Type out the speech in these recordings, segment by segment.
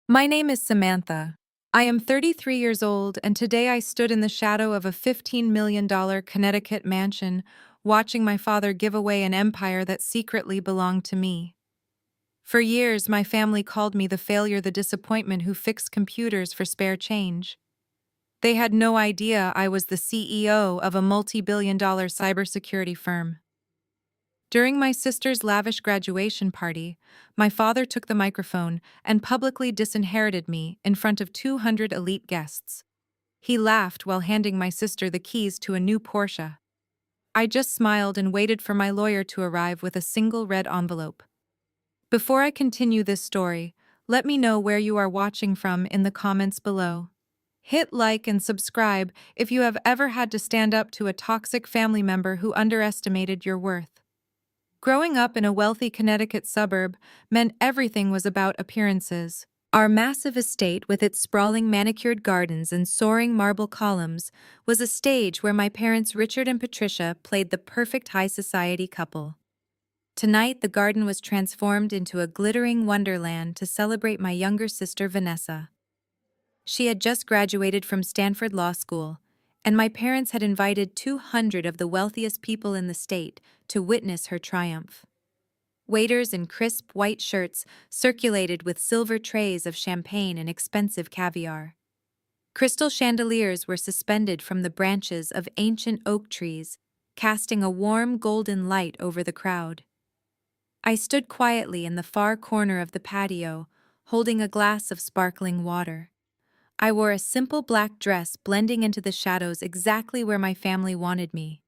My name is Samantha. I am 33 years old, and today I stood in the shadow of a $15 million Connecticut mansion, watching my father give away an empire that secretly belonged to me. For years, my family called me the failure, the disappointment who fixed computers for spare change. They had no idea I was the CEO of a multi-billion-dollar cybersecurity firm. During my sister's lavish graduation party, my father took the microphone and publicly disinherited me in front of 200 elite guests. He laughed while handing my sister the keys to a new Porsche. I just smiled and waited for my lawyer to arrive with a single red envelope. Before I continue this story, let me know where you are watching from in the comments below. Hit like and subscribe if you have ever had to stand up to a toxic family member who underestimated your worth. Growing up in a wealthy Connecticut suburb meant everything was about appearances. Our massive estate, with its sprawling manicured gardens and soaring marble columns, was a stage where my parents Richard and Patricia played the perfect high society couple. Tonight, the garden was transformed into a glittering wonderland to celebrate my younger sister Vanessa. She had just graduated from Stanford Law School, and my parents had invited 200 of the wealthiest people in the state to witness her triumph. Waiters in crisp white shirts circulated with silver trays of champagne and expensive caviar. Crystal chandeliers were suspended from the branches of ancient oak trees, casting a warm golden light over the crowd. I stood quietly in the far corner of the patio, holding a glass of sparkling water. I wore a simple black dress blending into the shadows exactly where my family wanted me.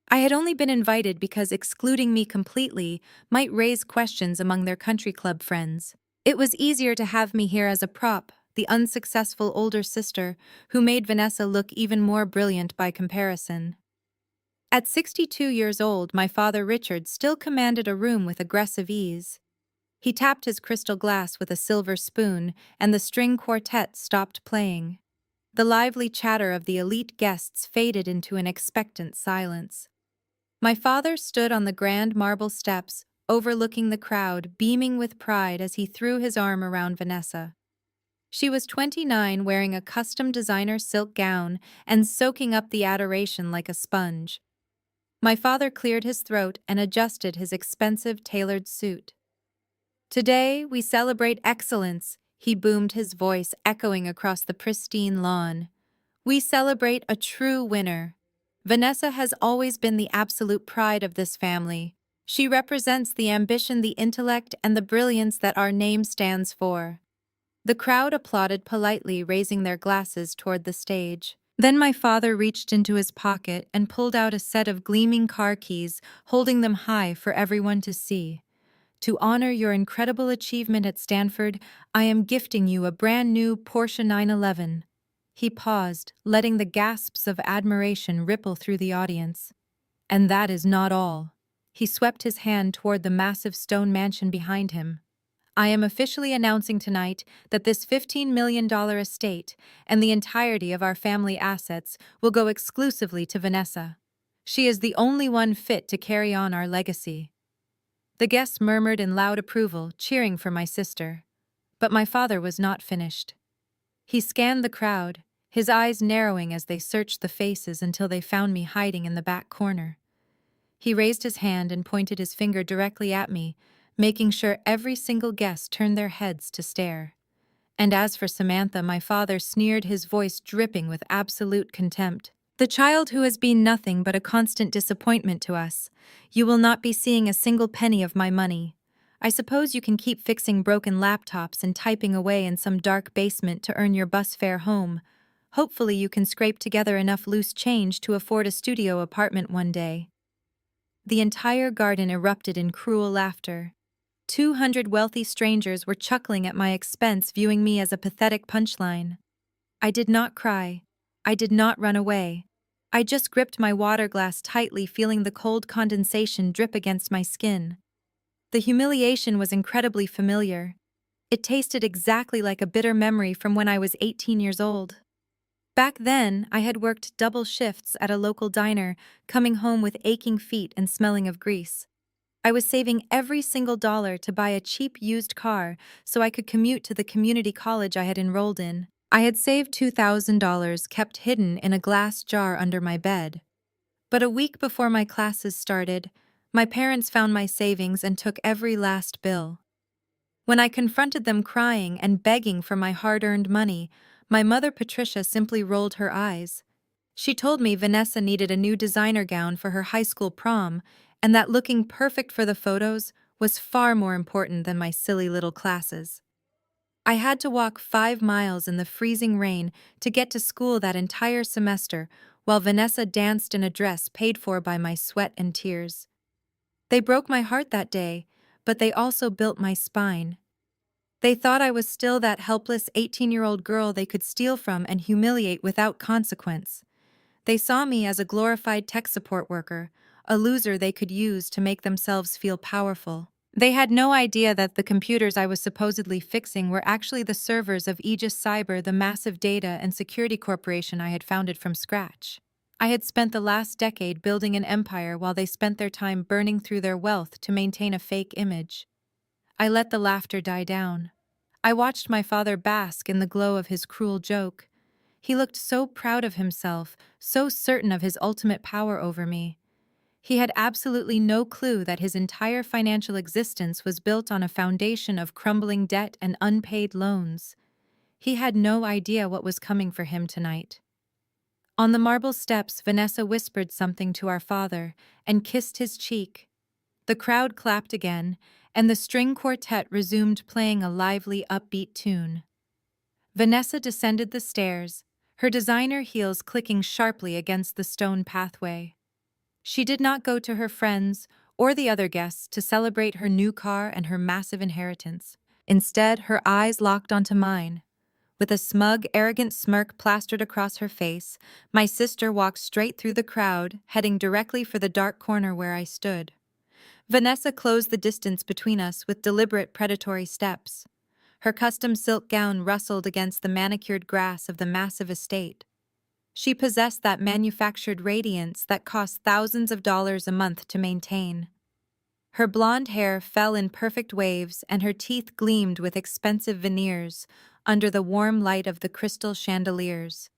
I had only been invited because excluding me completely might raise questions among their country club friends. It was easier to have me here as a prop, the unsuccessful older sister who made Vanessa look even more brilliant by comparison. At 62 years old, my father Richard still commanded a room with aggressive ease. He tapped his crystal glass with a silver spoon, and the string quartet stopped playing. The lively chatter of the elite guests faded into an expectant silence. My father stood on the grand marble steps, overlooking the crowd, beaming with pride as he threw his arm around Vanessa. She was 29, wearing a custom designer silk gown and soaking up the adoration like a sponge. My father cleared his throat and adjusted his expensive tailored suit. "Today, we celebrate excellence," he boomed, his voice echoing across the pristine lawn. "We celebrate a true winner. Vanessa has always been the absolute pride of this family. She represents the ambition, the intellect, and the brilliance that our name stands for." The crowd applauded politely, raising their glasses toward the stage. Then my father reached into his pocket and pulled out a set of gleaming car keys, holding them high for everyone to see. "To honor your incredible achievement at Stanford, I am gifting you a brand new Porsche 911. He paused, letting the gasps of admiration ripple through the audience. And that is not all. He swept his hand toward the massive stone mansion behind him. "I am officially announcing tonight that this $15 million estate and the entirety of our family assets will go exclusively to Vanessa. She is the only one fit to carry on our legacy." The guests murmured in loud approval, cheering for my sister. But my father was not finished. He scanned the crowd, his eyes narrowing as they searched the faces until they found me hiding in the back corner. He raised his hand and pointed his finger directly at me, making sure every single guest turned their heads to stare. And as for Samantha, my father sneered, his voice dripping with absolute contempt. "The child who has been nothing but a constant disappointment to us. You will not be seeing a single penny of my money. I suppose you can keep fixing broken laptops and typing away in some dark basement to earn your bus fare home. Hopefully you can scrape together enough loose change to afford a studio apartment one day." The entire garden erupted in cruel laughter. 200 wealthy strangers were chuckling at my expense, viewing me as a pathetic punchline. I did not cry. I did not run away. I just gripped my water glass tightly, feeling the cold condensation drip against my skin. The humiliation was incredibly familiar. It tasted exactly like a bitter memory from when I was 18 years old. Back then, I had worked double shifts at a local diner, coming home with aching feet and smelling of grease. I was saving every single dollar to buy a cheap used car so I could commute to the community college I had enrolled in. I had saved $2,000 kept hidden in a glass jar under my bed. But a week before my classes started, my parents found my savings and took every last bill. When I confronted them crying and begging for my hard-earned money, my mother Patricia simply rolled her eyes. She told me Vanessa needed a new designer gown for her high school prom, and that looking perfect for the photos was far more important than my silly little classes. I had to walk 5 miles in the freezing rain to get to school that entire semester, while Vanessa danced in a dress paid for by my sweat and tears. They broke my heart that day, but they also built my spine. They thought I was still that helpless 18-year-old girl they could steal from and humiliate without consequence. They saw me as a glorified tech support worker, a loser they could use to make themselves feel powerful. They had no idea that the computers I was supposedly fixing were actually the servers of Aegis Cyber, the massive data and security corporation I had founded from scratch. I had spent the last decade building an empire while they spent their time burning through their wealth to maintain a fake image. I let the laughter die down. I watched my father bask in the glow of his cruel joke. He looked so proud of himself, so certain of his ultimate power over me. He had absolutely no clue that his entire financial existence was built on a foundation of crumbling debt and unpaid loans. He had no idea what was coming for him tonight. On the marble steps, Vanessa whispered something to our father and kissed his cheek. The crowd clapped again, and the string quartet resumed playing a lively, upbeat tune. Vanessa descended the stairs, her designer heels clicking sharply against the stone pathway. She did not go to her friends or the other guests to celebrate her new car and her massive inheritance. Instead, her eyes locked onto mine. With a smug, arrogant smirk plastered across her face, my sister walked straight through the crowd, heading directly for the dark corner where I stood. Vanessa closed the distance between us with deliberate predatory steps. Her custom silk gown rustled against the manicured grass of the massive estate. She possessed that manufactured radiance that cost thousands of dollars a month to maintain. Her blonde hair fell in perfect waves and her teeth gleamed with expensive veneers under the warm light of the crystal chandeliers.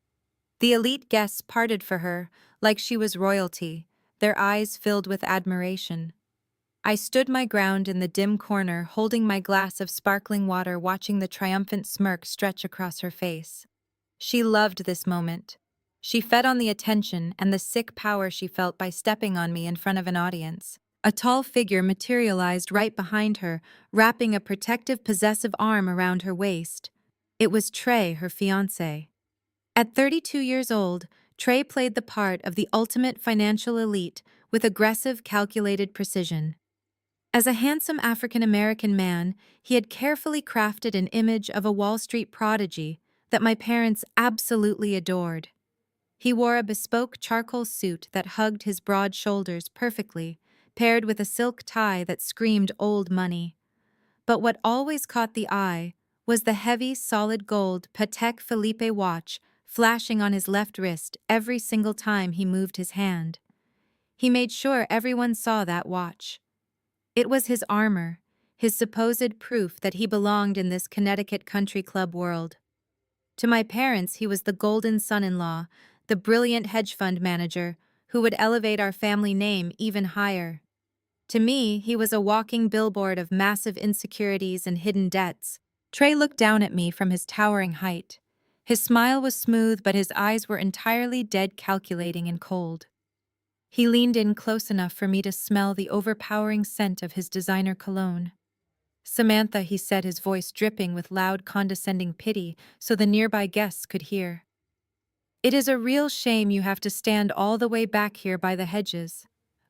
The elite guests parted for her like she was royalty, their eyes filled with admiration. I stood my ground in the dim corner, holding my glass of sparkling water, watching the triumphant smirk stretch across her face. She loved this moment. She fed on the attention and the sick power she felt by stepping on me in front of an audience. A tall figure materialized right behind her, wrapping a protective, possessive arm around her waist. It was Trey, her fiancé. At 32 years old, Trey played the part of the ultimate financial elite with aggressive, calculated precision. As a handsome African-American man, he had carefully crafted an image of a Wall Street prodigy that my parents absolutely adored. He wore a bespoke charcoal suit that hugged his broad shoulders perfectly, paired with a silk tie that screamed old money. But what always caught the eye was the heavy, solid gold Patek Philippe watch flashing on his left wrist every single time he moved his hand. He made sure everyone saw that watch. It was his armor, his supposed proof that he belonged in this Connecticut country club world. To my parents, he was the golden son-in-law, the brilliant hedge fund manager who would elevate our family name even higher. To me, he was a walking billboard of massive insecurities and hidden debts. Trey looked down at me from his towering height. His smile was smooth, but his eyes were entirely dead, calculating and cold. He leaned in close enough for me to smell the overpowering scent of his designer cologne. "Samantha," he said, his voice dripping with loud, condescending pity so the nearby guests could hear. "It is a real shame you have to stand all the way back here by the hedges.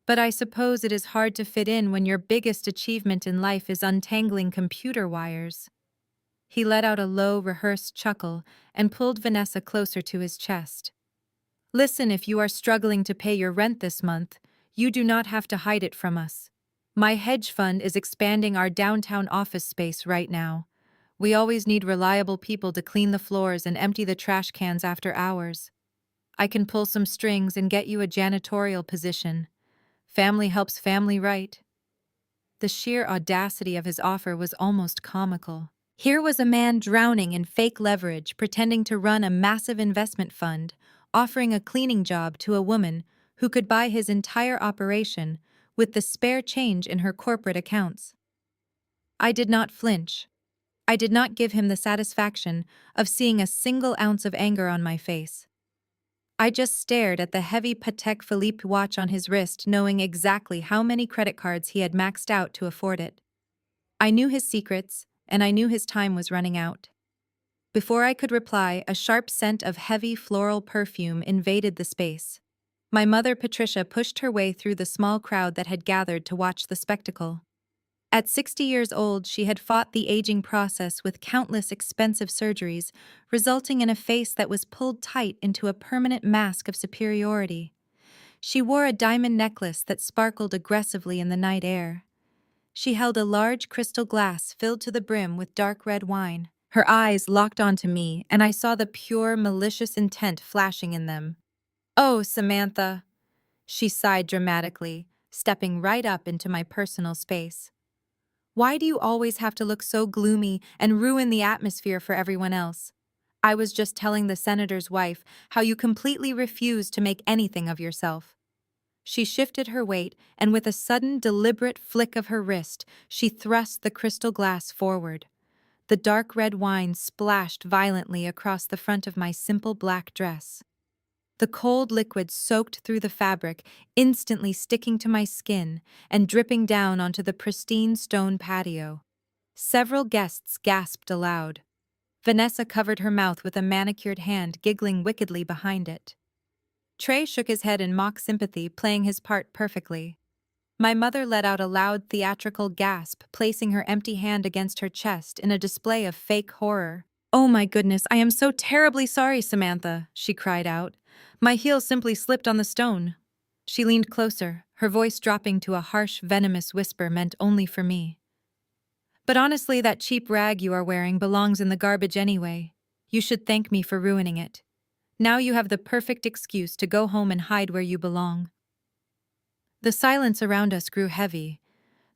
But I suppose it is hard to fit in when your biggest achievement in life is untangling computer wires." He let out a low, rehearsed chuckle and pulled Vanessa closer to his chest. "Listen, if you are struggling to pay your rent this month, you do not have to hide it from us. My hedge fund is expanding our downtown office space right now. We always need reliable people to clean the floors and empty the trash cans after hours. I can pull some strings and get you a janitorial position. Family helps family, right?" The sheer audacity of his offer was almost comical. Here was a man drowning in fake leverage, pretending to run a massive investment fund, offering a cleaning job to a woman who could buy his entire operation with the spare change in her corporate accounts. I did not flinch. I did not give him the satisfaction of seeing a single ounce of anger on my face. I just stared at the heavy Patek Philippe watch on his wrist, knowing exactly how many credit cards he had maxed out to afford it. I knew his secrets, and I knew his time was running out. Before I could reply, a sharp scent of heavy floral perfume invaded the space. My mother, Patricia, pushed her way through the small crowd that had gathered to watch the spectacle. At 60 years old, she had fought the aging process with countless expensive surgeries, resulting in a face that was pulled tight into a permanent mask of superiority. She wore a diamond necklace that sparkled aggressively in the night air. She held a large crystal glass filled to the brim with dark red wine. Her eyes locked onto me, and I saw the pure, malicious intent flashing in them. "Oh, Samantha," she sighed dramatically, stepping right up into my personal space. "Why do you always have to look so gloomy and ruin the atmosphere for everyone else? I was just telling the senator's wife how you completely refuse to make anything of yourself." She shifted her weight, and with a sudden, deliberate flick of her wrist, she thrust the crystal glass forward. The dark red wine splashed violently across the front of my simple black dress. The cold liquid soaked through the fabric, instantly sticking to my skin and dripping down onto the pristine stone patio. Several guests gasped aloud. Vanessa covered her mouth with a manicured hand, giggling wickedly behind it. Trey shook his head in mock sympathy, playing his part perfectly. My mother let out a loud theatrical gasp, placing her empty hand against her chest in a display of fake horror. "Oh my goodness, I am so terribly sorry, Samantha," she cried out. "My heel simply slipped on the stone." She leaned closer, her voice dropping to a harsh, venomous whisper meant only for me. "But honestly, that cheap rag you are wearing belongs in the garbage anyway. You should thank me for ruining it. Now you have the perfect excuse to go home and hide where you belong." The silence around us grew heavy.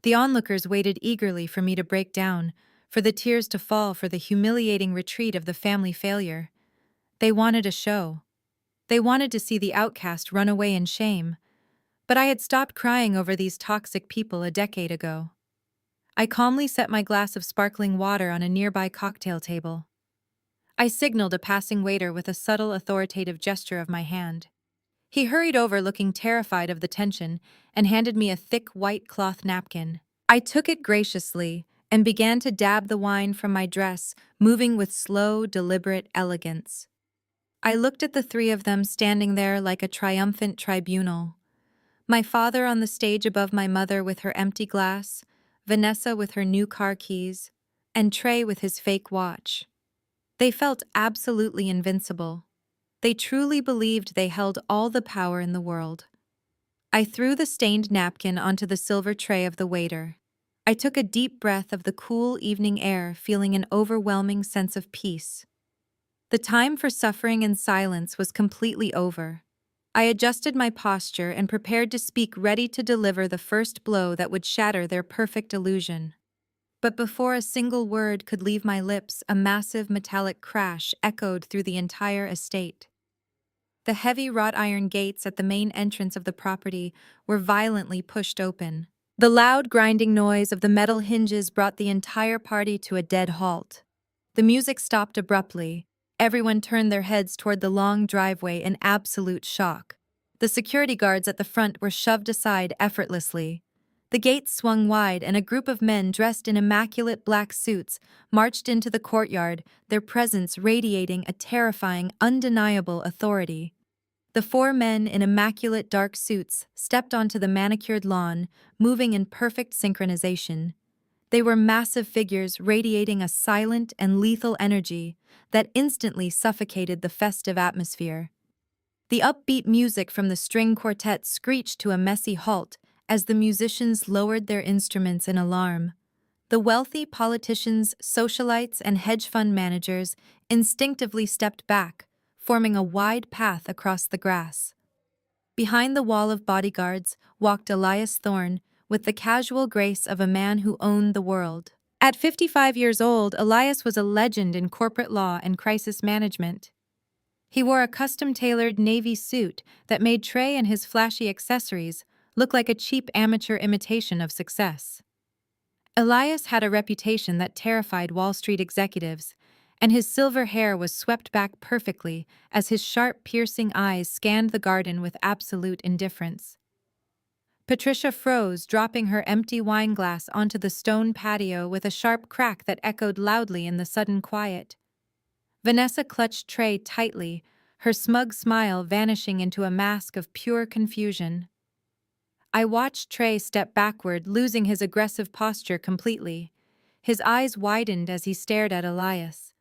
The onlookers waited eagerly for me to break down, for the tears to fall, for the humiliating retreat of the family failure. They wanted a show. They wanted to see the outcast run away in shame. But I had stopped crying over these toxic people a decade ago. I calmly set my glass of sparkling water on a nearby cocktail table. I signaled a passing waiter with a subtle, authoritative gesture of my hand. He hurried over, looking terrified of the tension, and handed me a thick white cloth napkin. I took it graciously and began to dab the wine from my dress, moving with slow, deliberate elegance. I looked at the three of them standing there like a triumphant tribunal. My father on the stage above my mother with her empty glass, Vanessa with her new car keys, and Trey with his fake watch. They felt absolutely invincible. They truly believed they held all the power in the world. I threw the stained napkin onto the silver tray of the waiter. I took a deep breath of the cool evening air, feeling an overwhelming sense of peace. The time for suffering in silence was completely over. I adjusted my posture and prepared to speak, ready to deliver the first blow that would shatter their perfect illusion. But before a single word could leave my lips, a massive metallic crash echoed through the entire estate. The heavy wrought iron gates at the main entrance of the property were violently pushed open. The loud grinding noise of the metal hinges brought the entire party to a dead halt. The music stopped abruptly. Everyone turned their heads toward the long driveway in absolute shock. The security guards at the front were shoved aside effortlessly. The gates swung wide, and a group of men dressed in immaculate black suits marched into the courtyard, their presence radiating a terrifying, undeniable authority. The four men in immaculate dark suits stepped onto the manicured lawn, moving in perfect synchronization. They were massive figures radiating a silent and lethal energy that instantly suffocated the festive atmosphere. The upbeat music from the string quartet screeched to a messy halt as the musicians lowered their instruments in alarm. The wealthy politicians, socialites, and hedge fund managers instinctively stepped back, forming a wide path across the grass. Behind the wall of bodyguards walked Elias Thorne with the casual grace of a man who owned the world. At 55 years old, Elias was a legend in corporate law and crisis management. He wore a custom-tailored navy suit that made Trey and his flashy accessories look like a cheap amateur imitation of success. Elias had a reputation that terrified Wall Street executives, and his silver hair was swept back perfectly as his sharp, piercing eyes scanned the garden with absolute indifference. Patricia froze, dropping her empty wine glass onto the stone patio with a sharp crack that echoed loudly in the sudden quiet. Vanessa clutched Trey tightly, her smug smile vanishing into a mask of pure confusion. I watched Trey step backward, losing his aggressive posture completely. His eyes widened as he stared at Elias.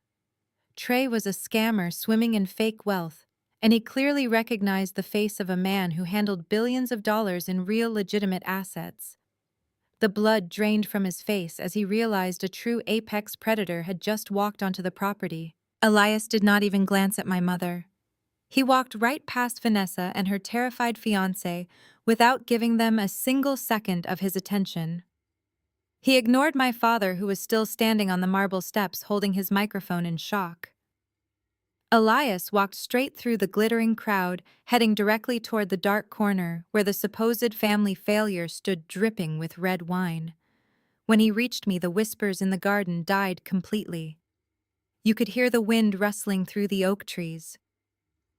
Trey was a scammer swimming in fake wealth, and he clearly recognized the face of a man who handled billions of dollars in real legitimate assets. The blood drained from his face as he realized a true apex predator had just walked onto the property. Elias did not even glance at my mother. He walked right past Vanessa and her terrified fiancé without giving them a single second of his attention. He ignored my father, who was still standing on the marble steps holding his microphone in shock. Elias walked straight through the glittering crowd, heading directly toward the dark corner where the supposed family failure stood dripping with red wine. When he reached me, the whispers in the garden died completely. You could hear the wind rustling through the oak trees.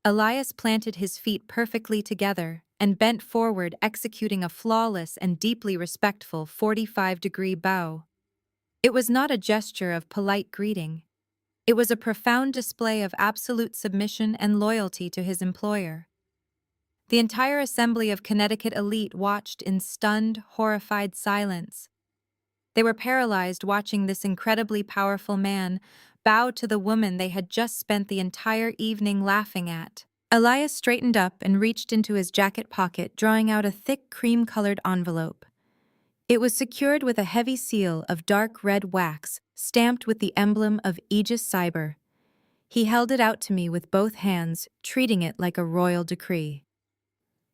Elias planted his feet perfectly together and bent forward, executing a flawless and deeply respectful 45-degree bow. It was not a gesture of polite greeting. It was a profound display of absolute submission and loyalty to his employer. The entire assembly of Connecticut elite watched in stunned, horrified silence. They were paralyzed watching this incredibly powerful man bow to the woman they had just spent the entire evening laughing at. Elias straightened up and reached into his jacket pocket, drawing out a thick cream-colored envelope. It was secured with a heavy seal of dark red wax, stamped with the emblem of Aegis Cyber. He held it out to me with both hands, treating it like a royal decree.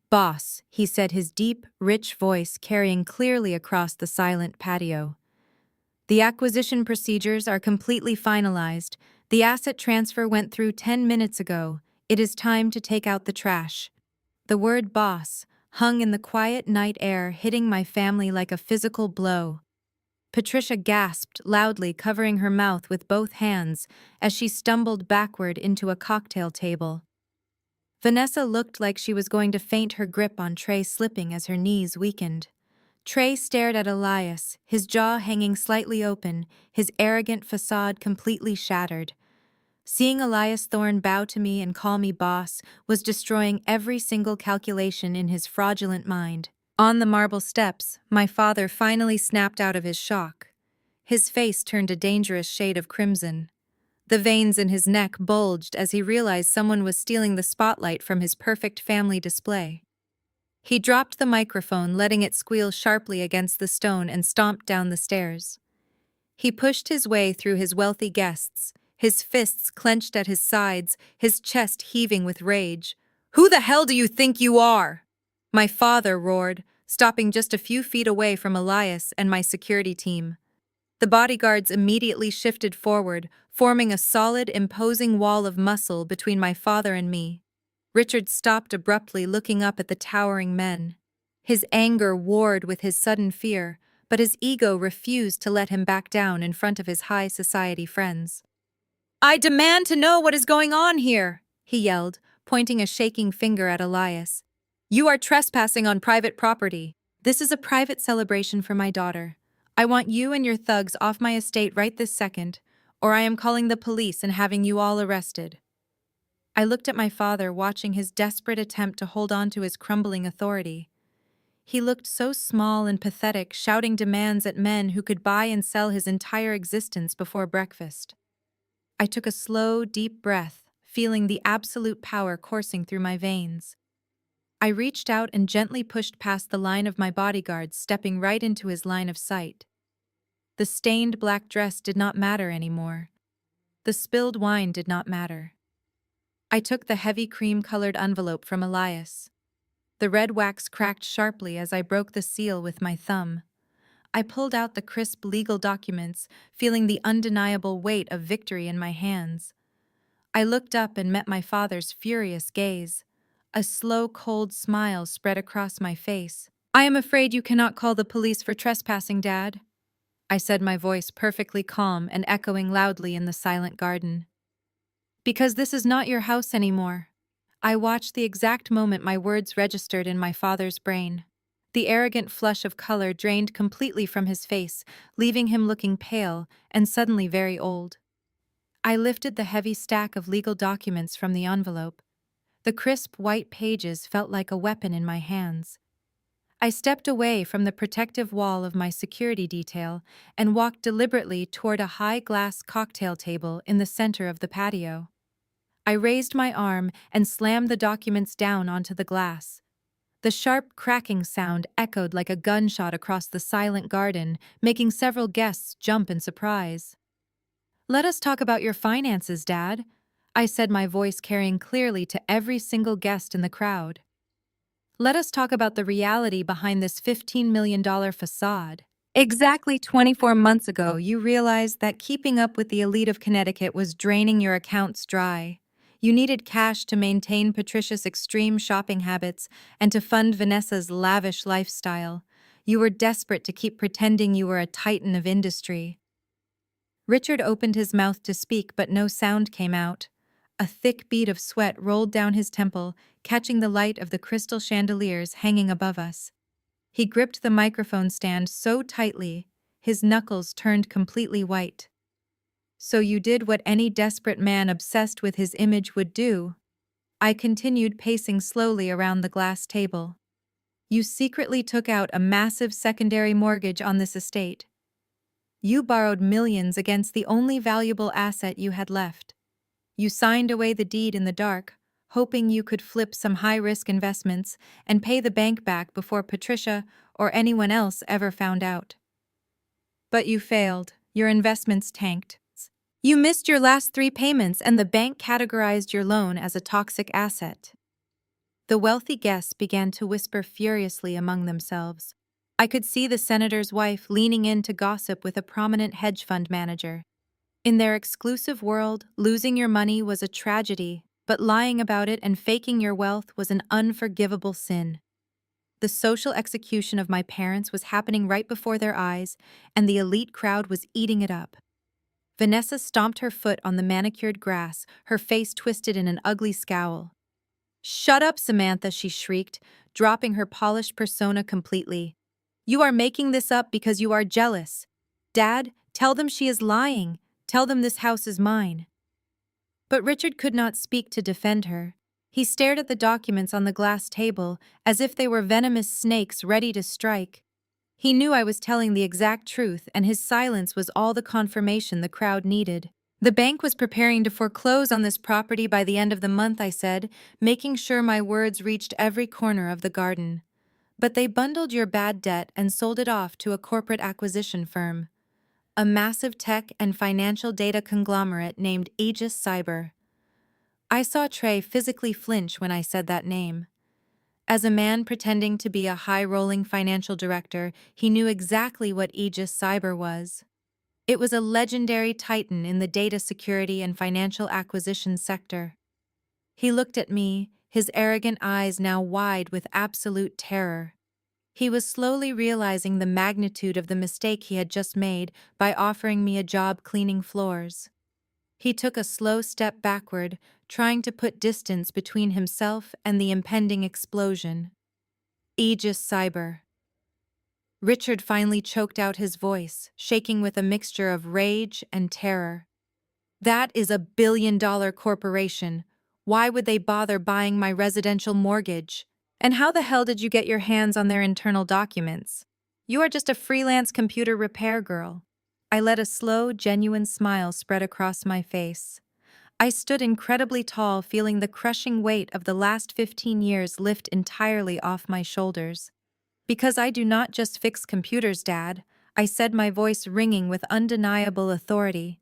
"Boss," he said, his deep, rich voice carrying clearly across the silent patio. "The acquisition procedures are completely finalized. The asset transfer went through 10 minutes ago. It is time to take out the trash." The word boss hung in the quiet night air, hitting my family like a physical blow. Patricia gasped loudly, covering her mouth with both hands as she stumbled backward into a cocktail table. Vanessa looked like she was going to faint, her grip on Trey slipping as her knees weakened. Trey stared at Elias, his jaw hanging slightly open, his arrogant facade completely shattered. Seeing Elias Thorne bow to me and call me boss was destroying every single calculation in his fraudulent mind. On the marble steps, my father finally snapped out of his shock. His face turned a dangerous shade of crimson. The veins in his neck bulged as he realized someone was stealing the spotlight from his perfect family display. He dropped the microphone, letting it squeal sharply against the stone, and stomped down the stairs. He pushed his way through his wealthy guests, his fists clenched at his sides, his chest heaving with rage. "Who the hell do you think you are?" my father roared, stopping just a few feet away from Elias and my security team. The bodyguards immediately shifted forward, forming a solid, imposing wall of muscle between my father and me. Richard stopped abruptly, looking up at the towering men. His anger warred with his sudden fear, but his ego refused to let him back down in front of his high society friends. "I demand to know what is going on here," he yelled, pointing a shaking finger at Elias. "You are trespassing on private property. This is a private celebration for my daughter. I want you and your thugs off my estate right this second, or I am calling the police and having you all arrested." I looked at my father, watching his desperate attempt to hold on to his crumbling authority. He looked so small and pathetic, shouting demands at men who could buy and sell his entire existence before breakfast. I took a slow, deep breath, feeling the absolute power coursing through my veins. I reached out and gently pushed past the line of my bodyguards, stepping right into his line of sight. The stained black dress did not matter anymore. The spilled wine did not matter. I took the heavy cream-colored envelope from Elias. The red wax cracked sharply as I broke the seal with my thumb. I pulled out the crisp legal documents, feeling the undeniable weight of victory in my hands. I looked up and met my father's furious gaze. A slow, cold smile spread across my face. "I am afraid you cannot call the police for trespassing, Dad," I said, my voice perfectly calm and echoing loudly in the silent garden. "Because this is not your house anymore." I watched the exact moment my words registered in my father's brain. The arrogant flush of color drained completely from his face, leaving him looking pale and suddenly very old. I lifted the heavy stack of legal documents from the envelope. The crisp white pages felt like a weapon in my hands. I stepped away from the protective wall of my security detail and walked deliberately toward a high glass cocktail table in the center of the patio. I raised my arm and slammed the documents down onto the glass. The sharp cracking sound echoed like a gunshot across the silent garden, making several guests jump in surprise. "Let us talk about your finances, Dad," I said, my voice carrying clearly to every single guest in the crowd. "Let us talk about the reality behind this $15 million facade." Exactly 24 months ago, you realized that keeping up with the elite of Connecticut was draining your accounts dry. You needed cash to maintain Patricia's extreme shopping habits and to fund Vanessa's lavish lifestyle. You were desperate to keep pretending you were a titan of industry. Richard opened his mouth to speak, but no sound came out. A thick bead of sweat rolled down his temple, catching the light of the crystal chandeliers hanging above us. He gripped the microphone stand so tightly, his knuckles turned completely white. "So you did what any desperate man obsessed with his image would do." I continued, pacing slowly around the glass table. "You secretly took out a massive secondary mortgage on this estate. You borrowed millions against the only valuable asset you had left. You signed away the deed in the dark, hoping you could flip some high-risk investments and pay the bank back before Patricia or anyone else ever found out. But you failed. Your investments tanked. You missed your last 3 payments and the bank categorized your loan as a toxic asset." The wealthy guests began to whisper furiously among themselves. I could see the senator's wife leaning in to gossip with a prominent hedge fund manager. In their exclusive world, losing your money was a tragedy, but lying about it and faking your wealth was an unforgivable sin. The social execution of my parents was happening right before their eyes, and the elite crowd was eating it up. Vanessa stomped her foot on the manicured grass, her face twisted in an ugly scowl. "Shut up, Samantha," she shrieked, dropping her polished persona completely. "You are making this up because you are jealous. Dad, tell them she is lying. Tell them this house is mine." But Richard could not speak to defend her. He stared at the documents on the glass table as if they were venomous snakes ready to strike. He knew I was telling the exact truth, and his silence was all the confirmation the crowd needed. "The bank was preparing to foreclose on this property by the end of the month," I said, making sure my words reached every corner of the garden. "But they bundled your bad debt and sold it off to a corporate acquisition firm. A massive tech and financial data conglomerate named Aegis Cyber." I saw Trey physically flinch when I said that name. As a man pretending to be a high-rolling financial director, he knew exactly what Aegis Cyber was. It was a legendary titan in the data security and financial acquisition sector. He looked at me, his arrogant eyes now wide with absolute terror. He was slowly realizing the magnitude of the mistake he had just made by offering me a job cleaning floors. He took a slow step backward, trying to put distance between himself and the impending explosion. Aegis Cyber. Richard finally choked out his voice, shaking with a mixture of rage and terror. "That is $1 billion corporation. Why would they bother buying my residential mortgage? And how the hell did you get your hands on their internal documents? You are just a freelance computer repair girl." I let a slow, genuine smile spread across my face. I stood incredibly tall, feeling the crushing weight of the last 15 years lift entirely off my shoulders. "Because I do not just fix computers, Dad," I said, my voice ringing with undeniable authority.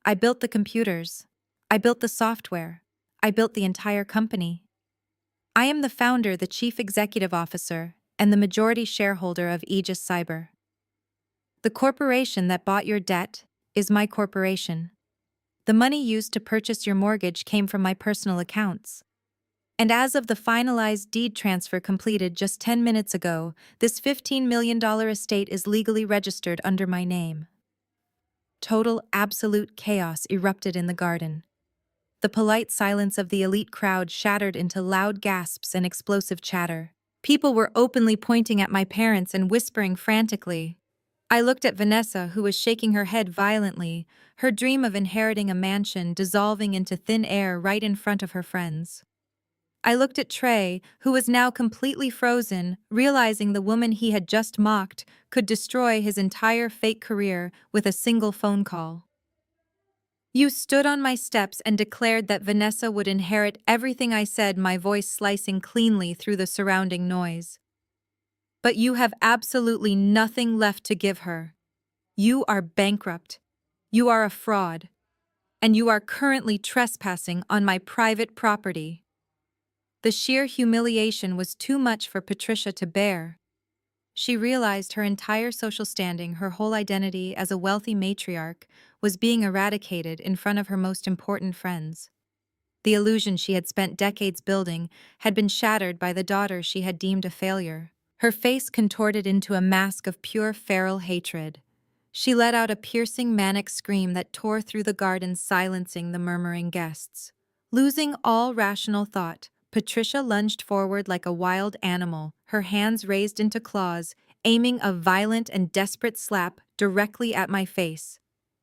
"I built the computers. I built the software. I built the entire company." I am the founder, the chief executive officer, and the majority shareholder of Aegis Cyber. The corporation that bought your debt is my corporation. The money used to purchase your mortgage came from my personal accounts. And as of the finalized deed transfer completed just 10 minutes ago, this $15 million estate is legally registered under my name. Total, absolute chaos erupted in the garden. The polite silence of the elite crowd shattered into loud gasps and explosive chatter. People were openly pointing at my parents and whispering frantically. I looked at Vanessa, who was shaking her head violently, her dream of inheriting a mansion dissolving into thin air right in front of her friends. I looked at Trey, who was now completely frozen, realizing the woman he had just mocked could destroy his entire fake career with a single phone call. You stood on my steps and declared that Vanessa would inherit everything I said, my voice slicing cleanly through the surrounding noise. But you have absolutely nothing left to give her. You are bankrupt. You are a fraud. And you are currently trespassing on my private property. The sheer humiliation was too much for Patricia to bear. She realized her entire social standing, her whole identity as a wealthy matriarch, was being eradicated in front of her most important friends. The illusion she had spent decades building had been shattered by the daughter she had deemed a failure. Her face contorted into a mask of pure feral hatred. She let out a piercing manic scream that tore through the garden, silencing the murmuring guests. Losing all rational thought, Patricia lunged forward like a wild animal, her hands raised into claws, aiming a violent and desperate slap directly at my face.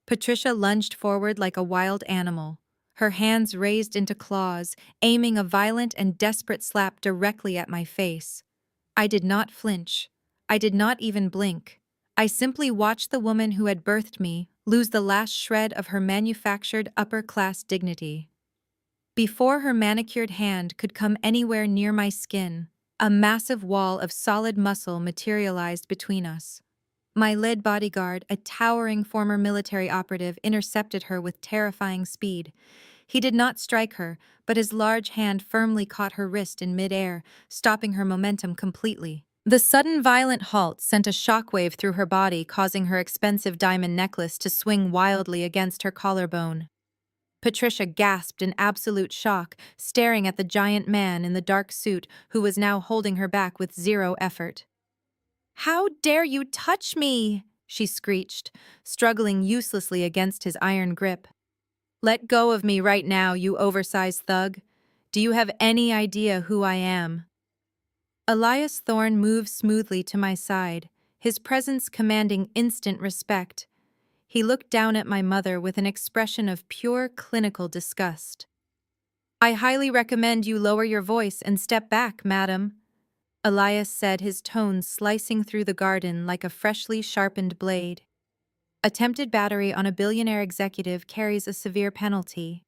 Patricia lunged forward like a wild animal, her hands raised into claws, aiming a violent and desperate slap directly at my face. I did not flinch. I did not even blink. I simply watched the woman who had birthed me lose the last shred of her manufactured upper-class dignity. Before her manicured hand could come anywhere near my skin, a massive wall of solid muscle materialized between us. My lead bodyguard, a towering former military operative, intercepted her with terrifying speed. He did not strike her, but his large hand firmly caught her wrist in midair, stopping her momentum completely. The sudden violent halt sent a shockwave through her body, causing her expensive diamond necklace to swing wildly against her collarbone. Patricia gasped in absolute shock, staring at the giant man in the dark suit who was now holding her back with zero effort. "How dare you touch me?" she screeched, struggling uselessly against his iron grip. "Let go of me right now, you oversized thug. Do you have any idea who I am?" Elias Thorne moved smoothly to my side, his presence commanding instant respect. He looked down at my mother with an expression of pure clinical disgust. "I highly recommend you lower your voice and step back, madam," Elias said, his tones slicing through the garden like a freshly sharpened blade. Attempted battery on a billionaire executive carries a severe penalty.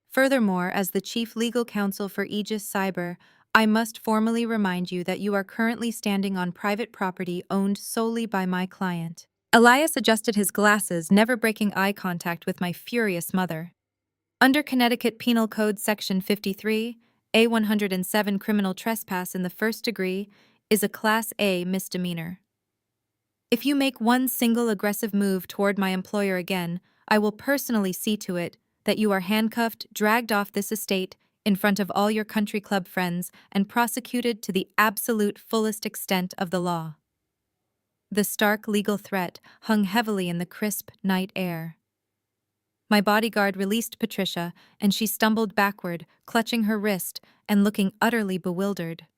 Furthermore, as the chief legal counsel for Aegis Cyber, I must formally remind you that you are currently standing on private property owned solely by my client. Elias adjusted his glasses, never breaking eye contact with my furious mother. Under Connecticut Penal Code Section 53, A107, criminal trespass in the first degree is a Class A misdemeanor. If you make one single aggressive move toward my employer again, I will personally see to it that you are handcuffed, dragged off this estate in front of all your country club friends, and prosecuted to the absolute fullest extent of the law. The stark legal threat hung heavily in the crisp night air. My bodyguard released Patricia, and she stumbled backward, clutching her wrist and looking utterly bewildered.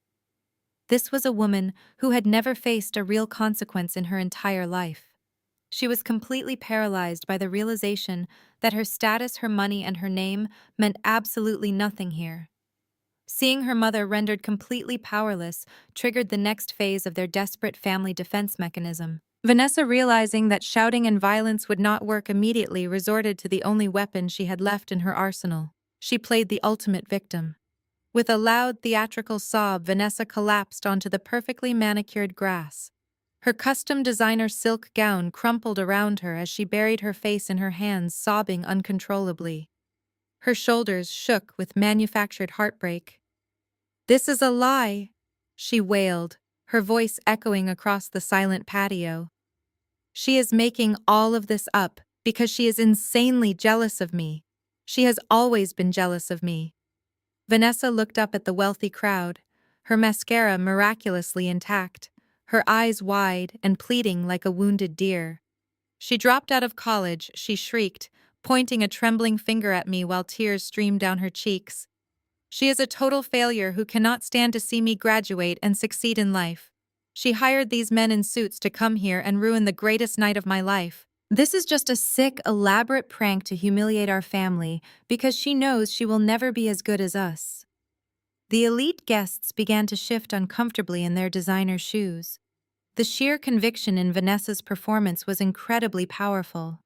This was a woman who had never faced a real consequence in her entire life. She was completely paralyzed by the realization that her status, her money, and her name meant absolutely nothing here. Seeing her mother rendered completely powerless triggered the next phase of their desperate family defense mechanism. Vanessa, realizing that shouting and violence would not work immediately, resorted to the only weapon she had left in her arsenal. She played the ultimate victim. With a loud theatrical sob, Vanessa collapsed onto the perfectly manicured grass. Her custom designer silk gown crumpled around her as she buried her face in her hands, sobbing uncontrollably. Her shoulders shook with manufactured heartbreak. "This is a lie," she wailed, her voice echoing across the silent patio. "She is making all of this up because she is insanely jealous of me. She has always been jealous of me." Vanessa looked up at the wealthy crowd, her mascara miraculously intact, her eyes wide and pleading like a wounded deer. "She dropped out of college," she shrieked, pointing a trembling finger at me while tears streamed down her cheeks. "She is a total failure who cannot stand to see me graduate and succeed in life. She hired these men in suits to come here and ruin the greatest night of my life. This is just a sick, elaborate prank to humiliate our family because she knows she will never be as good as us." The elite guests began to shift uncomfortably in their designer shoes. The sheer conviction in Vanessa's performance was incredibly powerful.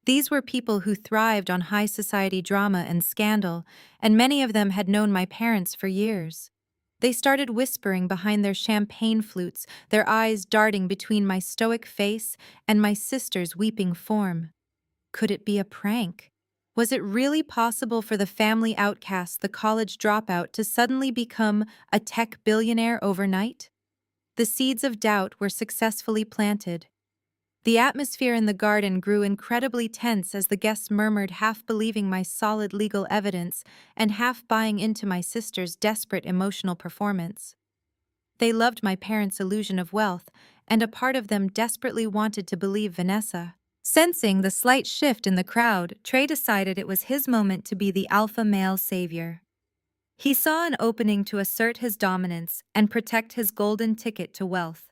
These were people who thrived on high society drama and scandal, and many of them had known my parents for years. They started whispering behind their champagne flutes, their eyes darting between my stoic face and my sister's weeping form. Could it be a prank? Was it really possible for the family outcast, the college dropout, to suddenly become a tech billionaire overnight? The seeds of doubt were successfully planted. The atmosphere in the garden grew incredibly tense as the guests murmured, half believing my solid legal evidence and half buying into my sister's desperate emotional performance. They loved my parents' illusion of wealth, and a part of them desperately wanted to believe Vanessa. Sensing the slight shift in the crowd, Trey decided it was his moment to be the alpha male savior. He saw an opening to assert his dominance and protect his golden ticket to wealth.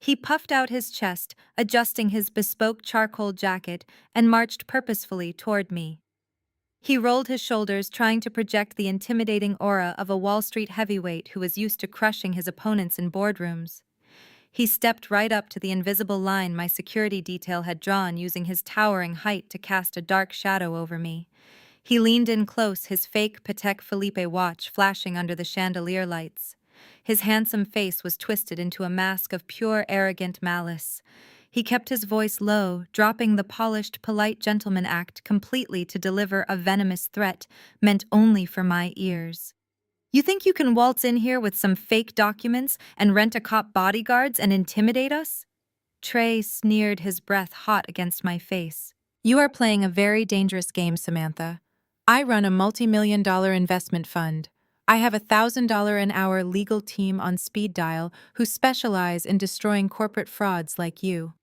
He puffed out his chest, adjusting his bespoke charcoal jacket, and marched purposefully toward me. He rolled his shoulders, trying to project the intimidating aura of a Wall Street heavyweight who was used to crushing his opponents in boardrooms. He stepped right up to the invisible line my security detail had drawn, using his towering height to cast a dark shadow over me. He leaned in close, his fake Patek Philippe watch flashing under the chandelier lights. His handsome face was twisted into a mask of pure arrogant malice. He kept his voice low, dropping the polished, polite gentleman act completely to deliver a venomous threat meant only for my ears. "You think you can waltz in here with some fake documents and rent a cop bodyguards and intimidate us?" Trey sneered, his breath hot against my face. "You are playing a very dangerous game, Samantha. I run a multi-million-dollar investment fund. I have $1,000 an hour legal team on speed dial who specialize in destroying corporate frauds like you.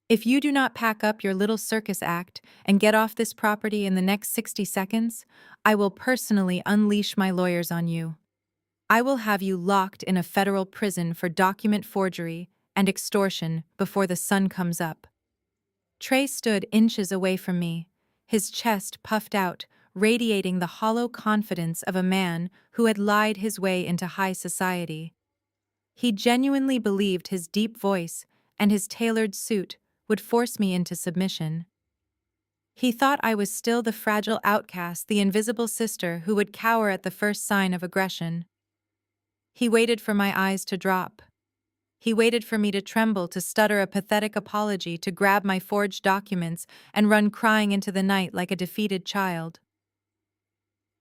If you do not pack up your little circus act and get off this property in the next 60 seconds, I will personally unleash my lawyers on you. I will have you locked in a federal prison for document forgery and extortion before the sun comes up." Trey stood inches away from me, his chest puffed out, radiating the hollow confidence of a man who had lied his way into high society. He genuinely believed his deep voice and his tailored suit would force me into submission. He thought I was still the fragile outcast, the invisible sister who would cower at the first sign of aggression. He waited for my eyes to drop. He waited for me to tremble, to stutter a pathetic apology, to grab my forged documents and run crying into the night like a defeated child.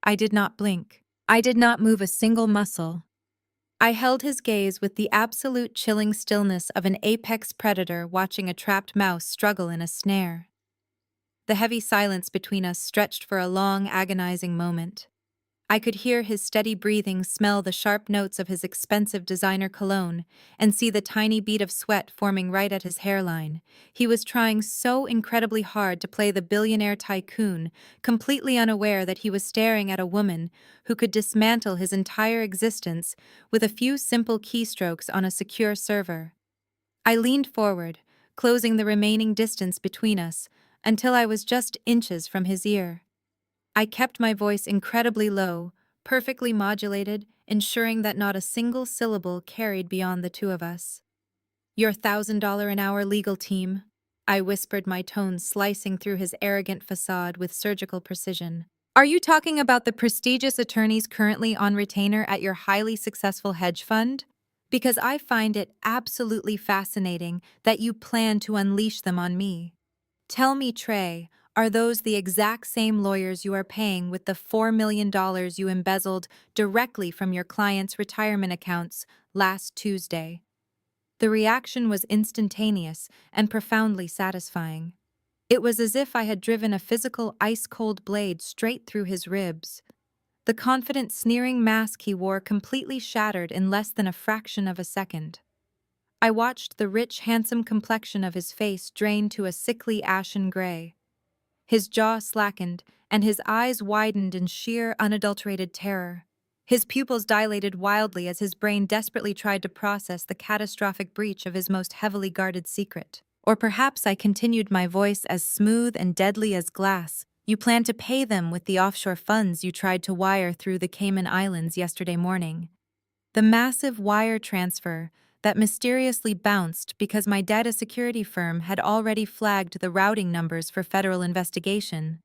I did not blink. I did not move a single muscle. I held his gaze with the absolute chilling stillness of an apex predator watching a trapped mouse struggle in a snare. The heavy silence between us stretched for a long, agonizing moment. I could hear his steady breathing, smell the sharp notes of his expensive designer cologne, and see the tiny bead of sweat forming right at his hairline. He was trying so incredibly hard to play the billionaire tycoon, completely unaware that he was staring at a woman who could dismantle his entire existence with a few simple keystrokes on a secure server. I leaned forward, closing the remaining distance between us, until I was just inches from his ear. I kept my voice incredibly low, perfectly modulated, ensuring that not a single syllable carried beyond the two of us. "Your $1,000 an hour legal team," I whispered, my tones slicing through his arrogant facade with surgical precision. "Are you talking about the prestigious attorneys currently on retainer at your highly successful hedge fund? Because I find it absolutely fascinating that you plan to unleash them on me. Tell me, Trey, Are those the exact same lawyers you are paying with the $4 million you embezzled directly from your clients' retirement accounts last Tuesday? The reaction was instantaneous and profoundly satisfying. It was as if I had driven a physical ice-cold blade straight through his ribs. The confident, sneering mask he wore completely shattered in less than a fraction of a second. I watched the rich, handsome complexion of his face drain to a sickly ashen gray. His jaw slackened, and his eyes widened in sheer, unadulterated terror. His pupils dilated wildly as his brain desperately tried to process the catastrophic breach of his most heavily guarded secret. Or perhaps I continued, my voice as smooth and deadly as glass. You plan to pay them with the offshore funds you tried to wire through the Cayman Islands yesterday morning. The massive wire transfer that mysteriously bounced because my data security firm had already flagged the routing numbers for federal investigation.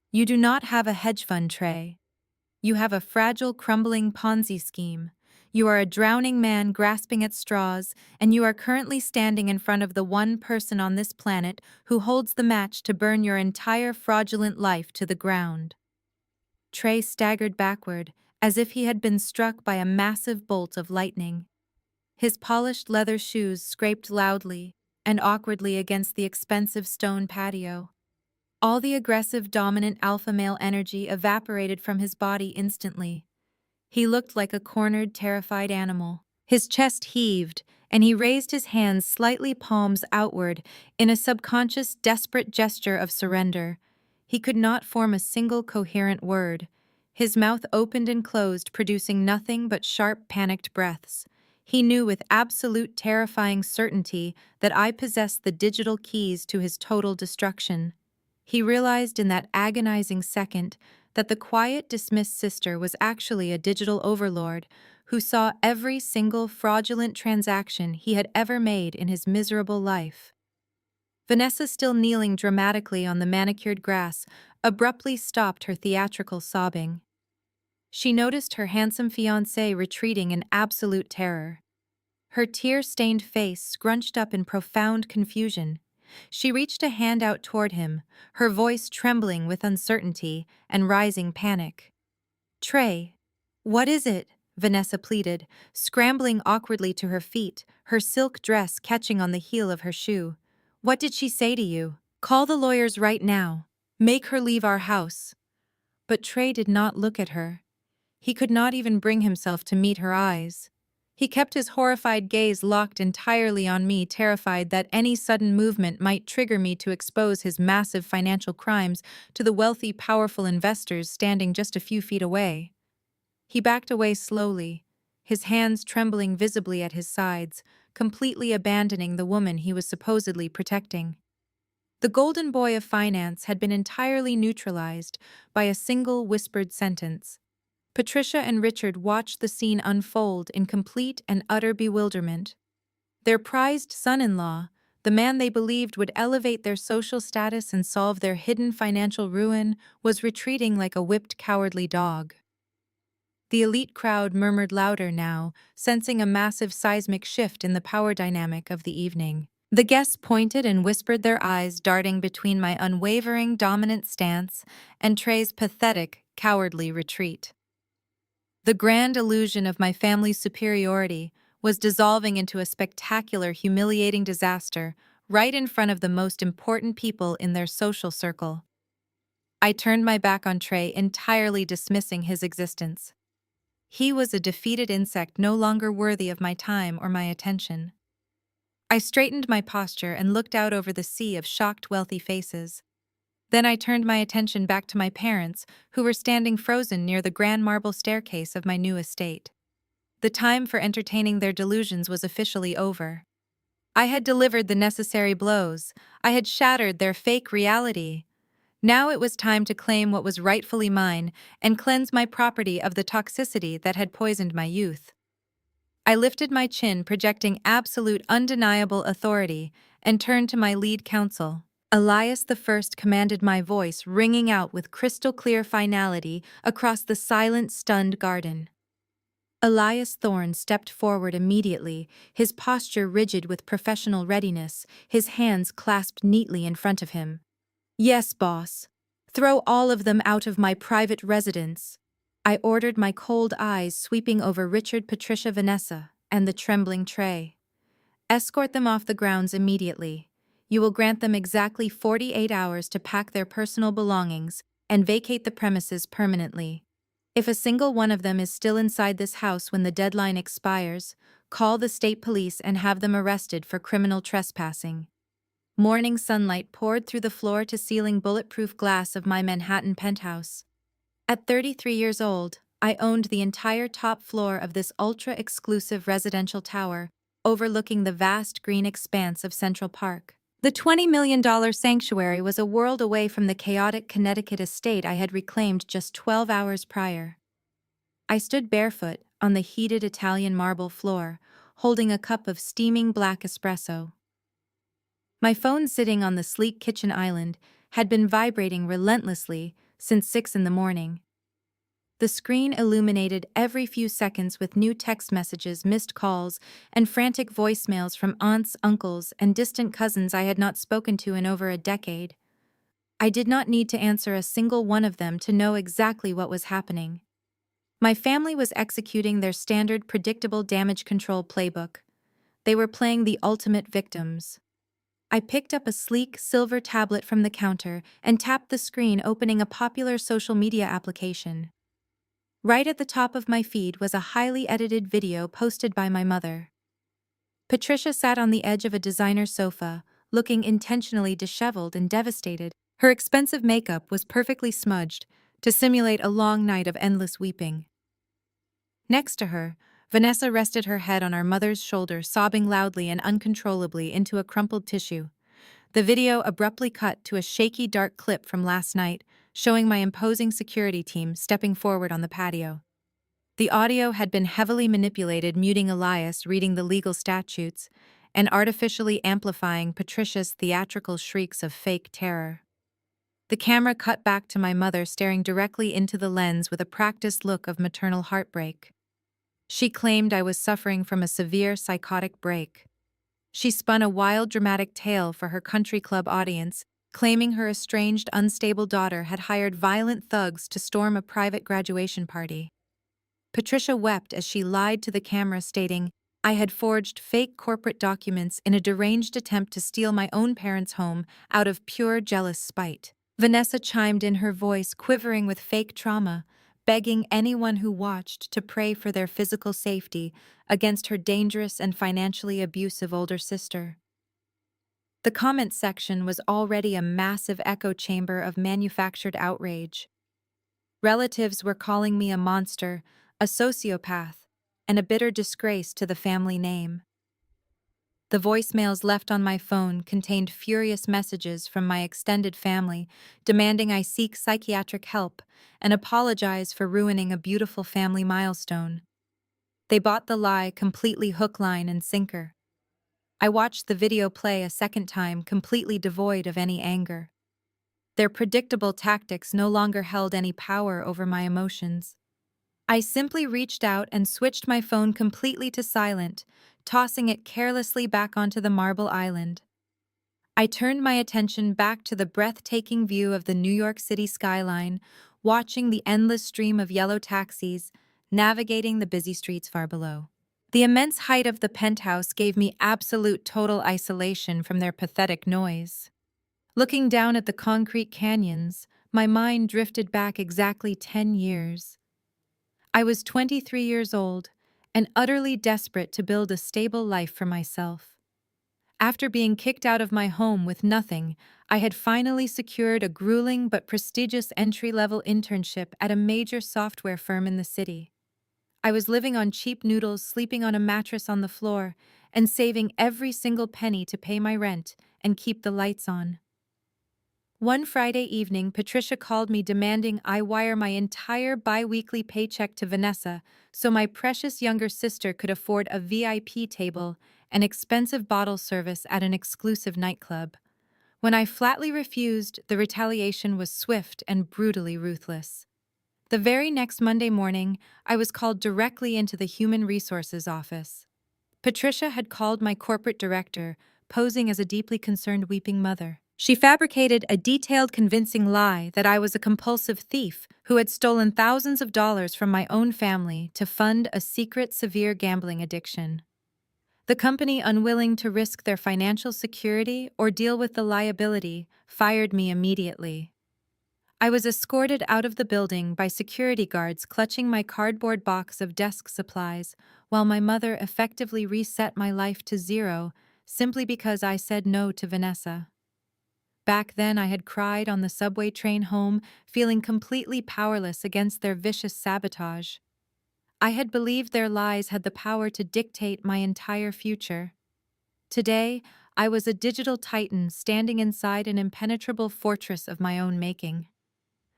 You do not have a hedge fund, Trey. You have a fragile, crumbling Ponzi scheme. You are a drowning man grasping at straws, and you are currently standing in front of the one person on this planet who holds the match to burn your entire fraudulent life to the ground. Trey staggered backward, as if he had been struck by a massive bolt of lightning. His polished leather shoes scraped loudly and awkwardly against the expensive stone patio. All the aggressive, dominant alpha male energy evaporated from his body instantly. He looked like a cornered, terrified animal. His chest heaved, and he raised his hands slightly, palms outward, in a subconscious, desperate gesture of surrender. He could not form a single coherent word. His mouth opened and closed, producing nothing but sharp, panicked breaths. He knew with absolute, terrifying certainty that I possessed the digital keys to his total destruction. He realized in that agonizing second that the quiet, dismissed sister was actually a digital overlord who saw every single fraudulent transaction he had ever made in his miserable life. Vanessa, still kneeling dramatically on the manicured grass, abruptly stopped her theatrical sobbing. She noticed her handsome fiancé retreating in absolute terror. Her tear-stained face scrunched up in profound confusion. She reached a hand out toward him, her voice trembling with uncertainty and rising panic. "Trey, what is it?" Vanessa pleaded, scrambling awkwardly to her feet, her silk dress catching on the heel of her shoe. "What did she say to you? Call the lawyers right now. Make her leave our house." But Trey did not look at her. He could not even bring himself to meet her eyes. He kept his horrified gaze locked entirely on me, terrified that any sudden movement might trigger me to expose his massive financial crimes to the wealthy, powerful investors standing just a few feet away. He backed away slowly, his hands trembling visibly at his sides, completely abandoning the woman he was supposedly protecting. The golden boy of finance had been entirely neutralized by a single whispered sentence. Patricia and Richard watched the scene unfold in complete and utter bewilderment. Their prized son-in-law, the man they believed would elevate their social status and solve their hidden financial ruin, was retreating like a whipped, cowardly dog. The elite crowd murmured louder now, sensing a massive seismic shift in the power dynamic of the evening. The guests pointed and whispered, their eyes darting between my unwavering, dominant stance and Trey's pathetic, cowardly retreat. The grand illusion of my family's superiority was dissolving into a spectacular, humiliating disaster right in front of the most important people in their social circle. I turned my back on Trey, entirely dismissing his existence. He was a defeated insect no longer worthy of my time or my attention. I straightened my posture and looked out over the sea of shocked, wealthy faces. Then I turned my attention back to my parents, who were standing frozen near the grand marble staircase of my new estate. The time for entertaining their delusions was officially over. I had delivered the necessary blows. I had shattered their fake reality. Now it was time to claim what was rightfully mine and cleanse my property of the toxicity that had poisoned my youth. I lifted my chin, projecting absolute, undeniable authority, and turned to my lead counsel. Elias I commanded, my voice ringing out with crystal-clear finality across the silent, stunned garden. Elias Thorne stepped forward immediately, his posture rigid with professional readiness, his hands clasped neatly in front of him. Yes, boss. Throw all of them out of my private residence. I ordered, my cold eyes sweeping over Richard, Patricia, Vanessa, and the trembling Trey. Escort them off the grounds immediately. You will grant them exactly 48 hours to pack their personal belongings and vacate the premises permanently. If a single one of them is still inside this house when the deadline expires, call the state police and have them arrested for criminal trespassing. Morning sunlight poured through the floor-to-ceiling bulletproof glass of my Manhattan penthouse. At 33 years old, I owned the entire top floor of this ultra-exclusive residential tower, overlooking the vast green expanse of Central Park. The $20 million sanctuary was a world away from the chaotic Connecticut estate I had reclaimed just 12 hours prior. I stood barefoot on the heated Italian marble floor, holding a cup of steaming black espresso. My phone, sitting on the sleek kitchen island, had been vibrating relentlessly since 6 in the morning. The screen illuminated every few seconds with new text messages, missed calls, and frantic voicemails from aunts, uncles, and distant cousins I had not spoken to in over a decade. I did not need to answer a single one of them to know exactly what was happening. My family was executing their standard predictable damage control playbook. They were playing the ultimate victims. I picked up a sleek silver tablet from the counter and tapped the screen, opening a popular social media application. Right at the top of my feed was a highly edited video posted by my mother. Patricia sat on the edge of a designer sofa, looking intentionally disheveled and devastated. Her expensive makeup was perfectly smudged to simulate a long night of endless weeping. Next to her, Vanessa rested her head on our mother's shoulder, sobbing loudly and uncontrollably into a crumpled tissue. The video abruptly cut to a shaky, dark clip from last night, showing my imposing security team stepping forward on the patio. The audio had been heavily manipulated, muting Elias reading the legal statutes and artificially amplifying Patricia's theatrical shrieks of fake terror. The camera cut back to my mother staring directly into the lens with a practiced look of maternal heartbreak. She claimed I was suffering from a severe psychotic break. She spun a wild, dramatic tale for her country club audience, claiming her estranged, unstable daughter had hired violent thugs to storm a private graduation party. Patricia wept as she lied to the camera, stating, I had forged fake corporate documents in a deranged attempt to steal my own parents' home out of pure jealous spite. Vanessa chimed in, her voice quivering with fake trauma, begging anyone who watched to pray for their physical safety against her dangerous and financially abusive older sister. The comment section was already a massive echo chamber of manufactured outrage. Relatives were calling me a monster, a sociopath, and a bitter disgrace to the family name. The voicemails left on my phone contained furious messages from my extended family demanding I seek psychiatric help and apologize for ruining a beautiful family milestone. They bought the lie completely, hook, line, and sinker. I watched the video play a second time, completely devoid of any anger. Their predictable tactics no longer held any power over my emotions. I simply reached out and switched my phone completely to silent, tossing it carelessly back onto the marble island. I turned my attention back to the breathtaking view of the New York City skyline, watching the endless stream of yellow taxis navigating the busy streets far below. The immense height of the penthouse gave me absolute total isolation from their pathetic noise. Looking down at the concrete canyons, my mind drifted back exactly 10 years. I was 23 years old and utterly desperate to build a stable life for myself. After being kicked out of my home with nothing, I had finally secured a grueling but prestigious entry-level internship at a major software firm in the city. I was living on cheap noodles, sleeping on a mattress on the floor, and saving every single penny to pay my rent and keep the lights on. One Friday evening, Patricia called me demanding I wire my entire bi-weekly paycheck to Vanessa so my precious younger sister could afford a VIP table and expensive bottle service at an exclusive nightclub. When I flatly refused, the retaliation was swift and brutally ruthless. The very next Monday morning, I was called directly into the Human Resources office. Patricia had called my corporate director, posing as a deeply concerned weeping mother. She fabricated a detailed, convincing lie that I was a compulsive thief who had stolen thousands of dollars from my own family to fund a secret, severe gambling addiction. The company, unwilling to risk their financial security or deal with the liability, fired me immediately. I was escorted out of the building by security guards clutching my cardboard box of desk supplies, while my mother effectively reset my life to zero simply because I said no to Vanessa. Back then, I had cried on the subway train home, feeling completely powerless against their vicious sabotage. I had believed their lies had the power to dictate my entire future. Today, I was a digital titan standing inside an impenetrable fortress of my own making.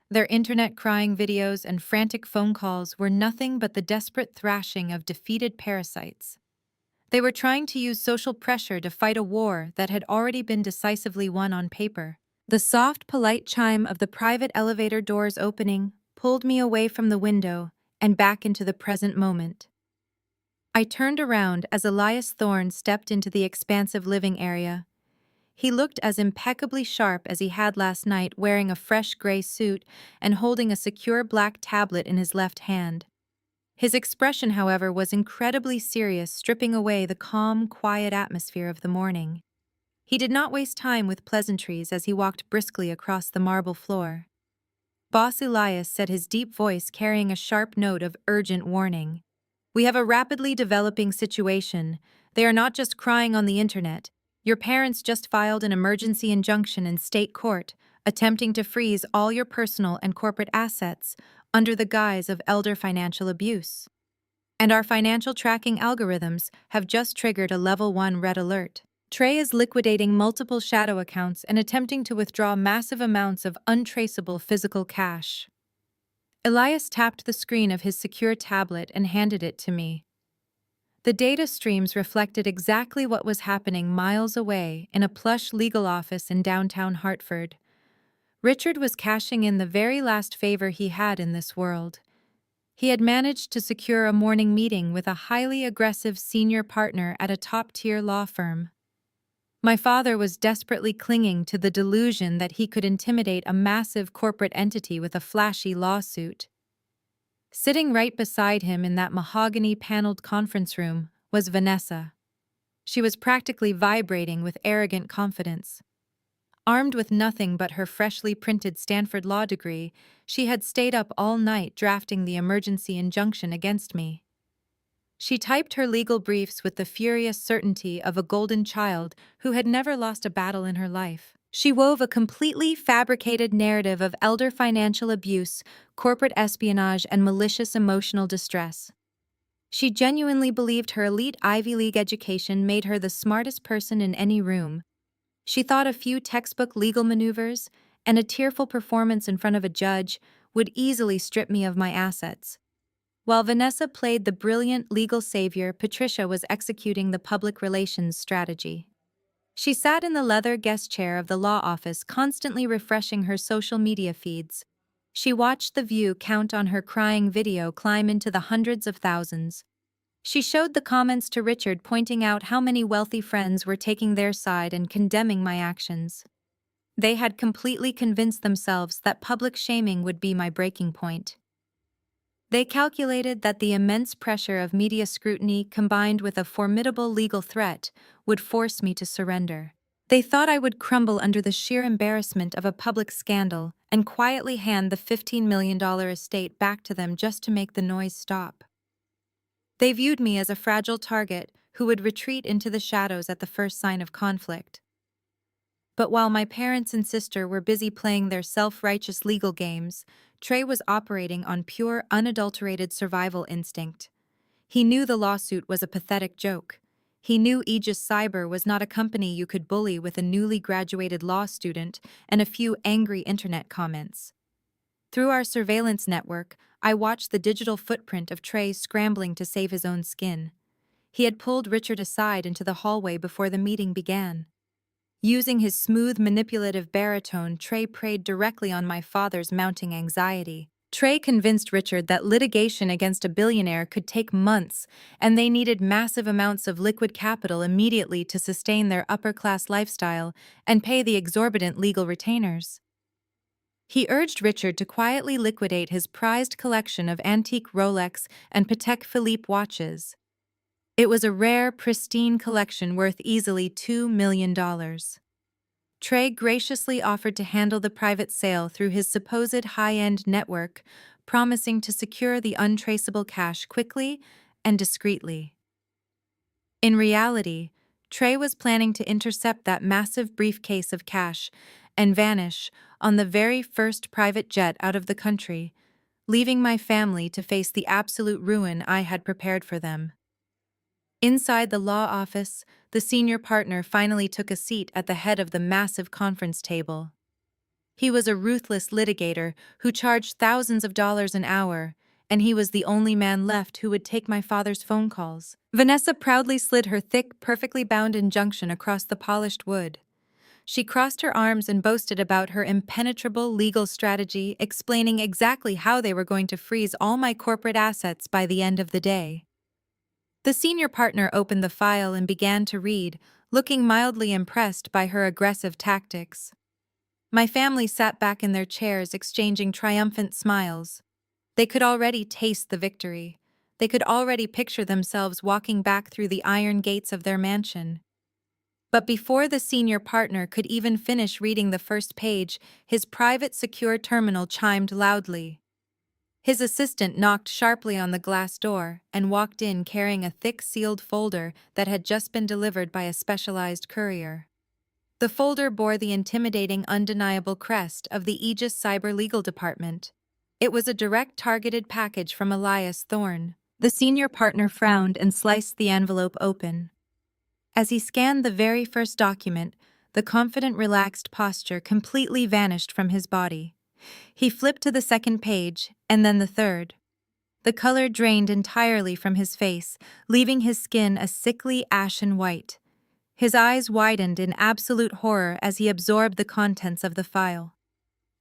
Their internet crying videos and frantic phone calls were nothing but the desperate thrashing of defeated parasites. They were trying to use social pressure to fight a war that had already been decisively won on paper. The soft, polite chime of the private elevator doors opening pulled me away from the window and back into the present moment. I turned around as Elias Thorne stepped into the expansive living area. He looked as impeccably sharp as he had last night, wearing a fresh gray suit and holding a secure black tablet in his left hand. His expression, however, was incredibly serious, stripping away the calm, quiet atmosphere of the morning. He did not waste time with pleasantries as he walked briskly across the marble floor. Boss Elias said, his deep voice carrying a sharp note of urgent warning. "We have a rapidly developing situation. They are not just crying on the internet. Your parents just filed an emergency injunction in state court, attempting to freeze all your personal and corporate assets under the guise of elder financial abuse. And our financial tracking algorithms have just triggered a level 1 red alert. Trey is liquidating multiple shadow accounts and attempting to withdraw massive amounts of untraceable physical cash." Elias tapped the screen of his secure tablet and handed it to me. The data streams reflected exactly what was happening miles away in a plush legal office in downtown Hartford. Richard was cashing in the very last favor he had in this world. He had managed to secure a morning meeting with a highly aggressive senior partner at a top-tier law firm. My father was desperately clinging to the delusion that he could intimidate a massive corporate entity with a flashy lawsuit. Sitting right beside him in that mahogany-paneled conference room was Vanessa. She was practically vibrating with arrogant confidence. Armed with nothing but her freshly printed Stanford law degree, she had stayed up all night drafting the emergency injunction against me. She typed her legal briefs with the furious certainty of a golden child who had never lost a battle in her life. She wove a completely fabricated narrative of elder financial abuse, corporate espionage, and malicious emotional distress. She genuinely believed her elite Ivy League education made her the smartest person in any room. She thought a few textbook legal maneuvers and a tearful performance in front of a judge would easily strip me of my assets. While Vanessa played the brilliant legal savior, Patricia was executing the public relations strategy. She sat in the leather guest chair of the law office, constantly refreshing her social media feeds. She watched the view count on her crying video climb into the hundreds of thousands. She showed the comments to Richard, pointing out how many wealthy friends were taking their side and condemning my actions. They had completely convinced themselves that public shaming would be my breaking point. They calculated that the immense pressure of media scrutiny combined with a formidable legal threat would force me to surrender. They thought I would crumble under the sheer embarrassment of a public scandal and quietly hand the $15 million estate back to them just to make the noise stop. They viewed me as a fragile target who would retreat into the shadows at the first sign of conflict. But while my parents and sister were busy playing their self-righteous legal games, Trey was operating on pure, unadulterated survival instinct. He knew the lawsuit was a pathetic joke. He knew Aegis Cyber was not a company you could bully with a newly graduated law student and a few angry internet comments. Through our surveillance network, I watched the digital footprint of Trey scrambling to save his own skin. He had pulled Richard aside into the hallway before the meeting began. Using his smooth, manipulative baritone, Trey preyed directly on my father's mounting anxiety. Trey convinced Richard that litigation against a billionaire could take months, and they needed massive amounts of liquid capital immediately to sustain their upper-class lifestyle and pay the exorbitant legal retainers. He urged Richard to quietly liquidate his prized collection of antique Rolex and Patek Philippe watches. It was a rare, pristine collection worth easily $2 million. Trey graciously offered to handle the private sale through his supposed high-end network, promising to secure the untraceable cash quickly and discreetly. In reality, Trey was planning to intercept that massive briefcase of cash and vanish on the very first private jet out of the country, leaving my family to face the absolute ruin I had prepared for them. Inside the law office, the senior partner finally took a seat at the head of the massive conference table. He was a ruthless litigator who charged thousands of dollars an hour, and he was the only man left who would take my father's phone calls. Vanessa proudly slid her thick, perfectly bound injunction across the polished wood. She crossed her arms and boasted about her impenetrable legal strategy, explaining exactly how they were going to freeze all my corporate assets by the end of the day. The senior partner opened the file and began to read, looking mildly impressed by her aggressive tactics. My family sat back in their chairs, exchanging triumphant smiles. They could already taste the victory. They could already picture themselves walking back through the iron gates of their mansion. But before the senior partner could even finish reading the first page, his private secure terminal chimed loudly. His assistant knocked sharply on the glass door and walked in carrying a thick sealed folder that had just been delivered by a specialized courier. The folder bore the intimidating, undeniable crest of the Aegis Cyber Legal Department. It was a direct targeted package from Elias Thorne. The senior partner frowned and sliced the envelope open. As he scanned the very first document, the confident, relaxed posture completely vanished from his body. He flipped to the second page, and then the third. The color drained entirely from his face, leaving his skin a sickly ashen white. His eyes widened in absolute horror as he absorbed the contents of the file.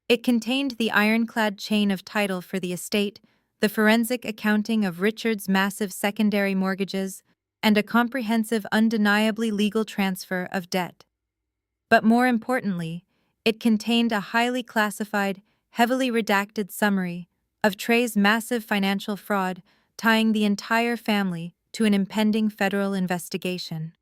It contained the ironclad chain of title for the estate, the forensic accounting of Richard's massive secondary mortgages, and a comprehensive, undeniably legal transfer of debt. But more importantly, it contained a highly classified, heavily redacted summary of Trey's massive financial fraud, tying the entire family to an impending federal investigation.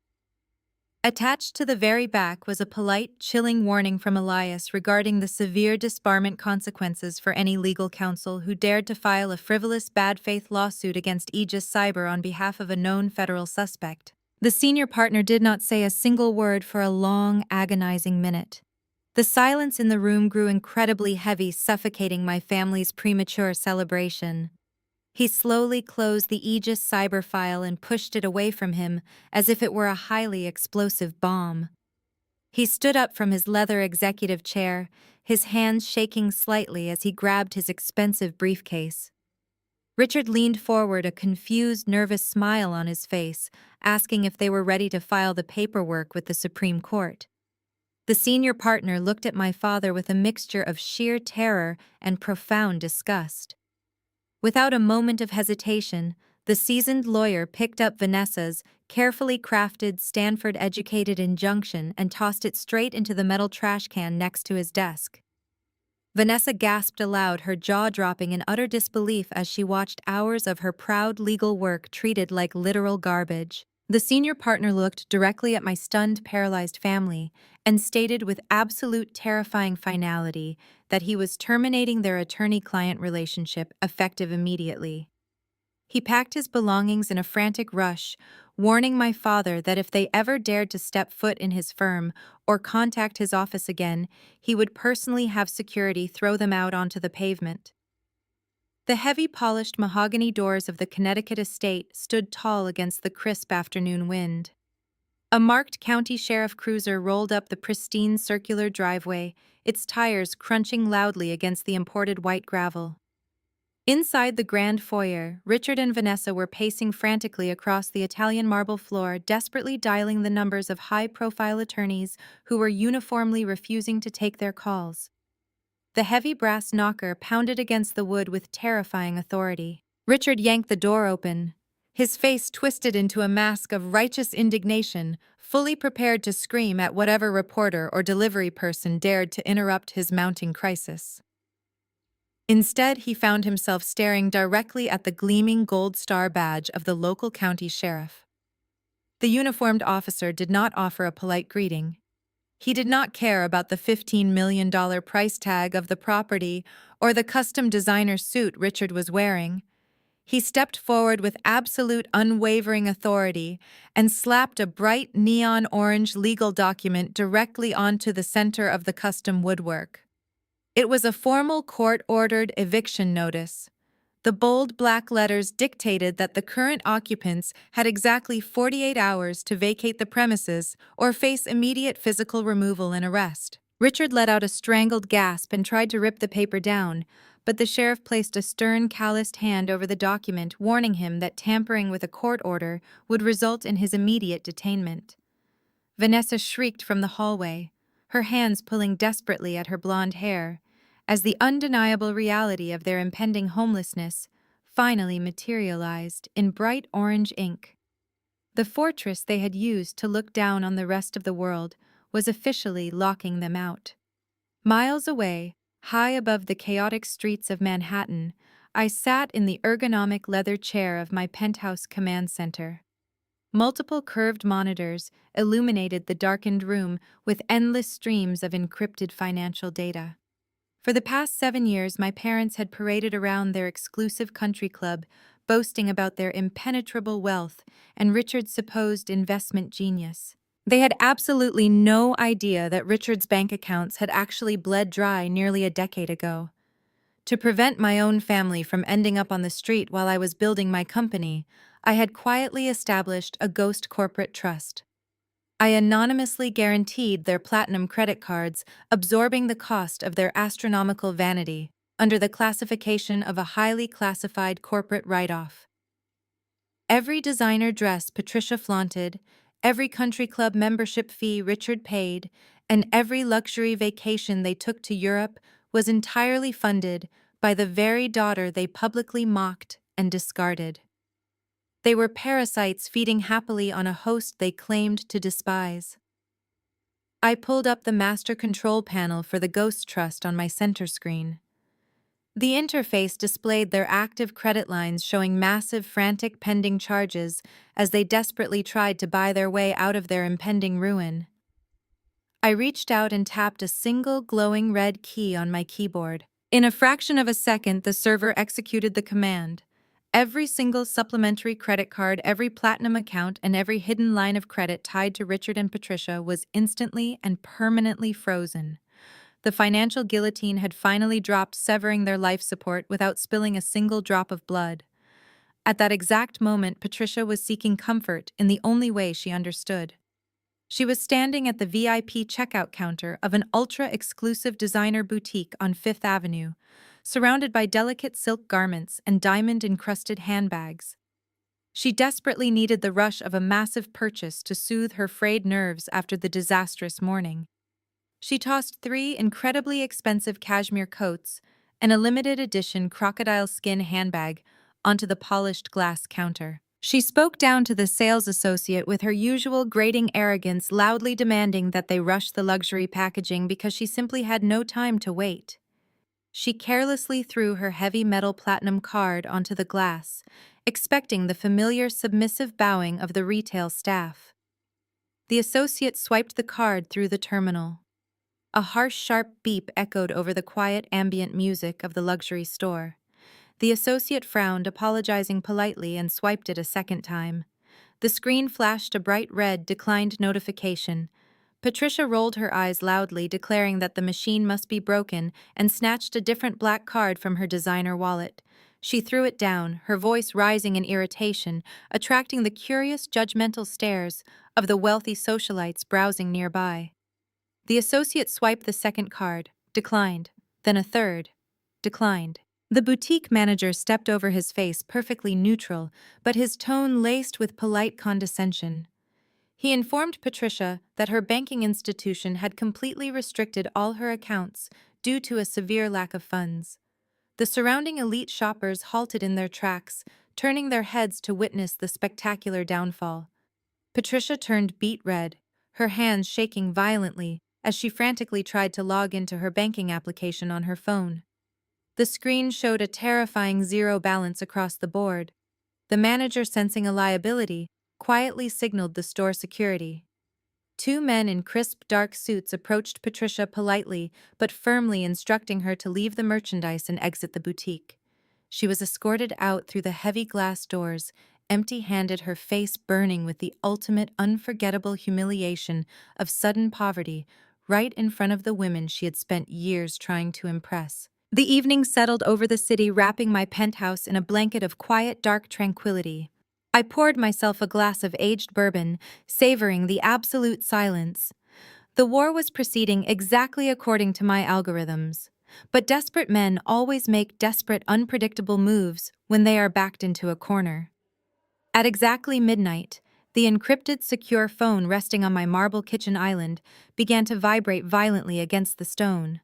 Attached to the very back was a polite, chilling warning from Elias regarding the severe disbarment consequences for any legal counsel who dared to file a frivolous bad faith lawsuit against Aegis Cyber on behalf of a known federal suspect. The senior partner did not say a single word for a long, agonizing minute. The silence in the room grew incredibly heavy, suffocating my family's premature celebration. He slowly closed the Aegis Cyber file and pushed it away from him as if it were a highly explosive bomb. He stood up from his leather executive chair, his hands shaking slightly as he grabbed his expensive briefcase. Richard leaned forward, a confused, nervous smile on his face, asking if they were ready to file the paperwork with the Supreme Court. The senior partner looked at my father with a mixture of sheer terror and profound disgust. Without a moment of hesitation, the seasoned lawyer picked up Vanessa's carefully crafted, Stanford-educated injunction and tossed it straight into the metal trash can next to his desk. Vanessa gasped aloud, her jaw dropping in utter disbelief as she watched hours of her proud legal work treated like literal garbage. The senior partner looked directly at my stunned, paralyzed family and stated with absolute terrifying finality that he was terminating their attorney-client relationship effective immediately. He packed his belongings in a frantic rush, warning my father that if they ever dared to step foot in his firm or contact his office again, he would personally have security throw them out onto the pavement. The heavy polished mahogany doors of the Connecticut estate stood tall against the crisp afternoon wind. A marked county sheriff cruiser rolled up the pristine circular driveway, its tires crunching loudly against the imported white gravel. Inside the grand foyer, Richard and Vanessa were pacing frantically across the Italian marble floor, desperately dialing the numbers of high-profile attorneys who were uniformly refusing to take their calls. The heavy brass knocker pounded against the wood with terrifying authority. Richard yanked the door open, his face twisted into a mask of righteous indignation, fully prepared to scream at whatever reporter or delivery person dared to interrupt his mounting crisis. Instead, he found himself staring directly at the gleaming gold star badge of the local county sheriff. The uniformed officer did not offer a polite greeting. He did not care about the $15 million price tag of the property or the custom designer suit Richard was wearing. He stepped forward with absolute unwavering authority and slapped a bright neon orange legal document directly onto the center of the custom woodwork. It was a formal court-ordered eviction notice. The bold black letters dictated that the current occupants had exactly 48 hours to vacate the premises or face immediate physical removal and arrest. Richard let out a strangled gasp and tried to rip the paper down, but the sheriff placed a stern, calloused hand over the document, warning him that tampering with a court order would result in his immediate detainment. Vanessa shrieked from the hallway, her hands pulling desperately at her blonde hair, as the undeniable reality of their impending homelessness finally materialized in bright orange ink. The fortress they had used to look down on the rest of the world was officially locking them out. Miles away, high above the chaotic streets of Manhattan, I sat in the ergonomic leather chair of my penthouse command center. Multiple curved monitors illuminated the darkened room with endless streams of encrypted financial data. For the past 7 years, my parents had paraded around their exclusive country club, boasting about their impenetrable wealth and Richard's supposed investment genius. They had absolutely no idea that Richard's bank accounts had actually bled dry nearly a decade ago. To prevent my own family from ending up on the street while I was building my company, I had quietly established a ghost corporate trust. I anonymously guaranteed their platinum credit cards, absorbing the cost of their astronomical vanity under the classification of a highly classified corporate write-off. Every designer dress Patricia flaunted, every country club membership fee Richard paid, and every luxury vacation they took to Europe was entirely funded by the very daughter they publicly mocked and discarded. They were parasites feeding happily on a host they claimed to despise. I pulled up the master control panel for the Ghost Trust on my center screen. The interface displayed their active credit lines showing massive, frantic pending charges as they desperately tried to buy their way out of their impending ruin. I reached out and tapped a single glowing red key on my keyboard. In a fraction of a second, the server executed the command. Every single supplementary credit card, every platinum account, and every hidden line of credit tied to Richard and Patricia was instantly and permanently frozen. The financial guillotine had finally dropped, severing their life support without spilling a single drop of blood. At that exact moment, Patricia was seeking comfort in the only way she understood. She was standing at the VIP checkout counter of an ultra-exclusive designer boutique on Fifth Avenue, surrounded by delicate silk garments and diamond-encrusted handbags. She desperately needed the rush of a massive purchase to soothe her frayed nerves after the disastrous morning. She tossed 3 incredibly expensive cashmere coats and a limited-edition crocodile skin handbag onto the polished glass counter. She spoke down to the sales associate with her usual grating arrogance, loudly demanding that they rush the luxury packaging because she simply had no time to wait. She carelessly threw her heavy metal platinum card onto the glass, expecting the familiar submissive bowing of the retail staff. The associate swiped the card through the terminal. A harsh, sharp beep echoed over the quiet, ambient music of the luxury store. The associate frowned, apologizing politely, and swiped it a second time. The screen flashed a bright red declined notification. Patricia rolled her eyes loudly, declaring that the machine must be broken, and snatched a different black card from her designer wallet. She threw it down, her voice rising in irritation, attracting the curious, judgmental stares of the wealthy socialites browsing nearby. The associate swiped the second card, declined, then a third, declined. The boutique manager stepped over his face, perfectly neutral, but his tone laced with polite condescension. He informed Patricia that her banking institution had completely restricted all her accounts due to a severe lack of funds. The surrounding elite shoppers halted in their tracks, turning their heads to witness the spectacular downfall. Patricia turned beet red, her hands shaking violently as she frantically tried to log into her banking application on her phone. The screen showed a terrifying zero balance across the board. The manager, sensing a liability, quietly signaled the store security. Two men in crisp dark suits approached Patricia politely but firmly, instructing her to leave the merchandise and exit the boutique. She was escorted out through the heavy glass doors, empty-handed, her face burning with the ultimate unforgettable humiliation of sudden poverty, right in front of the women she had spent years trying to impress. The evening settled over the city, wrapping my penthouse in a blanket of quiet, dark tranquility. I poured myself a glass of aged bourbon, savoring the absolute silence. The war was proceeding exactly according to my algorithms. But desperate men always make desperate, unpredictable moves when they are backed into a corner. At exactly midnight, the encrypted, secure phone resting on my marble kitchen island began to vibrate violently against the stone.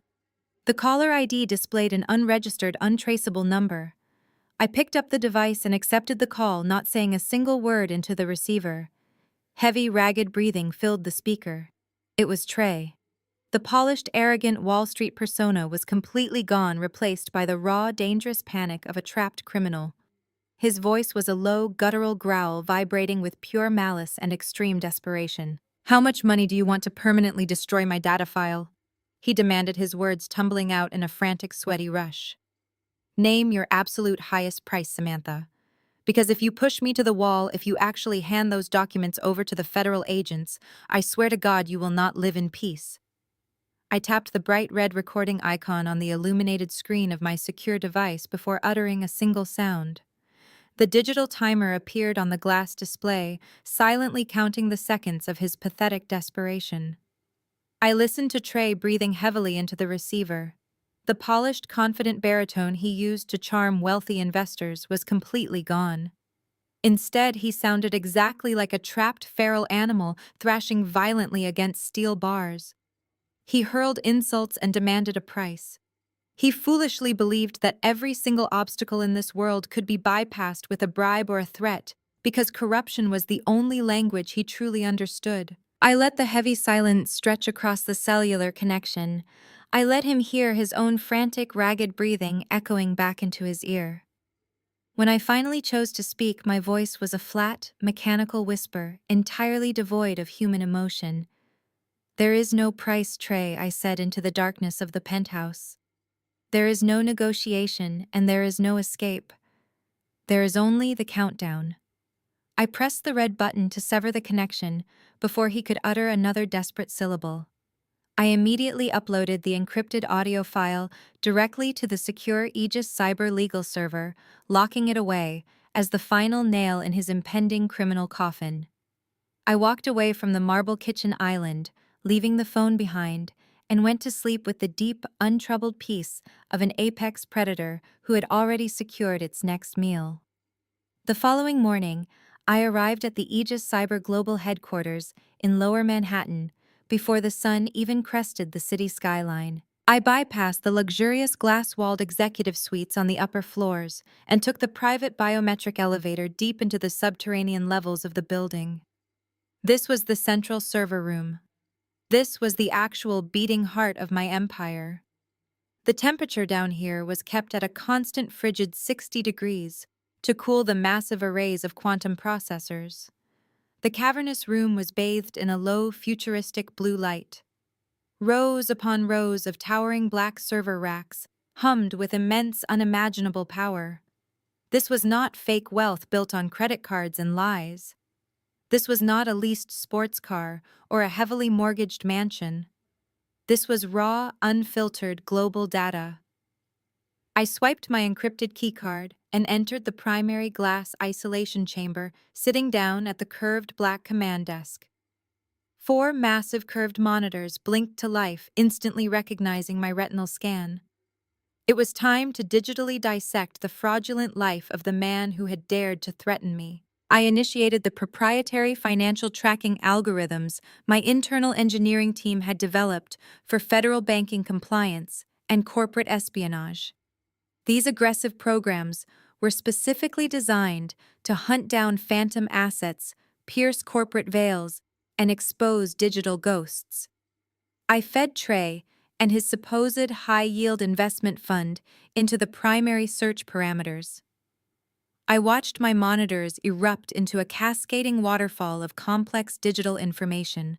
The caller ID displayed an unregistered, untraceable number. I picked up the device and accepted the call, not saying a single word into the receiver. Heavy, ragged breathing filled the speaker. It was Trey. The polished, arrogant Wall Street persona was completely gone, replaced by the raw, dangerous panic of a trapped criminal. His voice was a low, guttural growl vibrating with pure malice and extreme desperation. "How much money do you want to permanently destroy my data file?" he demanded, his words tumbling out in a frantic, sweaty rush. "Name your absolute highest price, Samantha. Because if you push me to the wall, if you actually hand those documents over to the federal agents, I swear to God you will not live in peace." I tapped the bright red recording icon on the illuminated screen of my secure device before uttering a single sound. The digital timer appeared on the glass display, silently counting the seconds of his pathetic desperation. I listened to Trey breathing heavily into the receiver. The polished, confident baritone he used to charm wealthy investors was completely gone. Instead, he sounded exactly like a trapped feral animal thrashing violently against steel bars. He hurled insults and demanded a price. He foolishly believed that every single obstacle in this world could be bypassed with a bribe or a threat, because corruption was the only language he truly understood. I let the heavy silence stretch across the cellular connection. I let him hear his own frantic, ragged breathing echoing back into his ear. When I finally chose to speak, my voice was a flat, mechanical whisper, entirely devoid of human emotion. "There is no price, Trey," I said into the darkness of the penthouse. "There is no negotiation, and there is no escape. There is only the countdown." I pressed the red button to sever the connection before he could utter another desperate syllable. I immediately uploaded the encrypted audio file directly to the secure Aegis cyber legal server, locking it away as the final nail in his impending criminal coffin. I walked away from the marble kitchen island, leaving the phone behind, and went to sleep with the deep, untroubled peace of an apex predator who had already secured its next meal. The following morning, I arrived at the Aegis Cyber Global headquarters in Lower Manhattan before the sun even crested the city skyline. I bypassed the luxurious glass-walled executive suites on the upper floors and took the private biometric elevator deep into the subterranean levels of the building. This was the central server room. This was the actual beating heart of my empire. The temperature down here was kept at a constant frigid 60 degrees to cool the massive arrays of quantum processors. The cavernous room was bathed in a low, futuristic blue light. Rows upon rows of towering black server racks hummed with immense, unimaginable power. This was not fake wealth built on credit cards and lies. This was not a leased sports car or a heavily mortgaged mansion. This was raw, unfiltered global data. I swiped my encrypted keycard and entered the primary glass isolation chamber, sitting down at the curved black command desk. 4 massive curved monitors blinked to life, instantly recognizing my retinal scan. It was time to digitally dissect the fraudulent life of the man who had dared to threaten me. I initiated the proprietary financial tracking algorithms my internal engineering team had developed for federal banking compliance, and corporate espionage. These aggressive programs were specifically designed to hunt down phantom assets, pierce corporate veils, and expose digital ghosts. I fed Trey and his supposed high-yield investment fund into the primary search parameters. I watched my monitors erupt into a cascading waterfall of complex digital information.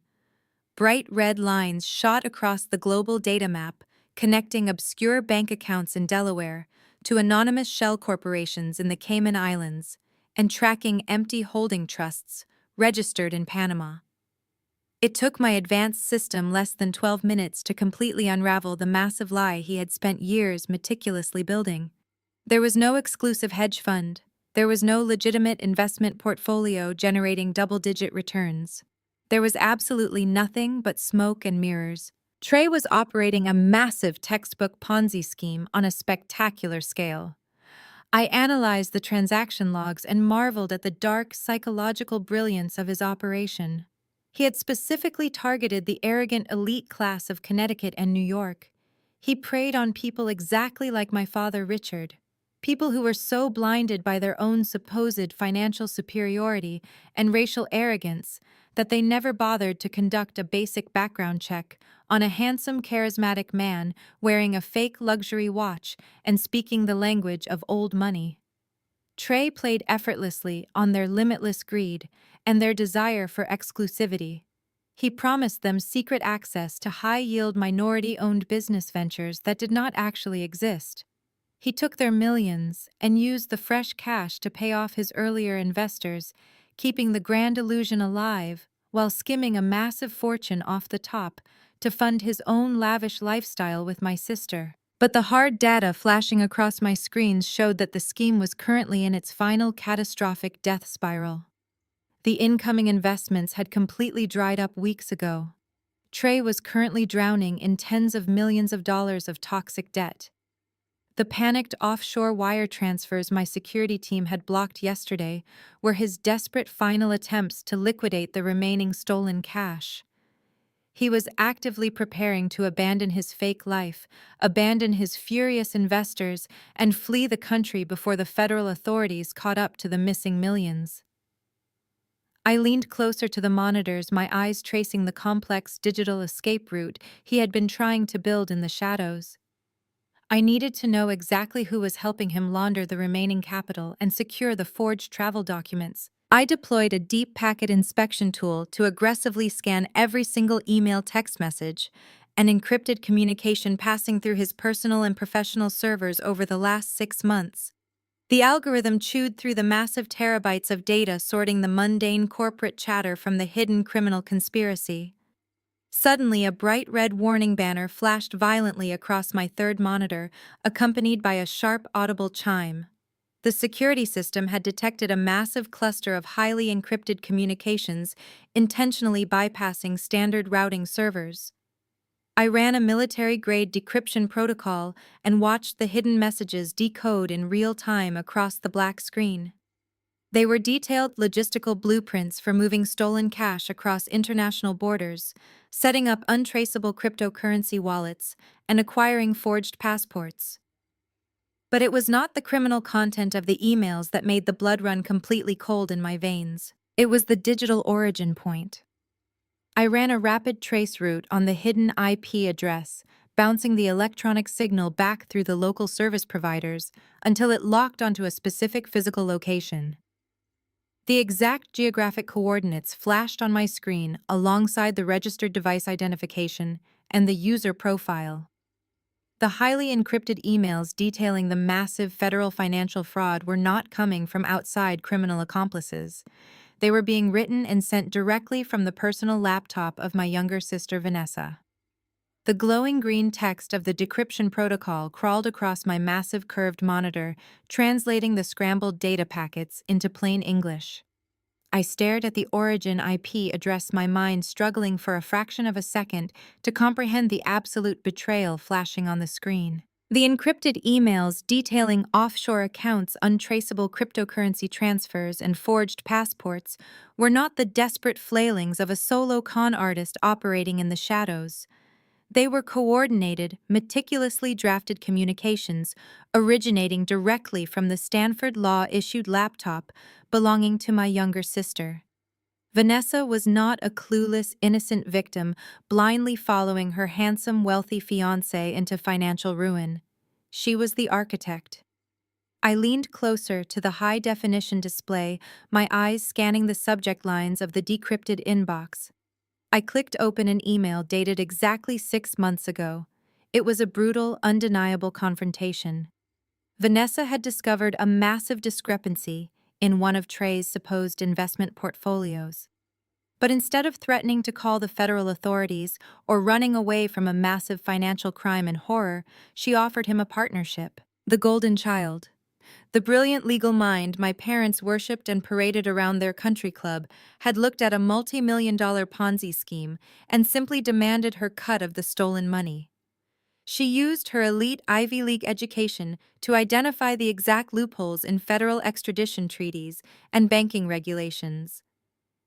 Bright red lines shot across the global data map, connecting obscure bank accounts in Delaware to anonymous shell corporations in the Cayman Islands, and tracking empty holding trusts registered in Panama. It took my advanced system less than 12 minutes to completely unravel the massive lie he had spent years meticulously building. There was no exclusive hedge fund. There was no legitimate investment portfolio generating double-digit returns. There was absolutely nothing but smoke and mirrors. Trey was operating a massive textbook Ponzi scheme on a spectacular scale. I analyzed the transaction logs and marveled at the dark psychological brilliance of his operation. He had specifically targeted the arrogant elite class of Connecticut and New York. He preyed on people exactly like my father Richard. People who were so blinded by their own supposed financial superiority and racial arrogance that they never bothered to conduct a basic background check on a handsome, charismatic man wearing a fake luxury watch and speaking the language of old money. Trey played effortlessly on their limitless greed and their desire for exclusivity. He promised them secret access to high-yield minority-owned business ventures that did not actually exist. He took their millions and used the fresh cash to pay off his earlier investors, keeping the grand illusion alive while skimming a massive fortune off the top to fund his own lavish lifestyle with my sister. But the hard data flashing across my screens showed that the scheme was currently in its final catastrophic death spiral. The incoming investments had completely dried up weeks ago. Trey was currently drowning in tens of millions of dollars of toxic debt. The panicked offshore wire transfers my security team had blocked yesterday were his desperate final attempts to liquidate the remaining stolen cash. He was actively preparing to abandon his fake life, abandon his furious investors, and flee the country before the federal authorities caught up to the missing millions. I leaned closer to the monitors, my eyes tracing the complex digital escape route he had been trying to build in the shadows. I needed to know exactly who was helping him launder the remaining capital and secure the forged travel documents. I deployed a deep packet inspection tool to aggressively scan every single email, text message, and encrypted communication passing through his personal and professional servers over the last 6 months. The algorithm chewed through the massive terabytes of data, sorting the mundane corporate chatter from the hidden criminal conspiracy. Suddenly, a bright red warning banner flashed violently across my third monitor, accompanied by a sharp, audible chime. The security system had detected a massive cluster of highly encrypted communications, intentionally bypassing standard routing servers. I ran a military-grade decryption protocol and watched the hidden messages decode in real time across the black screen. They were detailed logistical blueprints for moving stolen cash across international borders, setting up untraceable cryptocurrency wallets, and acquiring forged passports. But it was not the criminal content of the emails that made the blood run completely cold in my veins. It was the digital origin point. I ran a rapid trace route on the hidden IP address, bouncing the electronic signal back through the local service providers until it locked onto a specific physical location. The exact geographic coordinates flashed on my screen alongside the registered device identification and the user profile. The highly encrypted emails detailing the massive federal financial fraud were not coming from outside criminal accomplices. They were being written and sent directly from the personal laptop of my younger sister Vanessa. The glowing green text of the decryption protocol crawled across my massive curved monitor, translating the scrambled data packets into plain English. I stared at the origin IP address, my mind struggling for a fraction of a second to comprehend the absolute betrayal flashing on the screen. The encrypted emails detailing offshore accounts, untraceable cryptocurrency transfers, and forged passports were not the desperate flailings of a solo con artist operating in the shadows. They were coordinated, meticulously drafted communications originating directly from the Stanford Law-issued laptop belonging to my younger sister. Vanessa was not a clueless, innocent victim blindly following her handsome, wealthy fiancé into financial ruin. She was the architect. I leaned closer to the high-definition display, my eyes scanning the subject lines of the decrypted inbox. I clicked open an email dated exactly 6 months ago. It was a brutal, undeniable confrontation. Vanessa had discovered a massive discrepancy in one of Trey's supposed investment portfolios. But instead of threatening to call the federal authorities or running away from a massive financial crime and horror, she offered him a partnership. The Golden Child. The brilliant legal mind my parents worshipped and paraded around their country club had looked at a multi-million-dollar Ponzi scheme and simply demanded her cut of the stolen money. She used her elite Ivy League education to identify the exact loopholes in federal extradition treaties and banking regulations.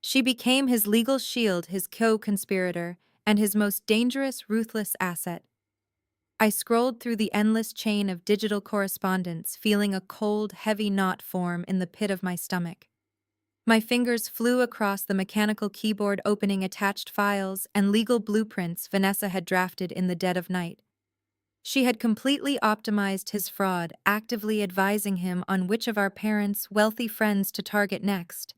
She became his legal shield, his co-conspirator, and his most dangerous, ruthless asset. I scrolled through the endless chain of digital correspondence, feeling a cold, heavy knot form in the pit of my stomach. My fingers flew across the mechanical keyboard, opening attached files and legal blueprints Vanessa had drafted in the dead of night. She had completely optimized his fraud, actively advising him on which of our parents' wealthy friends to target next,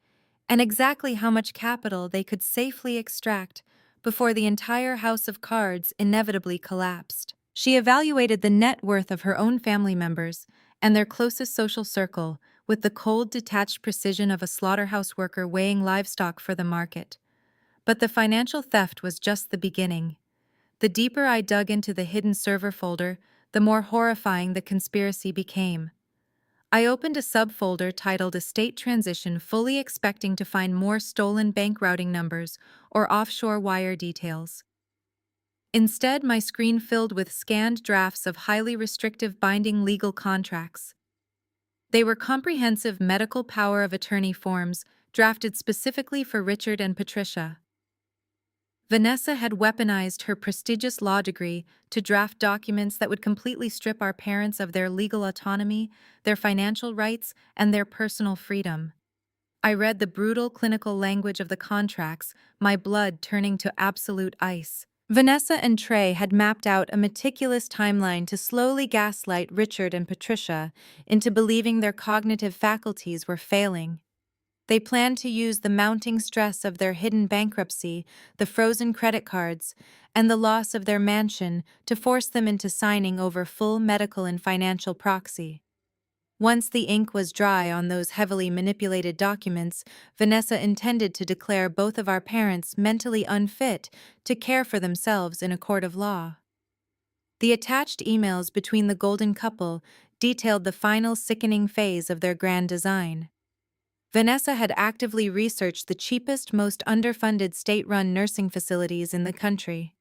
and exactly how much capital they could safely extract before the entire house of cards inevitably collapsed. She evaluated the net worth of her own family members and their closest social circle with the cold, detached precision of a slaughterhouse worker weighing livestock for the market. But the financial theft was just the beginning. The deeper I dug into the hidden server folder, the more horrifying the conspiracy became. I opened a subfolder titled Estate Transition, fully expecting to find more stolen bank routing numbers or offshore wire details. Instead, my screen filled with scanned drafts of highly restrictive binding legal contracts. They were comprehensive medical power of attorney forms drafted specifically for Richard and Patricia. Vanessa had weaponized her prestigious law degree to draft documents that would completely strip our parents of their legal autonomy, their financial rights, and their personal freedom. I read the brutal clinical language of the contracts, my blood turning to absolute ice. Vanessa and Trey had mapped out a meticulous timeline to slowly gaslight Richard and Patricia into believing their cognitive faculties were failing. They planned to use the mounting stress of their hidden bankruptcy, the frozen credit cards, and the loss of their mansion to force them into signing over full medical and financial proxy. Once the ink was dry on those heavily manipulated documents, Vanessa intended to declare both of our parents mentally unfit to care for themselves in a court of law. The attached emails between the golden couple detailed the final sickening phase of their grand design. Vanessa had actively researched the cheapest, most underfunded state-run nursing facilities in the country.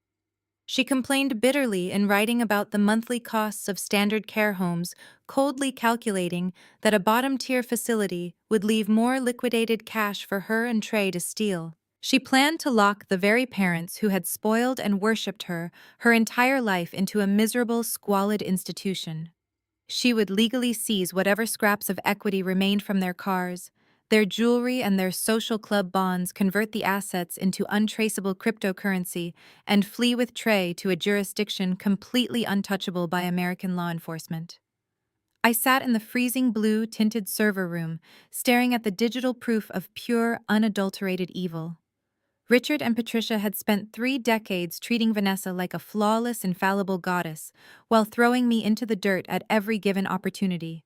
She complained bitterly in writing about the monthly costs of standard care homes, coldly calculating that a bottom-tier facility would leave more liquidated cash for her and Trey to steal. She planned to lock the very parents who had spoiled and worshipped her entire life into a miserable, squalid institution. She would legally seize whatever scraps of equity remained from their cars, their jewelry, and their social club bonds, convert the assets into untraceable cryptocurrency, and flee with Trey to a jurisdiction completely untouchable by American law enforcement. I sat in the freezing blue-tinted server room, staring at the digital proof of pure, unadulterated evil. Richard and Patricia had spent 3 decades treating Vanessa like a flawless, infallible goddess, while throwing me into the dirt at every given opportunity.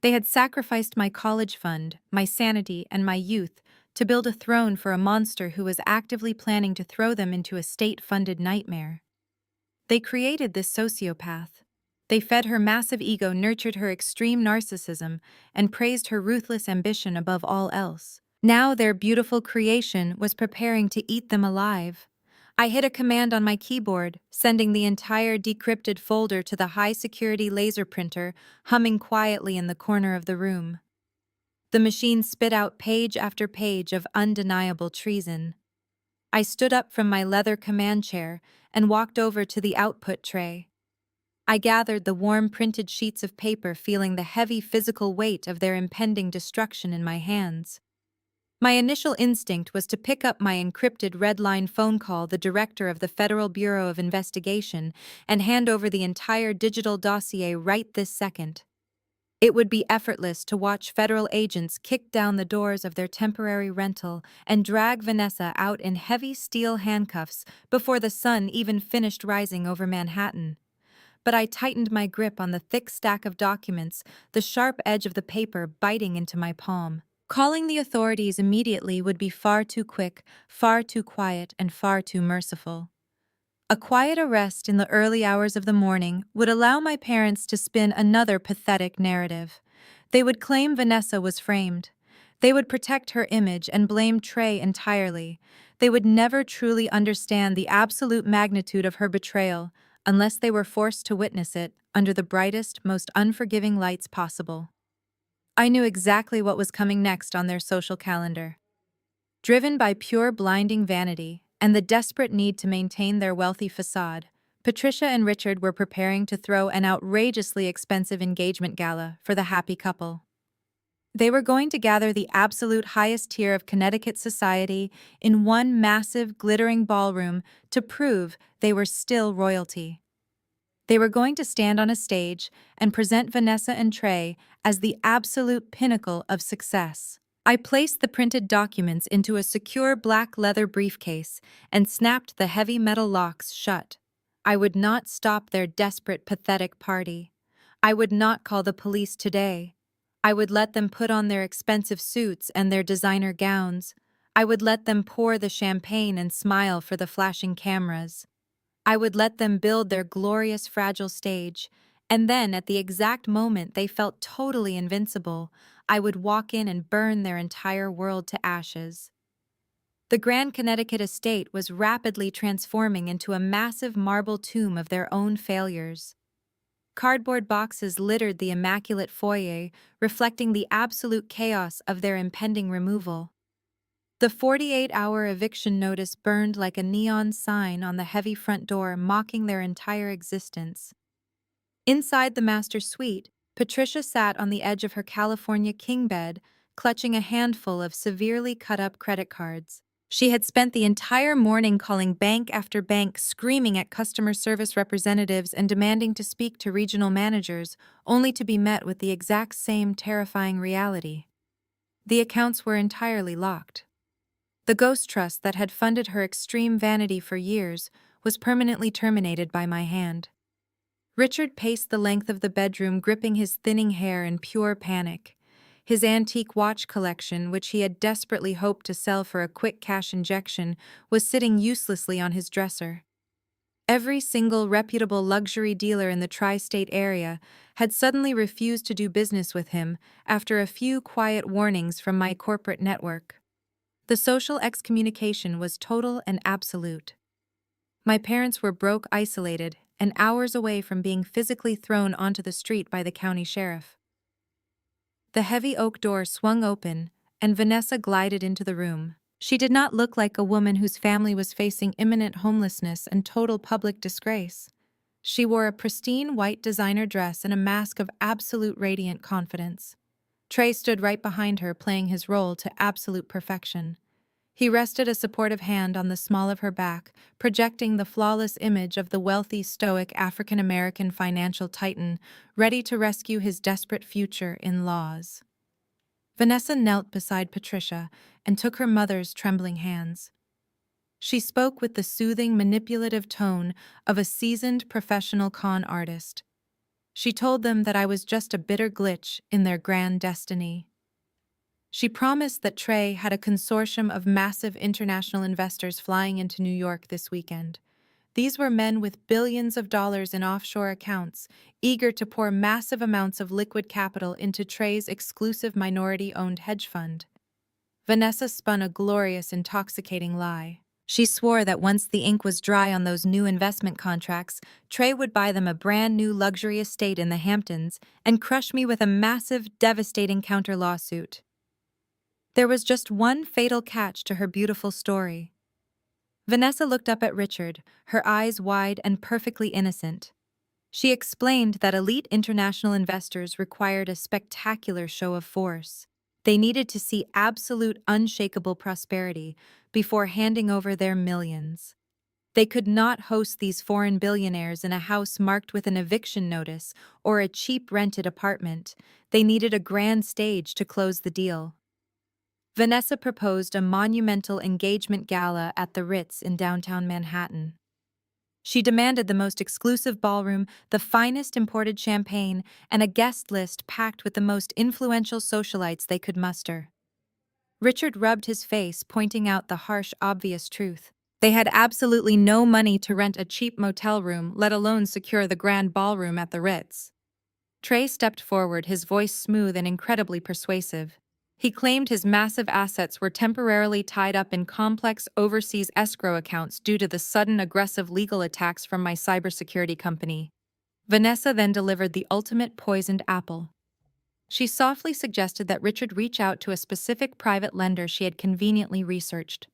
They had sacrificed my college fund, my sanity, and my youth to build a throne for a monster who was actively planning to throw them into a state-funded nightmare. They created this sociopath. They fed her massive ego, nurtured her extreme narcissism, and praised her ruthless ambition above all else. Now their beautiful creation was preparing to eat them alive. I hit a command on my keyboard, sending the entire decrypted folder to the high-security laser printer, humming quietly in the corner of the room. The machine spit out page after page of undeniable treason. I stood up from my leather command chair and walked over to the output tray. I gathered the warm printed sheets of paper, feeling the heavy physical weight of their impending destruction in my hands. My initial instinct was to pick up my encrypted red line phone, call the director of the Federal Bureau of Investigation, and hand over the entire digital dossier right this second. It would be effortless to watch federal agents kick down the doors of their temporary rental and drag Vanessa out in heavy steel handcuffs before the sun even finished rising over Manhattan. But I tightened my grip on the thick stack of documents, the sharp edge of the paper biting into my palm. Calling the authorities immediately would be far too quick, far too quiet, and far too merciful. A quiet arrest in the early hours of the morning would allow my parents to spin another pathetic narrative. They would claim Vanessa was framed. They would protect her image and blame Trey entirely. They would never truly understand the absolute magnitude of her betrayal unless they were forced to witness it under the brightest, most unforgiving lights possible. I knew exactly what was coming next on their social calendar. Driven by pure blinding vanity and the desperate need to maintain their wealthy facade, Patricia and Richard were preparing to throw an outrageously expensive engagement gala for the happy couple. They were going to gather the absolute highest tier of Connecticut society in one massive, glittering ballroom to prove they were still royalty. They were going to stand on a stage and present Vanessa and Trey as the absolute pinnacle of success. I placed the printed documents into a secure black leather briefcase and snapped the heavy metal locks shut. I would not stop their desperate, pathetic party. I would not call the police today. I would let them put on their expensive suits and their designer gowns. I would let them pour the champagne and smile for the flashing cameras. I would let them build their glorious, fragile stage, and then, at the exact moment they felt totally invincible, I would walk in and burn their entire world to ashes. The Grand Connecticut estate was rapidly transforming into a massive marble tomb of their own failures. Cardboard boxes littered the immaculate foyer, reflecting the absolute chaos of their impending removal. The 48-hour eviction notice burned like a neon sign on the heavy front door, mocking their entire existence. Inside the master suite, Patricia sat on the edge of her California king bed, clutching a handful of severely cut-up credit cards. She had spent the entire morning calling bank after bank, screaming at customer service representatives and demanding to speak to regional managers, only to be met with the exact same terrifying reality. The accounts were entirely locked. The ghost trust that had funded her extreme vanity for years was permanently terminated by my hand. Richard paced the length of the bedroom, gripping his thinning hair in pure panic. His antique watch collection, which he had desperately hoped to sell for a quick cash injection, was sitting uselessly on his dresser. Every single reputable luxury dealer in the tri-state area had suddenly refused to do business with him after a few quiet warnings from my corporate network. The social excommunication was total and absolute. My parents were broke, isolated, and hours away from being physically thrown onto the street by the county sheriff. The heavy oak door swung open, and Vanessa glided into the room. She did not look like a woman whose family was facing imminent homelessness and total public disgrace. She wore a pristine white designer dress and a mask of absolute radiant confidence. Trey stood right behind her, playing his role to absolute perfection. He rested a supportive hand on the small of her back, projecting the flawless image of the wealthy, stoic African-American financial titan, ready to rescue his desperate future in-laws. Vanessa knelt beside Patricia and took her mother's trembling hands. She spoke with the soothing, manipulative tone of a seasoned professional con artist. She told them that I was just a bitter glitch in their grand destiny. She promised that Trey had a consortium of massive international investors flying into New York this weekend. These were men with billions of dollars in offshore accounts, eager to pour massive amounts of liquid capital into Trey's exclusive minority-owned hedge fund. Vanessa spun a glorious, intoxicating lie. She swore that once the ink was dry on those new investment contracts, Trey would buy them a brand new luxury estate in the Hamptons and crush me with a massive, devastating counter-lawsuit. There was just one fatal catch to her beautiful story. Vanessa looked up at Richard, her eyes wide and perfectly innocent. She explained that elite international investors required a spectacular show of force. They needed to see absolute unshakable prosperity before handing over their millions. They could not host these foreign billionaires in a house marked with an eviction notice or a cheap rented apartment. They needed a grand stage to close the deal. Vanessa proposed a monumental engagement gala at the Ritz in downtown Manhattan. She demanded the most exclusive ballroom, the finest imported champagne, and a guest list packed with the most influential socialites they could muster. Richard rubbed his face, pointing out the harsh, obvious truth. They had absolutely no money to rent a cheap motel room, let alone secure the grand ballroom at the Ritz. Trey stepped forward, his voice smooth and incredibly persuasive. He claimed his massive assets were temporarily tied up in complex overseas escrow accounts due to the sudden aggressive legal attacks from my cybersecurity company. Vanessa then delivered the ultimate poisoned apple. She softly suggested that Richard reach out to a specific private lender she had conveniently researched.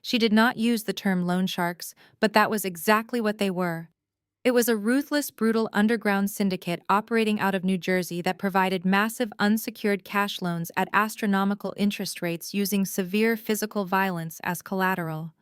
She did not use the term loan sharks, but that was exactly what they were. It was a ruthless, brutal underground syndicate operating out of New Jersey that provided massive unsecured cash loans at astronomical interest rates using severe physical violence as collateral.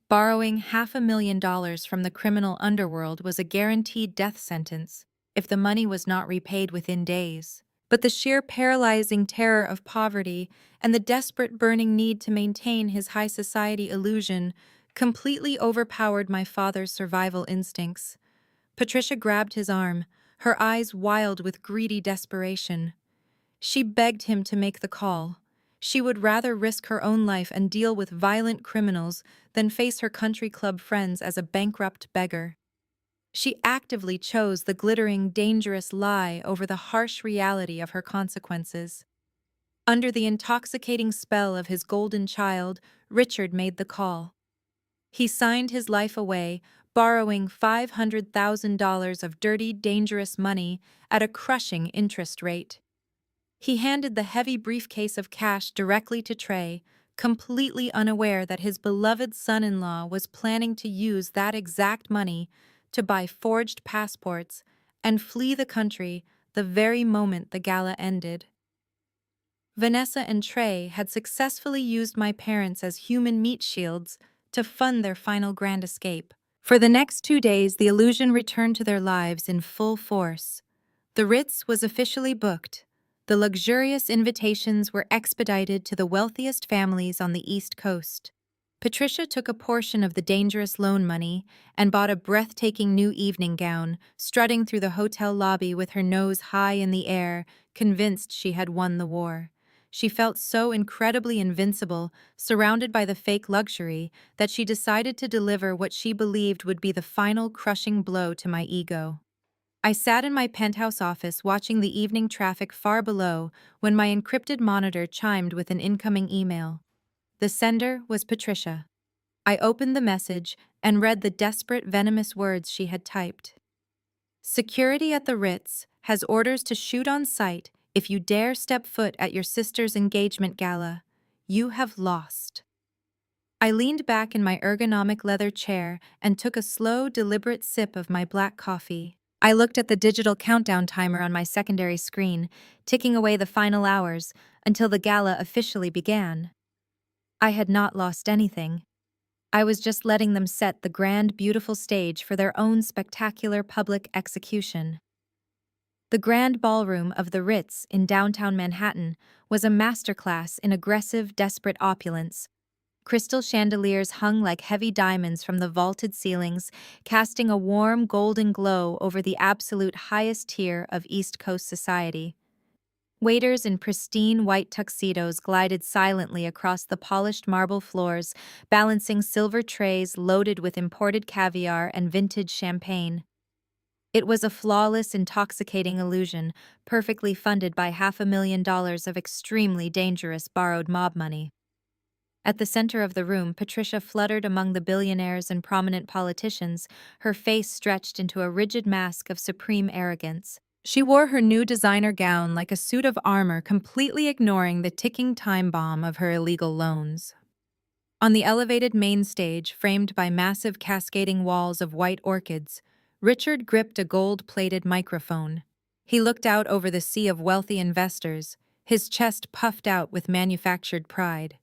Borrowing $500,000 from the criminal underworld was a guaranteed death sentence if the money was not repaid within days. But the sheer paralyzing terror of poverty and the desperate burning need to maintain his high society illusion completely overpowered my father's survival instincts. Patricia grabbed his arm, her eyes wild with greedy desperation. She begged him to make the call. She would rather risk her own life and deal with violent criminals than face her country club friends as a bankrupt beggar. She actively chose the glittering, dangerous lie over the harsh reality of her consequences. Under the intoxicating spell of his golden child, Richard made the call. He signed his life away, borrowing $500,000 of dirty, dangerous money at a crushing interest rate. He handed the heavy briefcase of cash directly to Trey, completely unaware that his beloved son-in-law was planning to use that exact money to buy forged passports and flee the country the very moment the gala ended. Vanessa and Trey had successfully used my parents as human meat shields to fund their final grand escape. For the next 2 days, the illusion returned to their lives in full force. The Ritz was officially booked. The luxurious invitations were expedited to the wealthiest families on the East Coast. Patricia took a portion of the dangerous loan money and bought a breathtaking new evening gown, strutting through the hotel lobby with her nose high in the air, convinced she had won the war. She felt so incredibly invincible, surrounded by the fake luxury, that she decided to deliver what she believed would be the final crushing blow to my ego. I sat in my penthouse office watching the evening traffic far below when my encrypted monitor chimed with an incoming email. The sender was Patricia. I opened the message and read the desperate, venomous words she had typed. Security at the Ritz has orders to shoot on sight if you dare step foot at your sister's engagement gala. You have lost. I leaned back in my ergonomic leather chair and took a slow, deliberate sip of my black coffee. I looked at the digital countdown timer on my secondary screen, ticking away the final hours until the gala officially began. I had not lost anything. I was just letting them set the grand, beautiful stage for their own spectacular public execution. The grand ballroom of the Ritz in downtown Manhattan was a masterclass in aggressive, desperate opulence. Crystal chandeliers hung like heavy diamonds from the vaulted ceilings, casting a warm, golden glow over the absolute highest tier of East Coast society. Waiters in pristine white tuxedos glided silently across the polished marble floors, balancing silver trays loaded with imported caviar and vintage champagne. It was a flawless, intoxicating illusion, perfectly funded by $500,000 of extremely dangerous borrowed mob money. At the center of the room, Patricia fluttered among the billionaires and prominent politicians, her face stretched into a rigid mask of supreme arrogance. She wore her new designer gown like a suit of armor, completely ignoring the ticking time bomb of her illegal loans. On the elevated main stage, framed by massive cascading walls of white orchids, Richard gripped a gold-plated microphone. He looked out over the sea of wealthy investors, his chest puffed out with manufactured pride.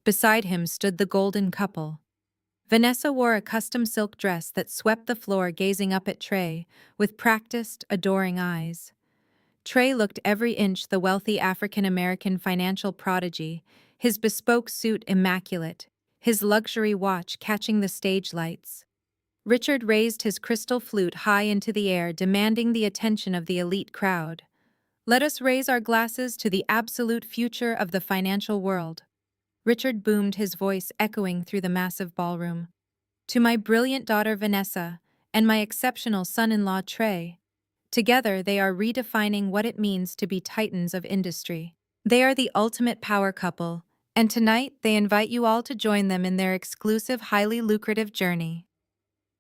Beside him stood the golden couple. Vanessa wore a custom silk dress that swept the floor, gazing up at Trey with practiced, adoring eyes. Trey looked every inch the wealthy African-American financial prodigy, his bespoke suit immaculate, his luxury watch catching the stage lights. Richard raised his crystal flute high into the air, demanding the attention of the elite crowd. "Let us raise our glasses to the absolute future of the financial world." Richard boomed, his voice echoing through the massive ballroom. "To my brilliant daughter Vanessa and my exceptional son-in-law Trey. Together they are redefining what it means to be titans of industry. They are the ultimate power couple, and tonight they invite you all to join them in their exclusive, highly lucrative journey."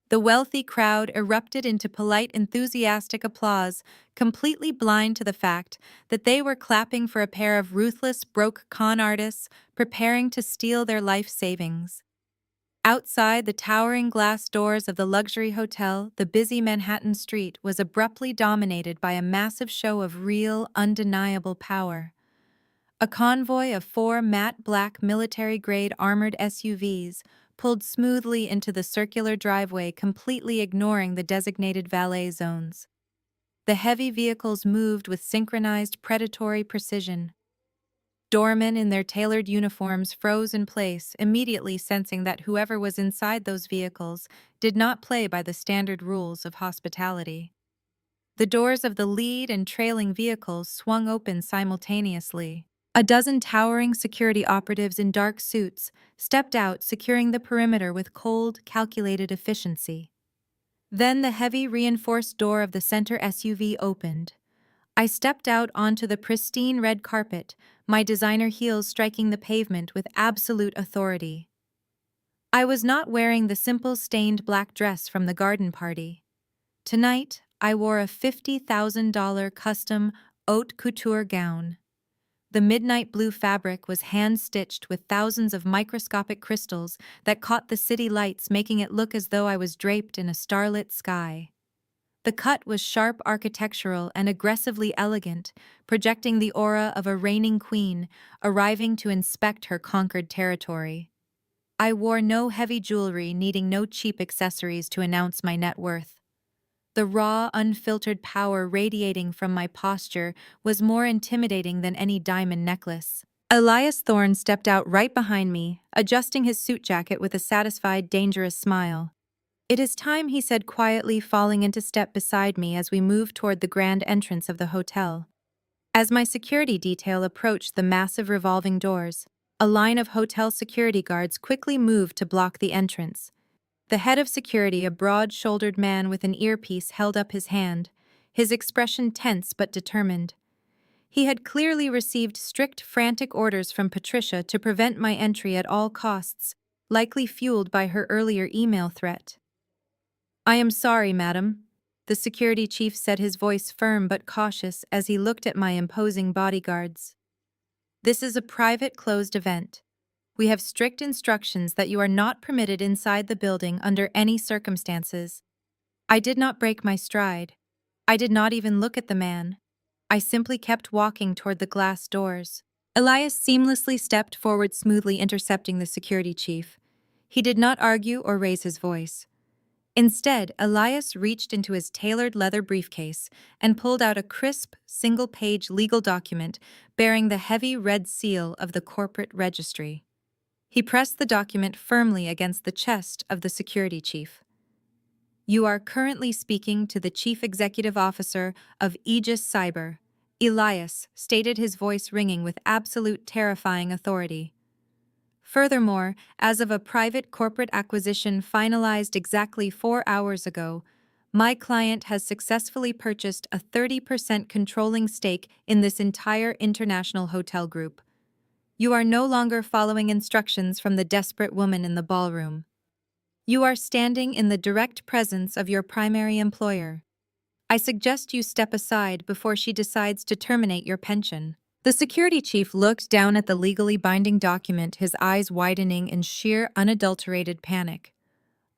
The wealthy crowd erupted into polite, enthusiastic applause, completely blind to the fact that they were clapping for a pair of ruthless, broke con artists preparing to steal their life savings. Outside the towering glass doors of the luxury hotel, the busy Manhattan street was abruptly dominated by a massive show of real, undeniable power. A convoy of 4 matte black military-grade armored SUVs pulled smoothly into the circular driveway, completely ignoring the designated valet zones. The heavy vehicles moved with synchronized predatory precision. Doormen in their tailored uniforms froze in place, immediately sensing that whoever was inside those vehicles did not play by the standard rules of hospitality. The doors of the lead and trailing vehicles swung open simultaneously. A dozen towering security operatives in dark suits stepped out, securing the perimeter with cold, calculated efficiency. Then the heavy, reinforced door of the center SUV opened. I stepped out onto the pristine red carpet, my designer heels striking the pavement with absolute authority. I was not wearing the simple stained black dress from the garden party. Tonight, I wore a $50,000 custom haute couture gown. The midnight blue fabric was hand-stitched with thousands of microscopic crystals that caught the city lights, making it look as though I was draped in a starlit sky. The cut was sharp, architectural, and aggressively elegant, projecting the aura of a reigning queen arriving to inspect her conquered territory. I wore no heavy jewelry, needing no cheap accessories to announce my net worth. The raw, unfiltered power radiating from my posture was more intimidating than any diamond necklace. Elias Thorne stepped out right behind me, adjusting his suit jacket with a satisfied, dangerous smile. "It is time," he said quietly, falling into step beside me as we moved toward the grand entrance of the hotel. As my security detail approached the massive revolving doors, a line of hotel security guards quickly moved to block the entrance. The head of security, a broad-shouldered man with an earpiece, held up his hand, his expression tense but determined. He had clearly received strict, frantic orders from Patricia to prevent my entry at all costs, likely fueled by her earlier email threat. "I am sorry, madam," the security chief said, his voice firm but cautious as he looked at my imposing bodyguards. "This is a private, closed event. We have strict instructions that you are not permitted inside the building under any circumstances." I did not break my stride. I did not even look at the man. I simply kept walking toward the glass doors. Elias seamlessly stepped forward, smoothly intercepting the security chief. He did not argue or raise his voice. Instead, Elias reached into his tailored leather briefcase and pulled out a crisp, single-page legal document bearing the heavy red seal of the corporate registry. He pressed the document firmly against the chest of the security chief. "You are currently speaking to the Chief Executive Officer of Aegis Cyber," Elias stated, his voice ringing with absolute, terrifying authority. "Furthermore, as of a private corporate acquisition finalized exactly 4 hours ago, my client has successfully purchased a 30% controlling stake in this entire international hotel group. You are no longer following instructions from the desperate woman in the ballroom. You are standing in the direct presence of your primary employer. I suggest you step aside before she decides to terminate your pension." The security chief looked down at the legally binding document, his eyes widening in sheer, unadulterated panic.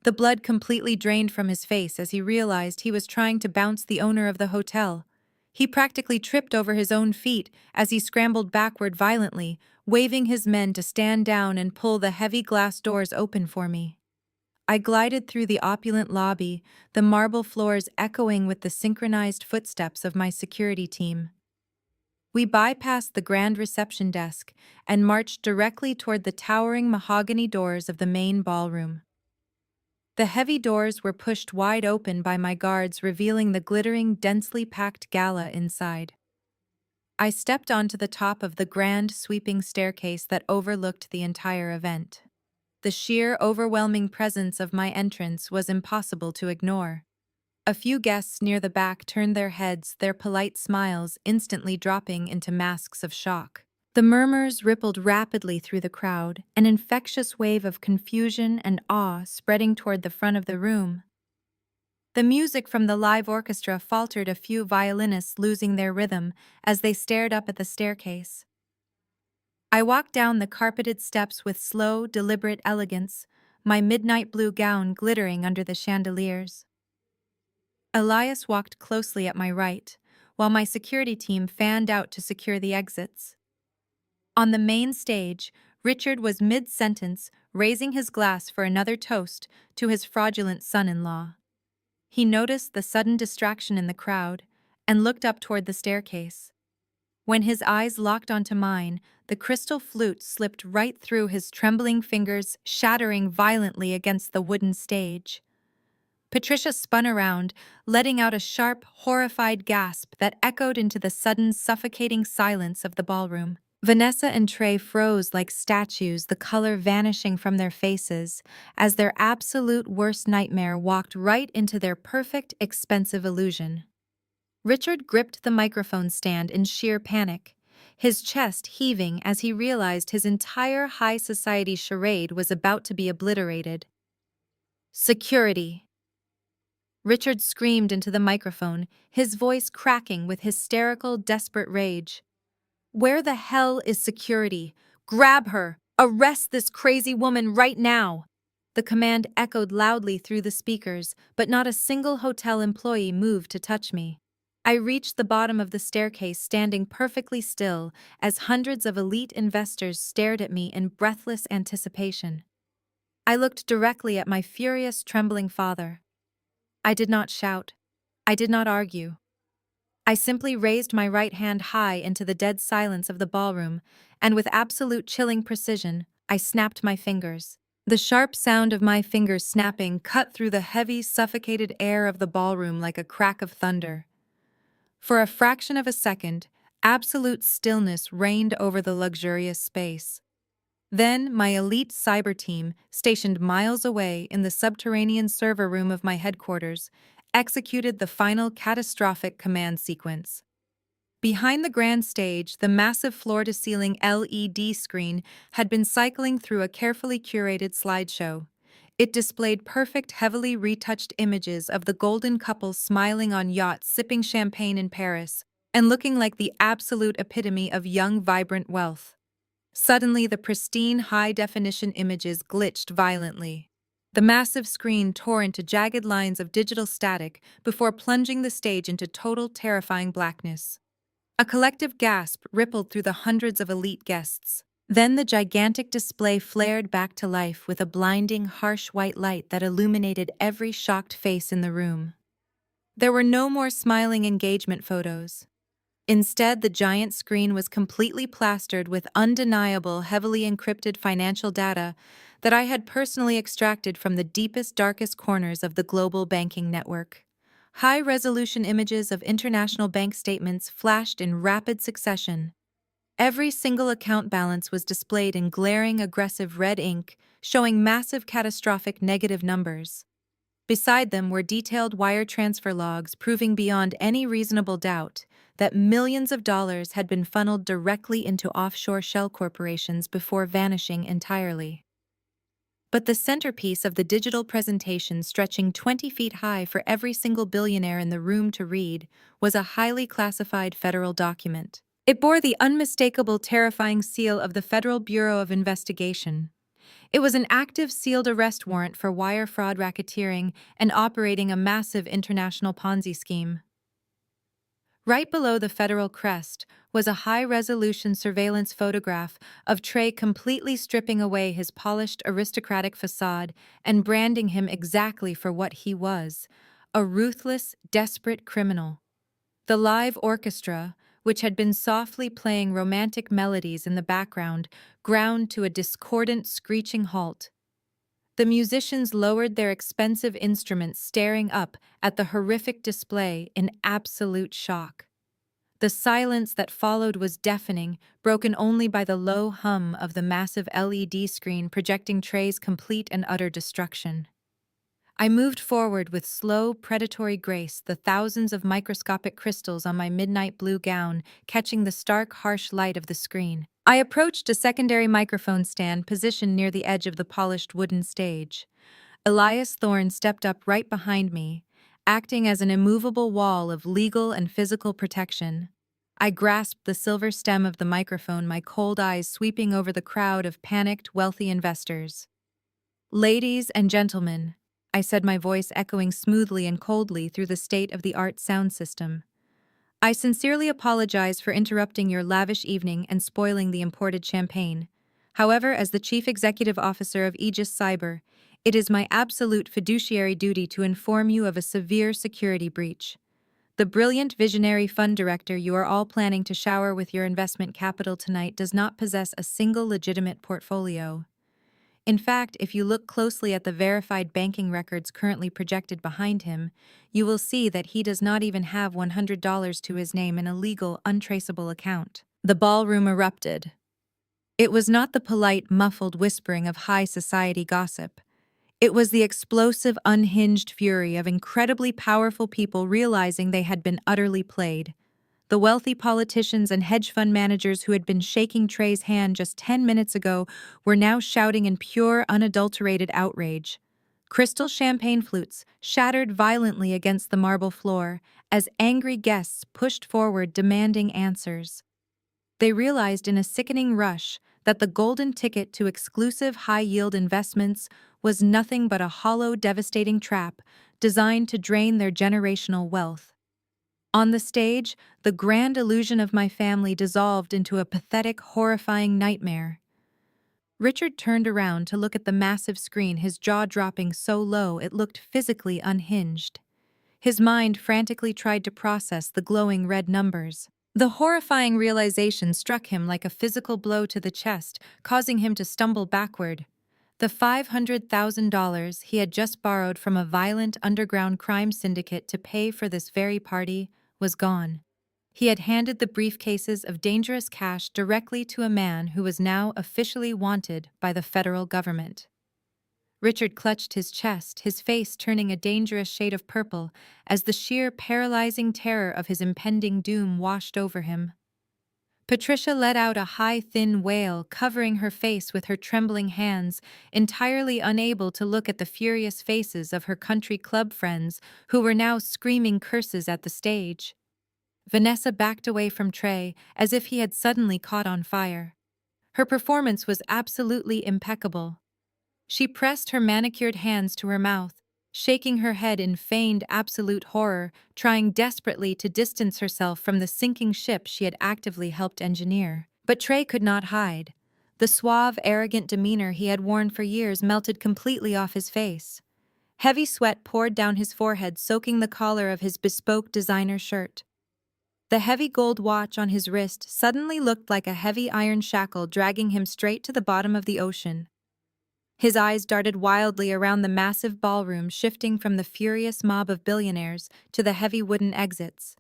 The blood completely drained from his face as he realized he was trying to bounce the owner of the hotel. He practically tripped over his own feet as he scrambled backward violently, waving his men to stand down and pull the heavy glass doors open for me. I glided through the opulent lobby, the marble floors echoing with the synchronized footsteps of my security team. We bypassed the grand reception desk and marched directly toward the towering mahogany doors of the main ballroom. The heavy doors were pushed wide open by my guards, revealing the glittering, densely packed gala inside. I stepped onto the top of the grand, sweeping staircase that overlooked the entire event. The sheer, overwhelming presence of my entrance was impossible to ignore. A few guests near the back turned their heads, their polite smiles instantly dropping into masks of shock. The murmurs rippled rapidly through the crowd, an infectious wave of confusion and awe spreading toward the front of the room. The music from the live orchestra faltered, a few violinists losing their rhythm as they stared up at the staircase. I walked down the carpeted steps with slow, deliberate elegance, my midnight blue gown glittering under the chandeliers. Elias walked closely at my right, while my security team fanned out to secure the exits. On the main stage, Richard was mid-sentence, raising his glass for another toast to his fraudulent son-in-law. He noticed the sudden distraction in the crowd and looked up toward the staircase. When his eyes locked onto mine, the crystal flute slipped right through his trembling fingers, shattering violently against the wooden stage. Patricia spun around, letting out a sharp, horrified gasp that echoed into the sudden, suffocating silence of the ballroom. Vanessa and Trey froze like statues, the color vanishing from their faces, as their absolute worst nightmare walked right into their perfect, expensive illusion. Richard gripped the microphone stand in sheer panic, his chest heaving as he realized his entire high society charade was about to be obliterated. "Security!" Richard screamed into the microphone, his voice cracking with hysterical, desperate rage. "Where the hell is security? Grab her! Arrest this crazy woman right now!" The command echoed loudly through the speakers, but not a single hotel employee moved to touch me. I reached the bottom of the staircase, standing perfectly still as hundreds of elite investors stared at me in breathless anticipation. I looked directly at my furious, trembling father. I did not shout. I did not argue. I simply raised my right hand high into the dead silence of the ballroom, and with absolute chilling precision, I snapped my fingers. The sharp sound of my fingers snapping cut through the heavy, suffocated air of the ballroom like a crack of thunder. For a fraction of a second, absolute stillness reigned over the luxurious space. Then, my elite cyber team, stationed miles away in the subterranean server room of my headquarters, executed the final catastrophic command sequence. Behind the grand stage, the massive floor-to-ceiling LED screen had been cycling through a carefully curated slideshow. It displayed perfect, heavily retouched images of the golden couple smiling on yachts, sipping champagne in Paris, and looking like the absolute epitome of young, vibrant wealth. Suddenly, the pristine, high-definition images glitched violently. The massive screen tore into jagged lines of digital static before plunging the stage into total, terrifying blackness. A collective gasp rippled through the hundreds of elite guests. Then the gigantic display flared back to life with a blinding, harsh white light that illuminated every shocked face in the room. There were no more smiling engagement photos. Instead, the giant screen was completely plastered with undeniable, heavily encrypted financial data that I had personally extracted from the deepest, darkest corners of the global banking network. High-resolution images of international bank statements flashed in rapid succession. Every single account balance was displayed in glaring, aggressive red ink, showing massive, catastrophic negative numbers. Beside them were detailed wire transfer logs proving beyond any reasonable doubt that millions of dollars had been funneled directly into offshore shell corporations before vanishing entirely. But the centerpiece of the digital presentation, stretching 20 feet high for every single billionaire in the room to read, was a highly classified federal document. It bore the unmistakable, terrifying seal of the Federal Bureau of Investigation. It was an active sealed arrest warrant for wire fraud racketeering and operating a massive international Ponzi scheme. Right below the federal crest was a high-resolution surveillance photograph of Trey completely stripping away his polished aristocratic facade and branding him exactly for what he was, a ruthless, desperate criminal. The live orchestra, which had been softly playing romantic melodies in the background, ground to a discordant, screeching halt. The musicians lowered their expensive instruments, staring up at the horrific display in absolute shock. The silence that followed was deafening, broken only by the low hum of the massive LED screen projecting Trey's complete and utter destruction. I moved forward with slow, predatory grace, the thousands of microscopic crystals on my midnight blue gown catching the stark, harsh light of the screen. I approached a secondary microphone stand positioned near the edge of the polished wooden stage. Elias Thorne stepped up right behind me, acting as an immovable wall of legal and physical protection. I grasped the silver stem of the microphone, my cold eyes sweeping over the crowd of panicked, wealthy investors. "Ladies and gentlemen," I said, my voice echoing smoothly and coldly through the state-of-the-art sound system. "I sincerely apologize for interrupting your lavish evening and spoiling the imported champagne. However, as the Chief Executive Officer of Aegis Cyber, it is my absolute fiduciary duty to inform you of a severe security breach. The brilliant visionary fund director you are all planning to shower with your investment capital tonight does not possess a single legitimate portfolio. In fact, if you look closely at the verified banking records currently projected behind him, you will see that he does not even have $100 to his name in a legal, untraceable account." The ballroom erupted. It was not the polite, muffled whispering of high society gossip. It was the explosive, unhinged fury of incredibly powerful people realizing they had been utterly played. The wealthy politicians and hedge fund managers who had been shaking Trey's hand just 10 minutes ago were now shouting in pure, unadulterated outrage. Crystal champagne flutes shattered violently against the marble floor as angry guests pushed forward demanding answers. They realized in a sickening rush that the golden ticket to exclusive high-yield investments was nothing but a hollow, devastating trap designed to drain their generational wealth. On the stage, the grand illusion of my family dissolved into a pathetic, horrifying nightmare. Richard turned around to look at the massive screen, his jaw dropping so low it looked physically unhinged. His mind frantically tried to process the glowing red numbers. The horrifying realization struck him like a physical blow to the chest, causing him to stumble backward. The $500,000 he had just borrowed from a violent underground crime syndicate to pay for this very party was gone. He had handed the briefcases of dangerous cash directly to a man who was now officially wanted by the federal government. Richard clutched his chest, his face turning a dangerous shade of purple as the sheer paralyzing terror of his impending doom washed over him. Patricia let out a high, thin wail, covering her face with her trembling hands, entirely unable to look at the furious faces of her country club friends who were now screaming curses at the stage. Vanessa backed away from Trey as if he had suddenly caught on fire. Her performance was absolutely impeccable. She pressed her manicured hands to her mouth, shaking her head in feigned absolute horror, trying desperately to distance herself from the sinking ship she had actively helped engineer. But Trey could not hide. The suave, arrogant demeanor he had worn for years melted completely off his face. Heavy sweat poured down his forehead, soaking the collar of his bespoke designer shirt. The heavy gold watch on his wrist suddenly looked like a heavy iron shackle dragging him straight to the bottom of the ocean. His eyes darted wildly around the massive ballroom, shifting from the furious mob of billionaires to the heavy wooden exits.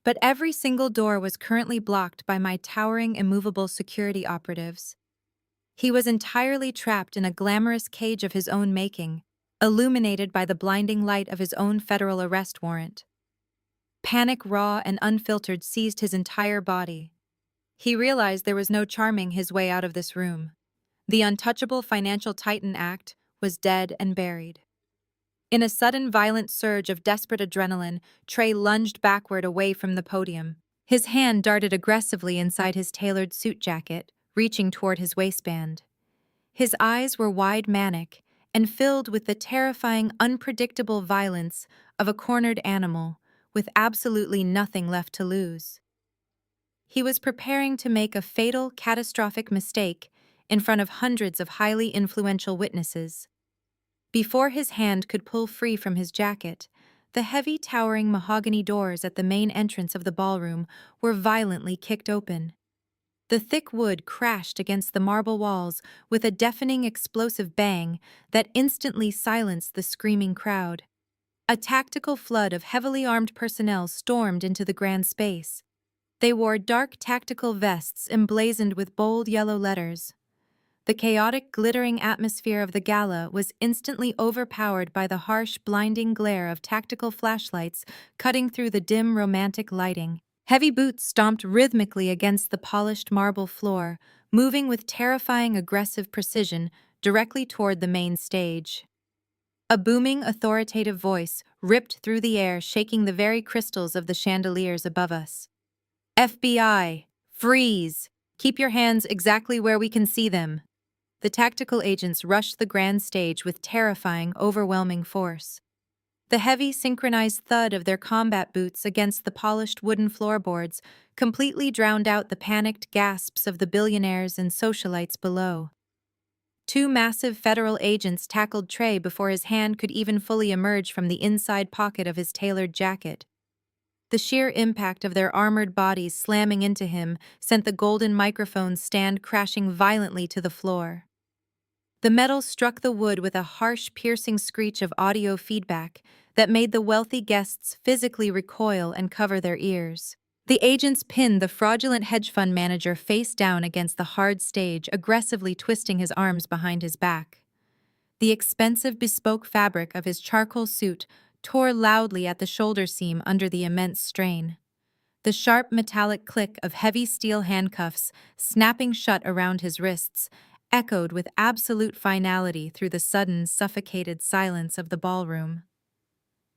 But every single door was currently blocked by my towering, immovable security operatives. He was entirely trapped in a glamorous cage of his own making, illuminated by the blinding light of his own federal arrest warrant. Panic, raw and unfiltered, seized his entire body. He realized there was no charming his way out of this room. The untouchable financial titan act was dead and buried. In a sudden violent surge of desperate adrenaline, Trey lunged backward away from the podium. His hand darted aggressively inside his tailored suit jacket, reaching toward his waistband. His eyes were wide manic and filled with the terrifying, unpredictable violence of a cornered animal with absolutely nothing left to lose. He was preparing to make a fatal, catastrophic mistake in front of hundreds of highly influential witnesses. Before his hand could pull free from his jacket, the heavy, towering mahogany doors at the main entrance of the ballroom were violently kicked open. The thick wood crashed against the marble walls with a deafening explosive bang that instantly silenced the screaming crowd. A tactical flood of heavily armed personnel stormed into the grand space. They wore dark tactical vests emblazoned with bold yellow letters. The chaotic, glittering atmosphere of the gala was instantly overpowered by the harsh, blinding glare of tactical flashlights cutting through the dim, romantic lighting. Heavy boots stomped rhythmically against the polished marble floor, moving with terrifying, aggressive precision directly toward the main stage. A booming, authoritative voice ripped through the air, shaking the very crystals of the chandeliers above us. FBI, freeze! Keep your hands exactly where we can see them. The tactical agents rushed the grand stage with terrifying, overwhelming force. The heavy, synchronized thud of their combat boots against the polished wooden floorboards completely drowned out the panicked gasps of the billionaires and socialites below. Two massive federal agents tackled Trey before his hand could even fully emerge from the inside pocket of his tailored jacket. The sheer impact of their armored bodies slamming into him sent the golden microphone stand crashing violently to the floor. The metal struck the wood with a harsh, piercing screech of audio feedback that made the wealthy guests physically recoil and cover their ears. The agents pinned the fraudulent hedge fund manager face down against the hard stage, aggressively twisting his arms behind his back. The expensive, bespoke fabric of his charcoal suit tore loudly at the shoulder seam under the immense strain. The sharp metallic click of heavy steel handcuffs snapping shut around his wrists echoed with absolute finality through the sudden, suffocated silence of the ballroom.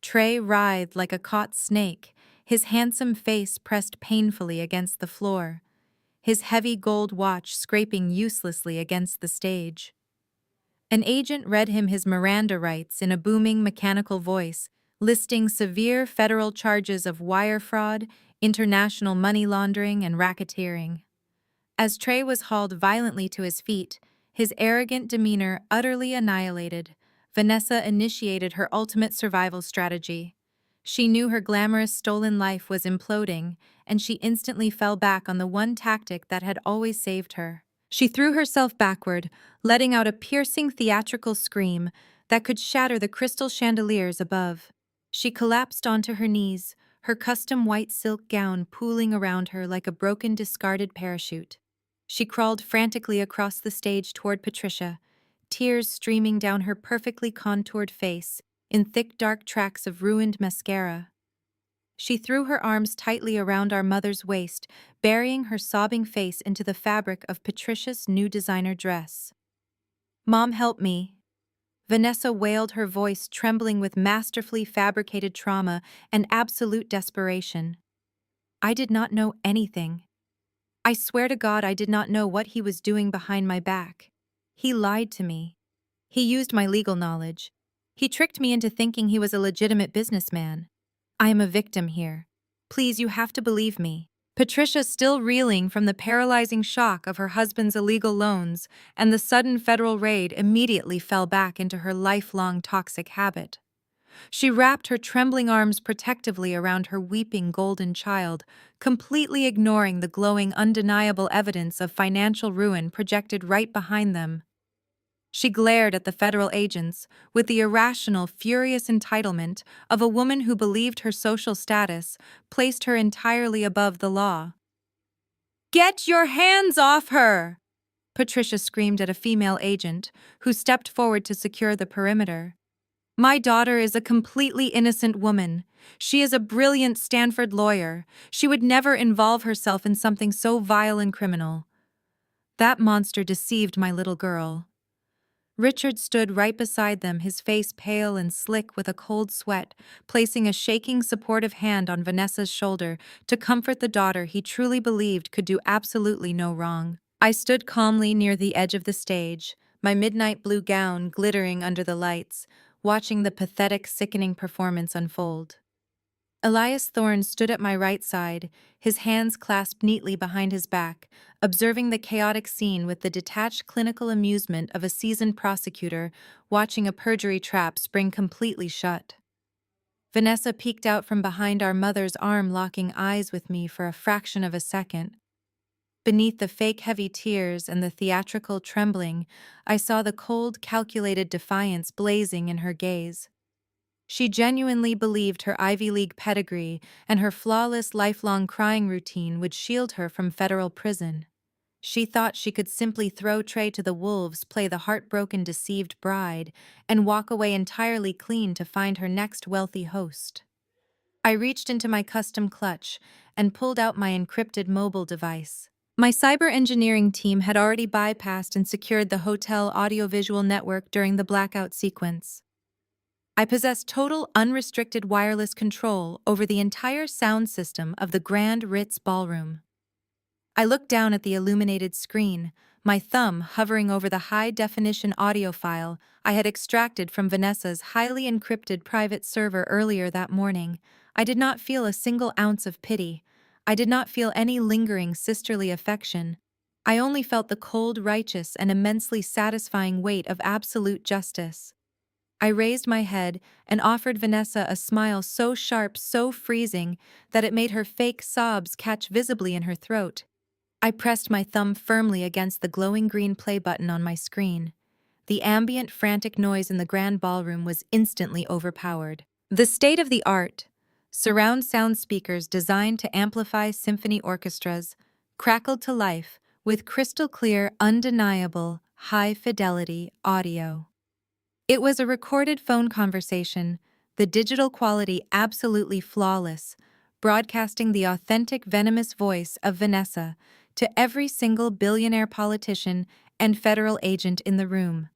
Trey writhed like a caught snake, his handsome face pressed painfully against the floor, his heavy gold watch scraping uselessly against the stage. An agent read him his Miranda rights in a booming mechanical voice, listing severe federal charges of wire fraud, international money laundering, and racketeering. As Trey was hauled violently to his feet, his arrogant demeanor utterly annihilated, Vanessa initiated her ultimate survival strategy. She knew her glamorous stolen life was imploding, and she instantly fell back on the one tactic that had always saved her. She threw herself backward, letting out a piercing theatrical scream that could shatter the crystal chandeliers above. She collapsed onto her knees, her custom white silk gown pooling around her like a broken, discarded parachute. She crawled frantically across the stage toward Patricia, tears streaming down her perfectly contoured face in thick dark tracks of ruined mascara. She threw her arms tightly around our mother's waist, burying her sobbing face into the fabric of Patricia's new designer dress. "Mom, help me." Vanessa wailed, her voice trembling with masterfully fabricated trauma and absolute desperation. I did not know anything. I swear to God I did not know what he was doing behind my back. He lied to me. He used my legal knowledge. He tricked me into thinking he was a legitimate businessman. I am a victim here. Please, you have to believe me. Patricia, still reeling from the paralyzing shock of her husband's illegal loans and the sudden federal raid, immediately fell back into her lifelong toxic habit. She wrapped her trembling arms protectively around her weeping golden child, completely ignoring the glowing, undeniable evidence of financial ruin projected right behind them. She glared at the federal agents with the irrational, furious entitlement of a woman who believed her social status placed her entirely above the law. "Get your hands off her!" Patricia screamed at a female agent who stepped forward to secure the perimeter. "My daughter is a completely innocent woman. She is a brilliant Stanford lawyer. She would never involve herself in something so vile and criminal. That monster deceived my little girl." Richard stood right beside them, his face pale and slick with a cold sweat, placing a shaking, supportive hand on Vanessa's shoulder to comfort the daughter he truly believed could do absolutely no wrong. I stood calmly near the edge of the stage, my midnight blue gown glittering under the lights, watching the pathetic, sickening performance unfold. Elias Thorne stood at my right side, his hands clasped neatly behind his back, observing the chaotic scene with the detached clinical amusement of a seasoned prosecutor watching a perjury trap spring completely shut. Vanessa peeked out from behind our mother's arm, locking eyes with me for a fraction of a second. Beneath the fake heavy tears and the theatrical trembling, I saw the cold, calculated defiance blazing in her gaze. She genuinely believed her Ivy League pedigree and her flawless lifelong crying routine would shield her from federal prison. She thought she could simply throw Trey to the wolves, play the heartbroken, deceived bride, and walk away entirely clean to find her next wealthy host. I reached into my custom clutch and pulled out my encrypted mobile device. My cyber engineering team had already bypassed and secured the hotel audiovisual network during the blackout sequence. I possessed total unrestricted wireless control over the entire sound system of the Grand Ritz Ballroom. I looked down at the illuminated screen, my thumb hovering over the high-definition audio file I had extracted from Vanessa's highly encrypted private server earlier that morning. I did not feel a single ounce of pity. I did not feel any lingering sisterly affection. I only felt the cold, righteous, and immensely satisfying weight of absolute justice. I raised my head and offered Vanessa a smile so sharp, so freezing, that it made her fake sobs catch visibly in her throat. I pressed my thumb firmly against the glowing green play button on my screen. The ambient, frantic noise in the grand ballroom was instantly overpowered. The state-of-the-art, surround sound speakers designed to amplify symphony orchestras crackled to life with crystal-clear, undeniable, high-fidelity audio. It was a recorded phone conversation, the digital quality absolutely flawless, broadcasting the authentic, venomous voice of Vanessa to every single billionaire politician and federal agent in the room.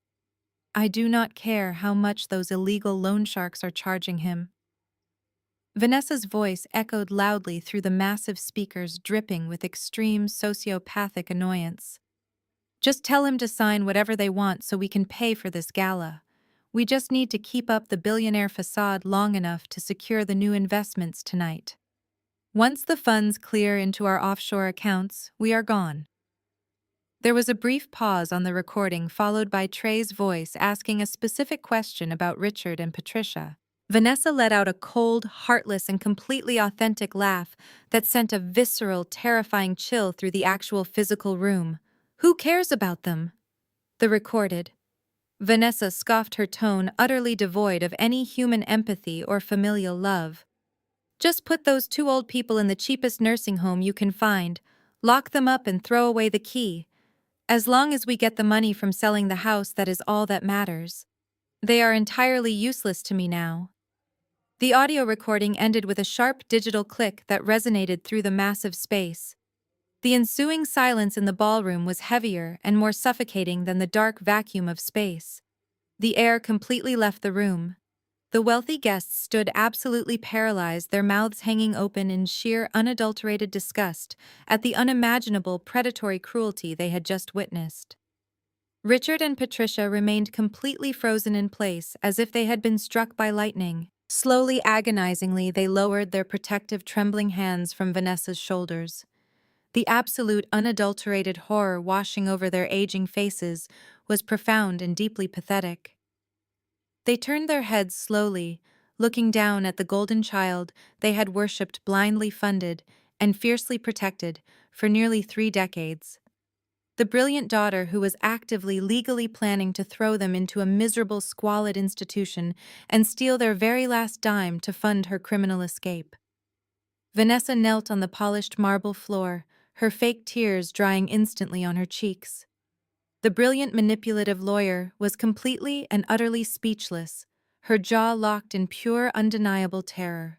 I do not care how much those illegal loan sharks are charging him. Vanessa's voice echoed loudly through the massive speakers, dripping with extreme sociopathic annoyance. Just tell him to sign whatever they want so we can pay for this gala. We just need to keep up the billionaire facade long enough to secure the new investments tonight. Once the funds clear into our offshore accounts, we are gone. There was a brief pause on the recording, followed by Trey's voice asking a specific question about Richard and Patricia. Vanessa let out a cold, heartless, and completely authentic laugh that sent a visceral, terrifying chill through the actual physical room. Who cares about them? The recorded. Vanessa scoffed, her tone utterly devoid of any human empathy or familial love. Just put those two old people in the cheapest nursing home you can find, lock them up and throw away the key. As long as we get the money from selling the house, that is all that matters. They are entirely useless to me now. The audio recording ended with a sharp digital click that resonated through the massive space. The ensuing silence in the ballroom was heavier and more suffocating than the dark vacuum of space. The air completely left the room. The wealthy guests stood absolutely paralyzed, their mouths hanging open in sheer, unadulterated disgust at the unimaginable predatory cruelty they had just witnessed. Richard and Patricia remained completely frozen in place, as if they had been struck by lightning. Slowly, agonizingly, they lowered their protective, trembling hands from Vanessa's shoulders. The absolute, unadulterated horror washing over their aging faces was profound and deeply pathetic. They turned their heads slowly, looking down at the golden child they had worshipped, blindly funded and fiercely protected for nearly 3 decades. The brilliant daughter who was actively, legally planning to throw them into a miserable, squalid institution and steal their very last dime to fund her criminal escape. Vanessa knelt on the polished marble floor, her fake tears drying instantly on her cheeks. The brilliant, manipulative lawyer was completely and utterly speechless, her jaw locked in pure, undeniable terror.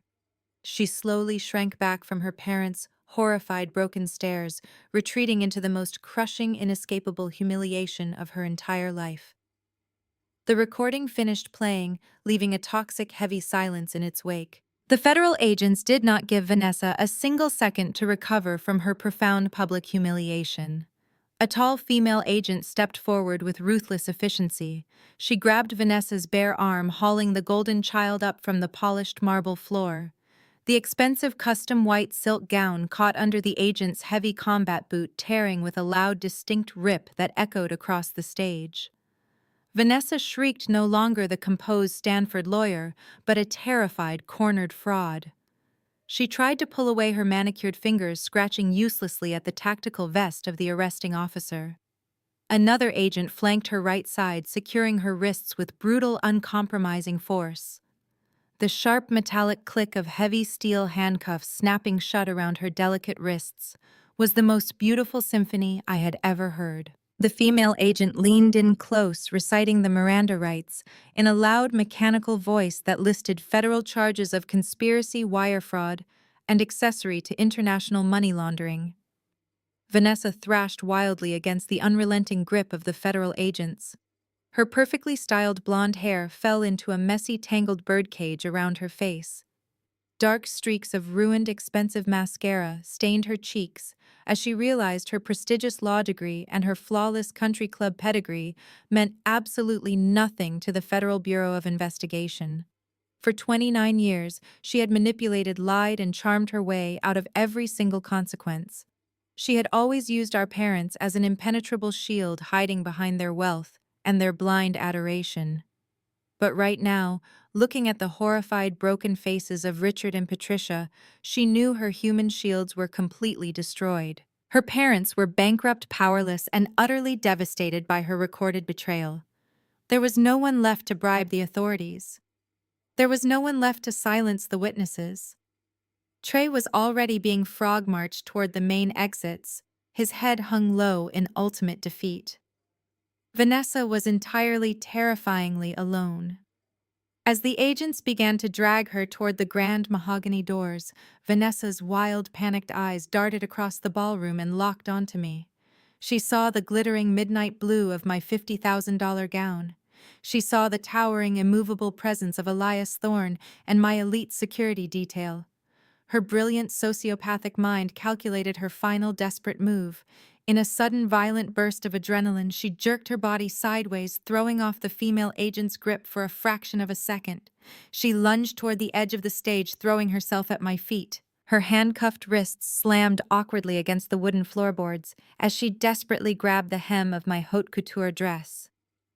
She slowly shrank back from her parents' horrified, broken stares, retreating into the most crushing, inescapable humiliation of her entire life. The recording finished playing, leaving a toxic, heavy silence in its wake. The federal agents did not give Vanessa a single second to recover from her profound public humiliation. A tall female agent stepped forward with ruthless efficiency. She grabbed Vanessa's bare arm, hauling the golden child up from the polished marble floor. The expensive custom white silk gown caught under the agent's heavy combat boot, tearing with a loud, distinct rip that echoed across the stage. Vanessa shrieked, no longer the composed Stanford lawyer, but a terrified, cornered fraud. She tried to pull away her manicured fingers, scratching uselessly at the tactical vest of the arresting officer. Another agent flanked her right side, securing her wrists with brutal, uncompromising force. The sharp metallic click of heavy steel handcuffs snapping shut around her delicate wrists was the most beautiful symphony I had ever heard. The female agent leaned in close, reciting the Miranda rights in a loud, mechanical voice that listed federal charges of conspiracy, wire fraud, and accessory to international money laundering. Vanessa thrashed wildly against the unrelenting grip of the federal agents. Her perfectly styled blonde hair fell into a messy, tangled birdcage around her face. Dark streaks of ruined, expensive mascara stained her cheeks as she realized her prestigious law degree and her flawless country club pedigree meant absolutely nothing to the Federal Bureau of Investigation. For 29 years, she had manipulated, lied, and charmed her way out of every single consequence. She had always used our parents as an impenetrable shield, hiding behind their wealth and their blind adoration. But right now, looking at the horrified, broken faces of Richard and Patricia, she knew her human shields were completely destroyed. Her parents were bankrupt, powerless, and utterly devastated by her recorded betrayal. There was no one left to bribe the authorities. There was no one left to silence the witnesses. Trey was already being frog-marched toward the main exits, his head hung low in ultimate defeat. Vanessa was entirely, terrifyingly alone. As the agents began to drag her toward the grand mahogany doors, Vanessa's wild, panicked eyes darted across the ballroom and locked onto me. She saw the glittering midnight blue of my $50,000 gown. She saw the towering, immovable presence of Elias Thorne and my elite security detail. Her brilliant sociopathic mind calculated her final desperate move. In a sudden, violent burst of adrenaline, she jerked her body sideways, throwing off the female agent's grip for a fraction of a second. She lunged toward the edge of the stage, throwing herself at my feet. Her handcuffed wrists slammed awkwardly against the wooden floorboards as she desperately grabbed the hem of my haute couture dress.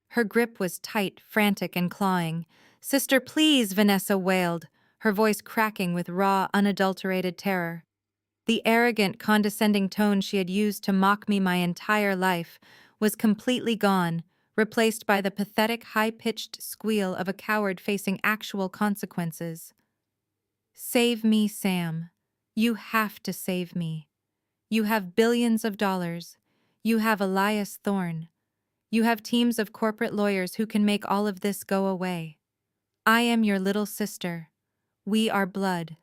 Her grip was tight, frantic, and clawing. "Sister, please," Vanessa wailed, her voice cracking with raw, unadulterated terror. The arrogant, condescending tone she had used to mock me my entire life was completely gone, replaced by the pathetic, high-pitched squeal of a coward facing actual consequences. "Save me, Sam. You have to save me. You have billions of dollars. You have Elias Thorne. You have teams of corporate lawyers who can make all of this go away. I am your little sister. We are blood.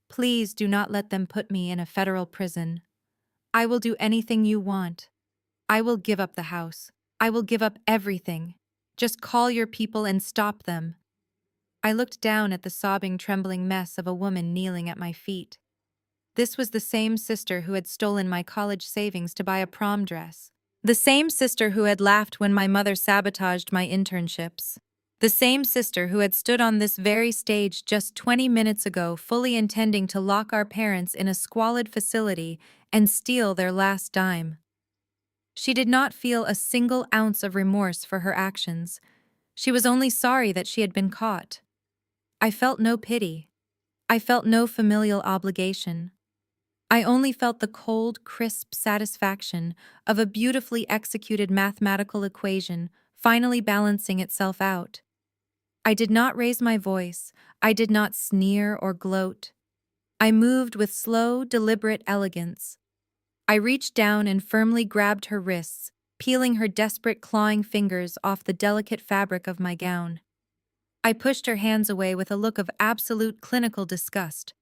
Please do not let them put me in a federal prison. I will do anything you want. I will give up the house. I will give up everything. Just call your people and stop them." I looked down at the sobbing, trembling mess of a woman kneeling at my feet. This was the same sister who had stolen my college savings to buy a prom dress. The same sister who had laughed when my mother sabotaged my internships. The same sister who had stood on this very stage just 20 minutes ago, fully intending to lock our parents in a squalid facility and steal their last dime. She did not feel a single ounce of remorse for her actions. She was only sorry that she had been caught. I felt no pity. I felt no familial obligation. I only felt the cold, crisp satisfaction of a beautifully executed mathematical equation finally balancing itself out. I did not raise my voice. I did not sneer or gloat. I moved with slow, deliberate elegance. I reached down and firmly grabbed her wrists, peeling her desperate, clawing fingers off the delicate fabric of my gown. I pushed her hands away with a look of absolute clinical disgust.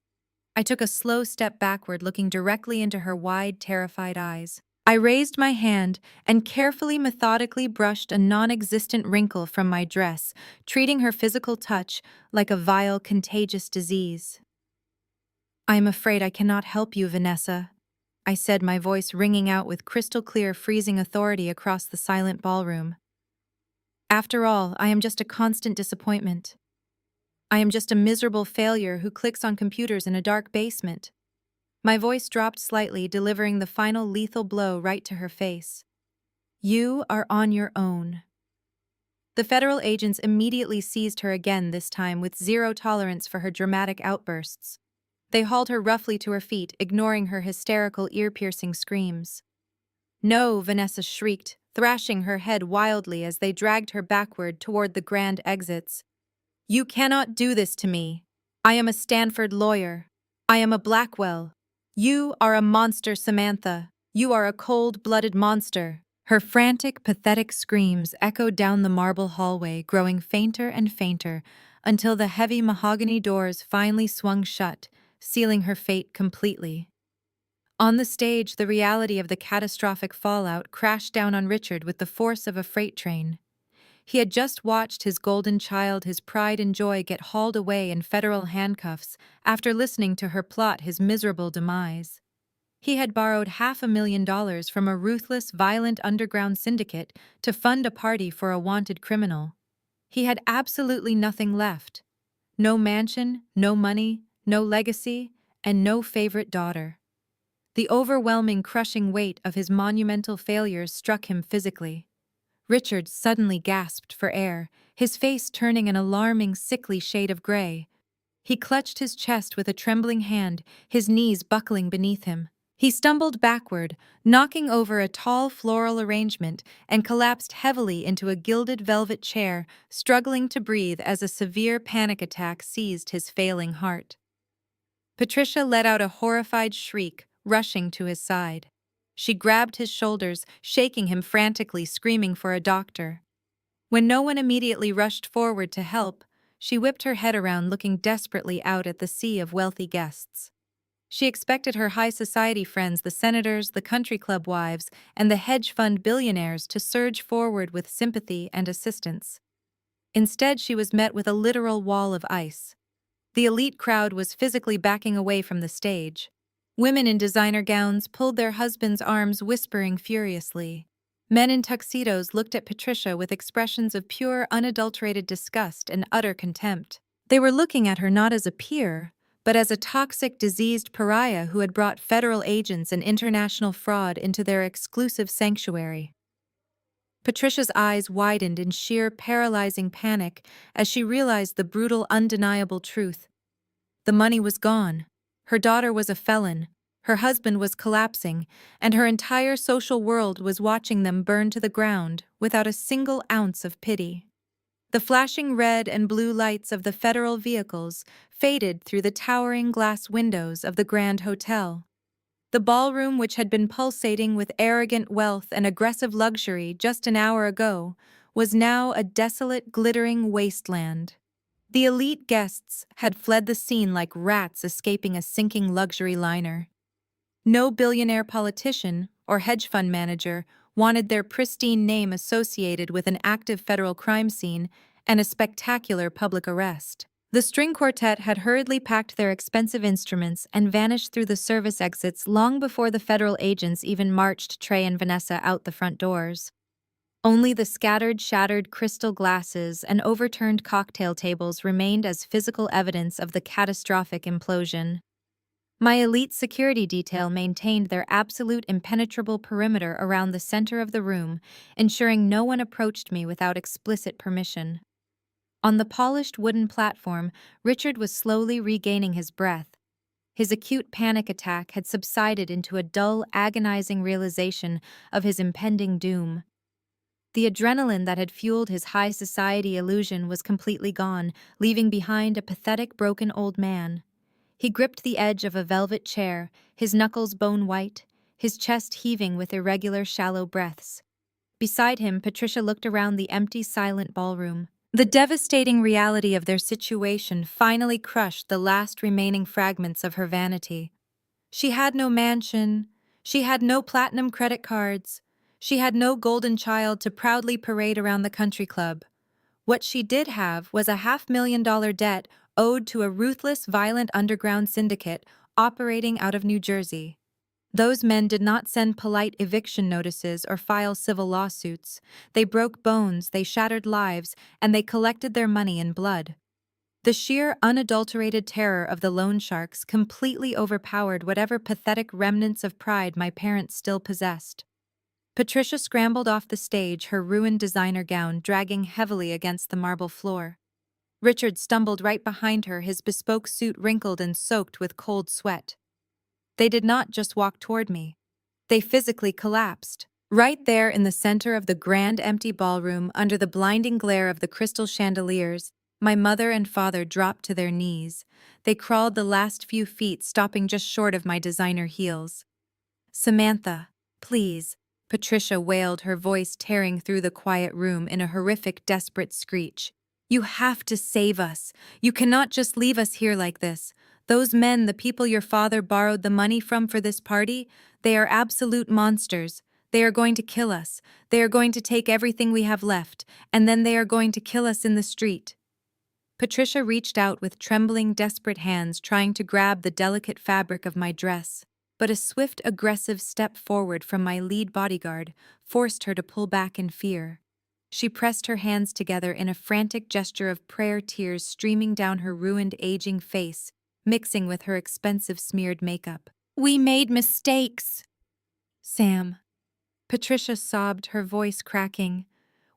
I took a slow step backward, looking directly into her wide, terrified eyes. I raised my hand and carefully, methodically brushed a non-existent wrinkle from my dress, treating her physical touch like a vile, contagious disease. "I am afraid I cannot help you, Vanessa," I said, my voice ringing out with crystal-clear, freezing authority across the silent ballroom. "After all, I am just a constant disappointment. I am just a miserable failure who clicks on computers in a dark basement." My voice dropped slightly, delivering the final lethal blow right to her face. "You are on your own." The federal agents immediately seized her again, this time with zero tolerance for her dramatic outbursts. They hauled her roughly to her feet, ignoring her hysterical, ear-piercing screams. "No," Vanessa shrieked, thrashing her head wildly as they dragged her backward toward the grand exits. "You cannot do this to me. I am a Stanford lawyer. I am a Blackwell. You are a monster, Samantha. You are a cold-blooded monster." Her frantic, pathetic screams echoed down the marble hallway, growing fainter and fainter, until the heavy mahogany doors finally swung shut, sealing her fate completely. On the stage, the reality of the catastrophic fallout crashed down on Richard with the force of a freight train. He had just watched his golden child, his pride and joy, get hauled away in federal handcuffs after listening to her plot his miserable demise. He had borrowed $500,000 from a ruthless, violent underground syndicate to fund a party for a wanted criminal. He had absolutely nothing left. No mansion, no money, no legacy, and no favorite daughter. The overwhelming, crushing weight of his monumental failures struck him physically. Richard suddenly gasped for air, his face turning an alarming, sickly shade of gray. He clutched his chest with a trembling hand, his knees buckling beneath him. He stumbled backward, knocking over a tall floral arrangement, and collapsed heavily into a gilded velvet chair, struggling to breathe as a severe panic attack seized his failing heart. Patricia let out a horrified shriek, rushing to his side. She grabbed his shoulders, shaking him frantically, screaming for a doctor. When no one immediately rushed forward to help, she whipped her head around, looking desperately out at the sea of wealthy guests. She expected her high society friends, the senators, the country club wives, and the hedge fund billionaires, to surge forward with sympathy and assistance. Instead, she was met with a literal wall of ice. The elite crowd was physically backing away from the stage. Women in designer gowns pulled their husbands' arms, whispering furiously. Men in tuxedos looked at Patricia with expressions of pure, unadulterated disgust and utter contempt. They were looking at her not as a peer, but as a toxic, diseased pariah who had brought federal agents and international fraud into their exclusive sanctuary. Patricia's eyes widened in sheer, paralyzing panic as she realized the brutal, undeniable truth. The money was gone. Her daughter was a felon. Her husband was collapsing, and her entire social world was watching them burn to the ground without a single ounce of pity. The flashing red and blue lights of the federal vehicles faded through the towering glass windows of the Grand Hotel. The ballroom, which had been pulsating with arrogant wealth and aggressive luxury just an hour ago, was now a desolate, glittering wasteland. The elite guests had fled the scene like rats escaping a sinking luxury liner. No billionaire politician or hedge fund manager wanted their pristine name associated with an active federal crime scene and a spectacular public arrest. The string quartet had hurriedly packed their expensive instruments and vanished through the service exits long before the federal agents even marched Trey and Vanessa out the front doors. Only the scattered, shattered crystal glasses and overturned cocktail tables remained as physical evidence of the catastrophic implosion. My elite security detail maintained their absolute impenetrable perimeter around the center of the room, ensuring no one approached me without explicit permission. On the polished wooden platform, Richard was slowly regaining his breath. His acute panic attack had subsided into a dull, agonizing realization of his impending doom. The adrenaline that had fueled his high society illusion was completely gone, leaving behind a pathetic, broken old man. He gripped the edge of a velvet chair, his knuckles bone-white, his chest heaving with irregular, shallow breaths. Beside him, Patricia looked around the empty, silent ballroom. The devastating reality of their situation finally crushed the last remaining fragments of her vanity. She had no mansion, She had no platinum credit cards. She had no golden child to proudly parade around the country club. What she did have was a $500,000 debt owed to a ruthless, violent underground syndicate operating out of New Jersey. Those men did not send polite eviction notices or file civil lawsuits. They broke bones, they shattered lives, and they collected their money in blood. The sheer, unadulterated terror of the loan sharks completely overpowered whatever pathetic remnants of pride my parents still possessed. Patricia scrambled off the stage, her ruined designer gown dragging heavily against the marble floor. Richard stumbled right behind her, his bespoke suit wrinkled and soaked with cold sweat. They did not just walk toward me. They physically collapsed. Right there in the center of the grand empty ballroom, under the blinding glare of the crystal chandeliers, my mother and father dropped to their knees. They crawled the last few feet, stopping just short of my designer heels. "Samantha, please," Patricia wailed, her voice tearing through the quiet room in a horrific, desperate screech. "You have to save us. You cannot just leave us here like this. Those men, the people your father borrowed the money from for this party, they are absolute monsters. They are going to kill us. They are going to take everything we have left, and then they are going to kill us in the street." Patricia reached out with trembling, desperate hands, trying to grab the delicate fabric of my dress. But a swift, aggressive step forward from my lead bodyguard forced her to pull back in fear. She pressed her hands together in a frantic gesture of prayer, tears streaming down her ruined, aging face, mixing with her expensive smeared makeup. "We made mistakes, Sam." Patricia sobbed, her voice cracking.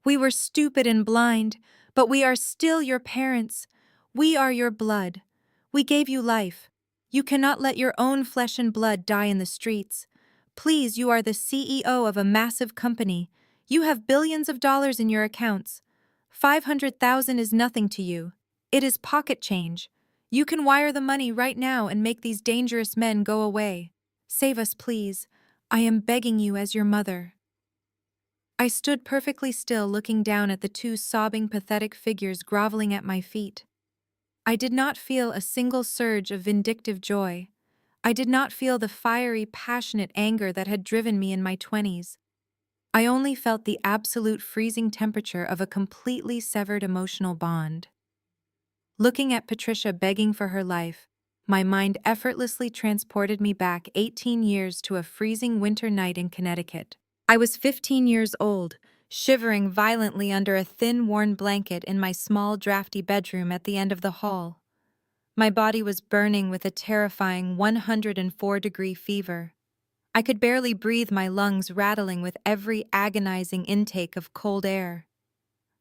"We were stupid and blind, but we are still your parents. We are your blood. We gave you life. You cannot let your own flesh and blood die in the streets. Please, you are the CEO of a massive company. You have billions of dollars in your accounts. 500,000 is nothing to you. It is pocket change. You can wire the money right now and make these dangerous men go away. Save us, please. I am begging you as your mother." I stood perfectly still, looking down at the two sobbing, pathetic figures groveling at my feet. I did not feel a single surge of vindictive joy. I did not feel the fiery, passionate anger that had driven me in my 20s. I only felt the absolute freezing temperature of a completely severed emotional bond. Looking at Patricia begging for her life, my mind effortlessly transported me back 18 years to a freezing winter night in Connecticut. I was 15 years old, shivering violently under a thin, worn blanket in my small, drafty bedroom at the end of the hall. My body was burning with a terrifying 104-degree fever. I could barely breathe, my lungs rattling with every agonizing intake of cold air.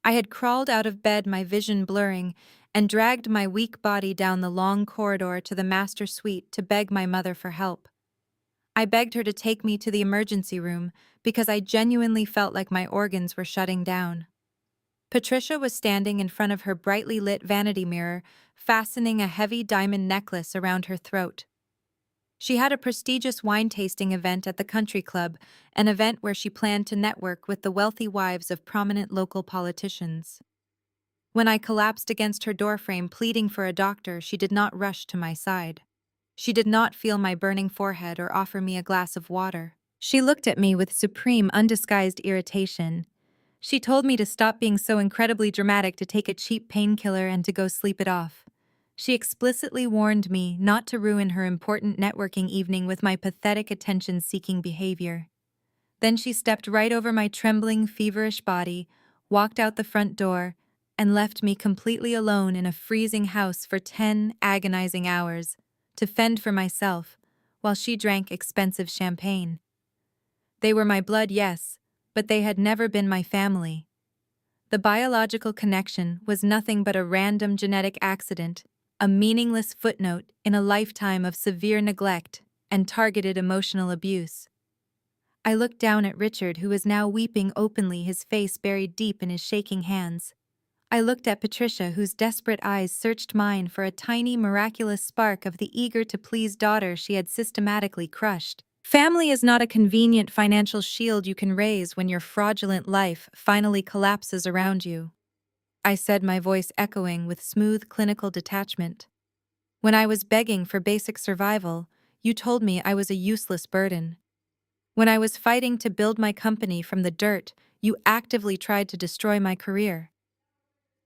I had crawled out of bed, my vision blurring, and dragged my weak body down the long corridor to the master suite to beg my mother for help. I begged her to take me to the emergency room because I genuinely felt like my organs were shutting down. Patricia was standing in front of her brightly lit vanity mirror, fastening a heavy diamond necklace around her throat. She had a prestigious wine tasting event at the country club, an event where she planned to network with the wealthy wives of prominent local politicians. When I collapsed against her doorframe pleading for a doctor, she did not rush to my side. She did not feel my burning forehead or offer me a glass of water. She looked at me with supreme, undisguised irritation. She told me to stop being so incredibly dramatic, to take a cheap painkiller and to go sleep it off. She explicitly warned me not to ruin her important networking evening with my pathetic attention-seeking behavior. Then she stepped right over my trembling, feverish body, walked out the front door, and left me completely alone in a freezing house for 10 agonizing hours, to fend for myself, while she drank expensive champagne. They were my blood, yes, but they had never been my family. The biological connection was nothing but a random genetic accident, a meaningless footnote in a lifetime of severe neglect and targeted emotional abuse. I looked down at Richard, who was now weeping openly, his face buried deep in his shaking hands. I looked at Patricia, whose desperate eyes searched mine for a tiny, miraculous spark of the eager-to-please daughter she had systematically crushed. Family is not a convenient financial shield you can raise when your fraudulent life finally collapses around you, I said, my voice echoing with smooth clinical detachment. When I was begging for basic survival, you told me I was a useless burden. When I was fighting to build my company from the dirt, you actively tried to destroy my career.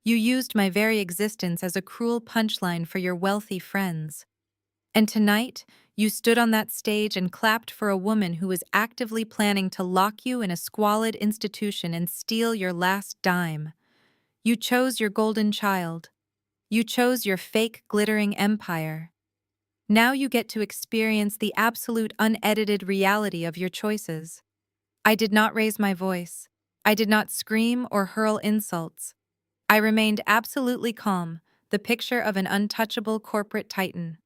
You used my very existence as a cruel punchline for your wealthy friends. And tonight, you stood on that stage and clapped for a woman who was actively planning to lock you in a squalid institution and steal your last dime. You chose your golden child. You chose your fake, glittering empire. Now you get to experience the absolute unedited reality of your choices. I did not raise my voice. I did not scream or hurl insults. I remained absolutely calm, the picture of an untouchable corporate titan.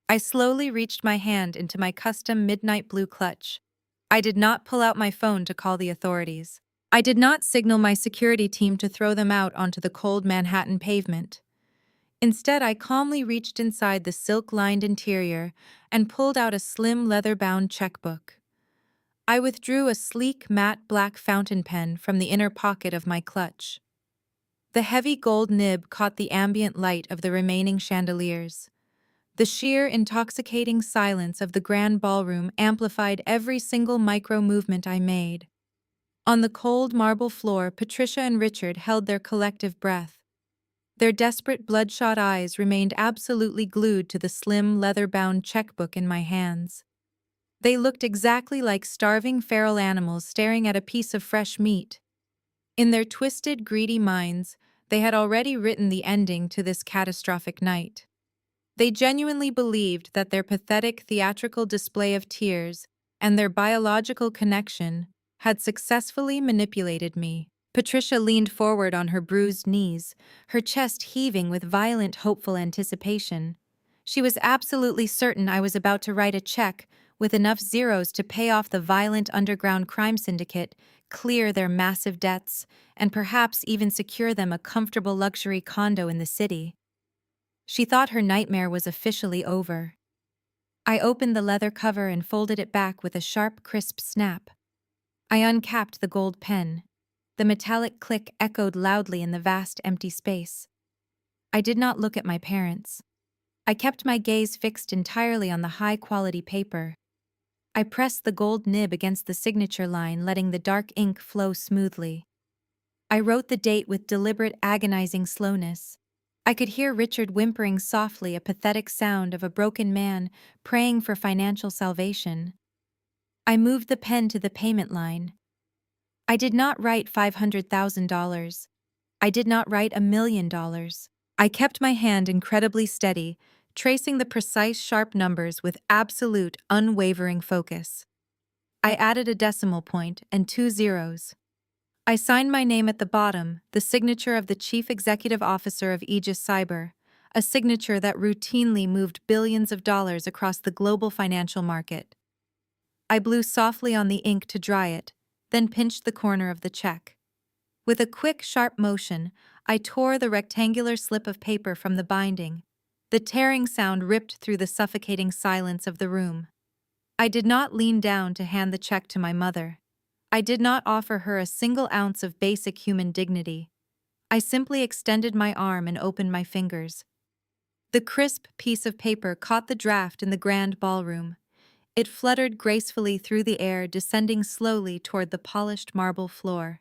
I slowly reached my hand into my custom midnight blue clutch. I did not pull out my phone to call the authorities. I did not signal my security team to throw them out onto the cold Manhattan pavement. Instead, I calmly reached inside the silk-lined interior and pulled out a slim leather-bound checkbook. I withdrew a sleek matte black fountain pen from the inner pocket of my clutch. The heavy gold nib caught the ambient light of the remaining chandeliers. The sheer, intoxicating silence of the grand ballroom amplified every single micro-movement I made. On the cold marble floor, Patricia and Richard held their collective breath. Their desperate, bloodshot eyes remained absolutely glued to the slim, leather-bound checkbook in my hands. They looked exactly like starving feral animals staring at a piece of fresh meat. In their twisted, greedy minds, they had already written the ending to this catastrophic night. They genuinely believed that their pathetic theatrical display of tears and their biological connection had successfully manipulated me. Patricia leaned forward on her bruised knees, her chest heaving with violent, hopeful anticipation. She was absolutely certain I was about to write a check with enough zeros to pay off the violent underground crime syndicate, clear their massive debts, and perhaps even secure them a comfortable luxury condo in the city. She thought her nightmare was officially over. I opened the leather cover and folded it back with a sharp, crisp snap. I uncapped the gold pen. The metallic click echoed loudly in the vast, empty space. I did not look at my parents. I kept my gaze fixed entirely on the high-quality paper. I pressed the gold nib against the signature line, letting the dark ink flow smoothly. I wrote the date with deliberate, agonizing slowness. I could hear Richard whimpering softly, a pathetic sound of a broken man praying for financial salvation. I moved the pen to the payment line. I did not write $500,000. I did not write $1,000,000. I kept my hand incredibly steady, tracing the precise, sharp numbers with absolute, unwavering focus. I added a decimal point and 2 zeros. I signed my name at the bottom, the signature of the Chief Executive Officer of Aegis Cyber, a signature that routinely moved billions of dollars across the global financial market. I blew softly on the ink to dry it, then pinched the corner of the check. With a quick, sharp motion, I tore the rectangular slip of paper from the binding. The tearing sound ripped through the suffocating silence of the room. I did not lean down to hand the check to my mother. I did not offer her a single ounce of basic human dignity. I simply extended my arm and opened my fingers. The crisp piece of paper caught the draft in the grand ballroom. It fluttered gracefully through the air, descending slowly toward the polished marble floor.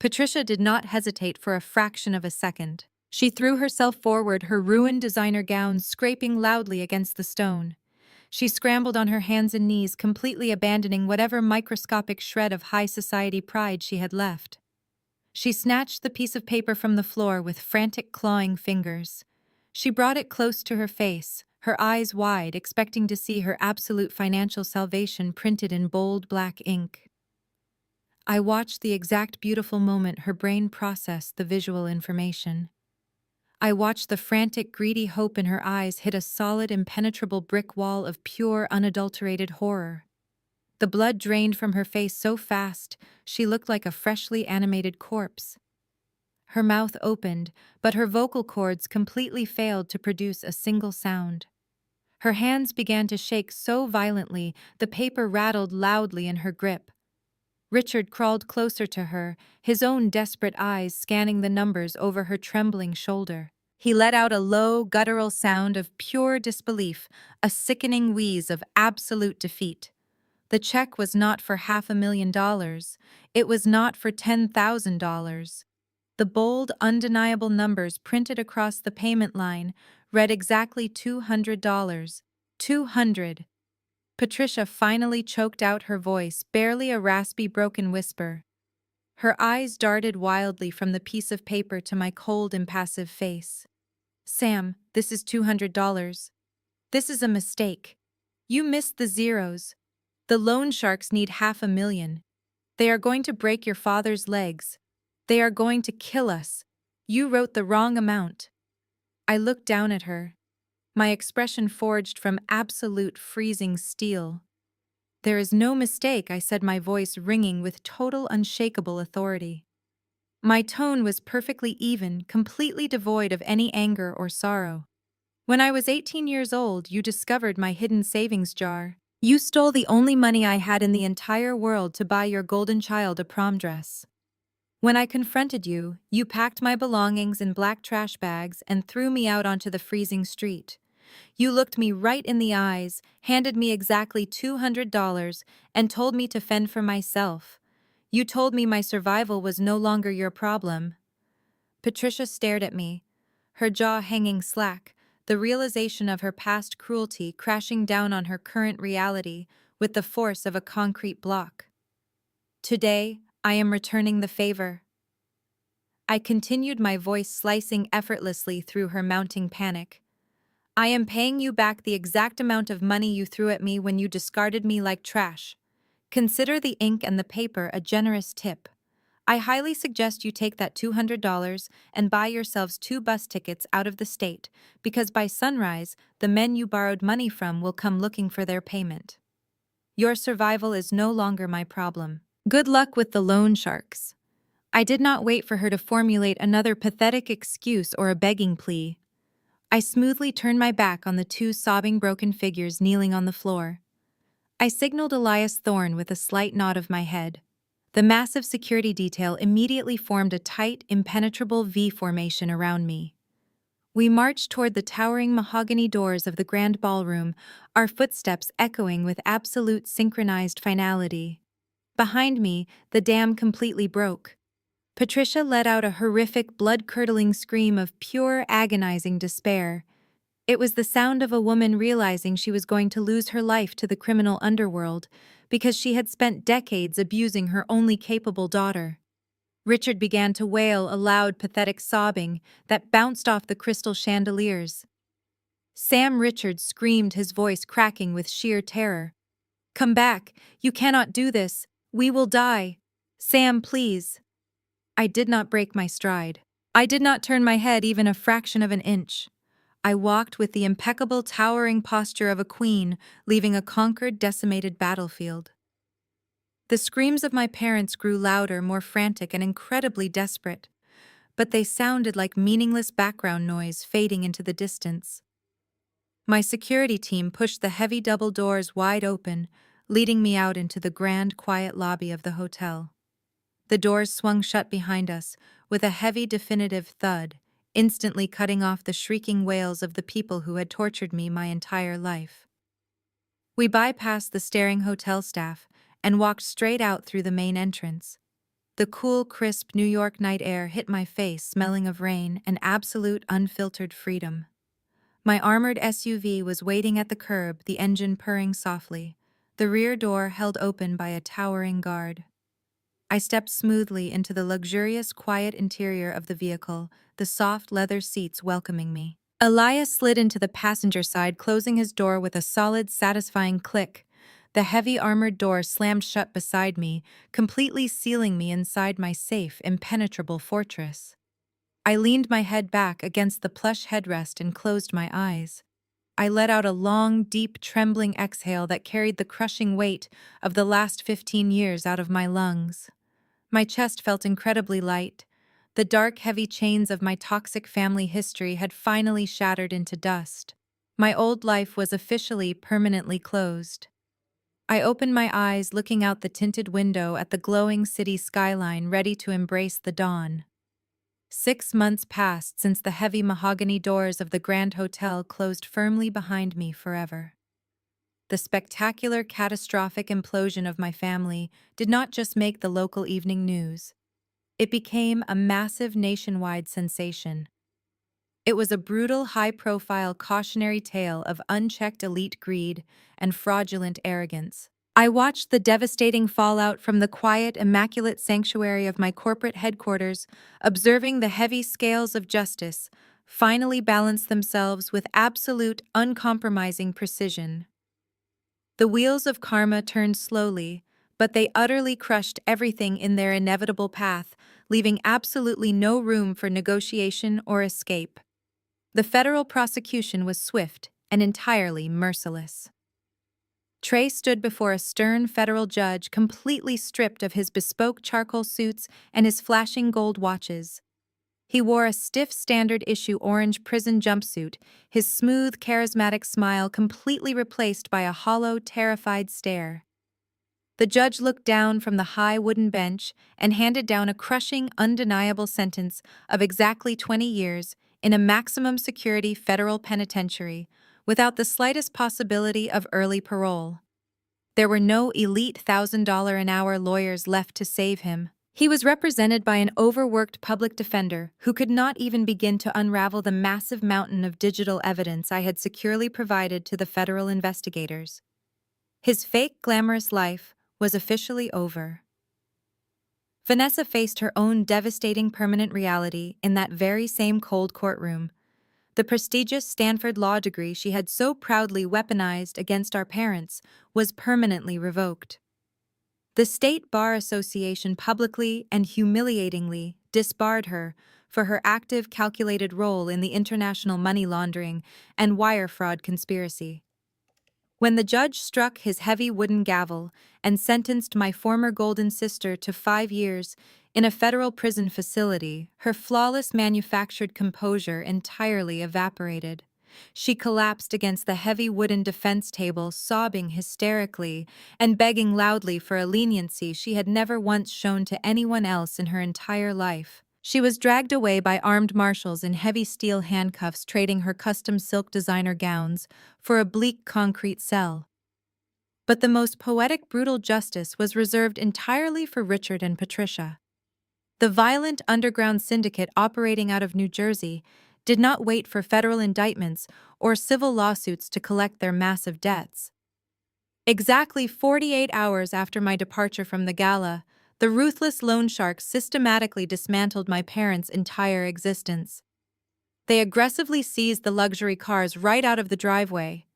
Patricia did not hesitate for a fraction of a second. She threw herself forward, her ruined designer gown scraping loudly against the stone. She scrambled on her hands and knees, completely abandoning whatever microscopic shred of high society pride she had left. She snatched the piece of paper from the floor with frantic, clawing fingers. She brought it close to her face, her eyes wide, expecting to see her absolute financial salvation printed in bold black ink. I watched the exact beautiful moment her brain processed the visual information. I watched the frantic, greedy hope in her eyes hit a solid, impenetrable brick wall of pure, unadulterated horror. The blood drained from her face so fast, she looked like a freshly animated corpse. Her mouth opened, but her vocal cords completely failed to produce a single sound. Her hands began to shake so violently, the paper rattled loudly in her grip. Richard crawled closer to her, his own desperate eyes scanning the numbers over her trembling shoulder. He let out a low, guttural sound of pure disbelief, a sickening wheeze of absolute defeat. The check was not for $500,000. It was not for $10,000. The bold, undeniable numbers printed across the payment line read exactly $200. 200. Patricia finally choked out her voice, barely a raspy, broken whisper. Her eyes darted wildly from the piece of paper to my cold, impassive face. Sam, this is $200. This is a mistake. You missed the zeros. The loan sharks need $500,000. They are going to break your father's legs. They are going to kill us. You wrote the wrong amount. I looked down at her, my expression forged from absolute freezing steel. There is no mistake, I said, my voice ringing with total unshakable authority. My tone was perfectly even, completely devoid of any anger or sorrow. When I was 18 years old, you discovered my hidden savings jar. You stole the only money I had in the entire world to buy your golden child a prom dress. When I confronted you, you packed my belongings in black trash bags and threw me out onto the freezing street. You looked me right in the eyes, handed me exactly $200, and told me to fend for myself. You told me my survival was no longer your problem. Patricia stared at me, her jaw hanging slack, the realization of her past cruelty crashing down on her current reality with the force of a concrete block. Today, I am returning the favor. I continued, my voice slicing effortlessly through her mounting panic. I am paying you back the exact amount of money you threw at me when you discarded me like trash. Consider the ink and the paper a generous tip. I highly suggest you take that $200 and buy yourselves 2 bus tickets out of the state, because by sunrise, the men you borrowed money from will come looking for their payment. Your survival is no longer my problem. Good luck with the loan sharks. I did not wait for her to formulate another pathetic excuse or a begging plea. I smoothly turned my back on the 2 sobbing broken figures kneeling on the floor. I signaled Elias Thorne with a slight nod of my head. The massive security detail immediately formed a tight, impenetrable V formation around me. We marched toward the towering mahogany doors of the grand ballroom, our footsteps echoing with absolute synchronized finality. Behind me, the dam completely broke. Patricia let out a horrific, blood-curdling scream of pure, agonizing despair. It was the sound of a woman realizing she was going to lose her life to the criminal underworld because she had spent decades abusing her only capable daughter. Richard began to wail a loud, pathetic sobbing that bounced off the crystal chandeliers. Sam Richards screamed, his voice cracking with sheer terror. "Come back! You cannot do this! We will die! Sam, please!" I did not break my stride. I did not turn my head even a fraction of an inch. I walked with the impeccable, towering posture of a queen, leaving a conquered, decimated battlefield. The screams of my parents grew louder, more frantic, and incredibly desperate, but they sounded like meaningless background noise fading into the distance. My security team pushed the heavy double doors wide open, leading me out into the grand, quiet lobby of the hotel. The doors swung shut behind us, with a heavy, definitive thud, instantly cutting off the shrieking wails of the people who had tortured me my entire life. We bypassed the staring hotel staff and walked straight out through the main entrance. The cool, crisp New York night air hit my face, smelling of rain and absolute, unfiltered freedom. My armored SUV was waiting at the curb, the engine purring softly, the rear door held open by a towering guard. I stepped smoothly into the luxurious, quiet interior of the vehicle, the soft leather seats welcoming me. Elias slid into the passenger side, closing his door with a solid, satisfying click. The heavy armored door slammed shut beside me, completely sealing me inside my safe, impenetrable fortress. I leaned my head back against the plush headrest and closed my eyes. I let out a long, deep, trembling exhale that carried the crushing weight of the last 15 years out of my lungs. My chest felt incredibly light. The dark, heavy chains of my toxic family history had finally shattered into dust. My old life was officially, permanently closed. I opened my eyes, looking out the tinted window at the glowing city skyline, ready to embrace the dawn. 6 months passed since the heavy mahogany doors of the Grand Hotel closed firmly behind me forever. The spectacular, catastrophic implosion of my family did not just make the local evening news. It became a massive nationwide sensation. It was a brutal, high-profile cautionary tale of unchecked elite greed and fraudulent arrogance. I watched the devastating fallout from the quiet, immaculate sanctuary of my corporate headquarters, observing the heavy scales of justice finally balance themselves with absolute, uncompromising precision. The wheels of karma turned slowly, but they utterly crushed everything in their inevitable path, leaving absolutely no room for negotiation or escape. The federal prosecution was swift and entirely merciless. Trey stood before a stern federal judge, completely stripped of his bespoke charcoal suits and his flashing gold watches. He wore a stiff standard-issue orange prison jumpsuit, his smooth, charismatic smile completely replaced by a hollow, terrified stare. The judge looked down from the high wooden bench and handed down a crushing, undeniable sentence of exactly 20 years in a maximum security federal penitentiary, without the slightest possibility of early parole. There were no elite $1,000-an-hour lawyers left to save him. He was represented by an overworked public defender who could not even begin to unravel the massive mountain of digital evidence I had securely provided to the federal investigators. His fake, glamorous life was officially over. Vanessa faced her own devastating permanent reality in that very same cold courtroom. The prestigious Stanford law degree she had so proudly weaponized against our parents was permanently revoked. The State Bar Association publicly and humiliatingly disbarred her for her active, calculated role in the international money laundering and wire fraud conspiracy. When the judge struck his heavy wooden gavel and sentenced my former golden sister to 5 years in a federal prison facility, her flawless manufactured composure entirely evaporated. She collapsed against the heavy wooden defense table, sobbing hysterically and begging loudly for a leniency she had never once shown to anyone else in her entire life. She was dragged away by armed marshals in heavy steel handcuffs, trading her custom silk designer gowns for a bleak concrete cell. But the most poetic, brutal justice was reserved entirely for Richard and Patricia. The violent underground syndicate operating out of New Jersey did not wait for federal indictments or civil lawsuits to collect their massive debts. Exactly 48 hours after my departure from the gala, the ruthless loan sharks systematically dismantled my parents' entire existence. They aggressively seized the luxury cars right out of the driveway.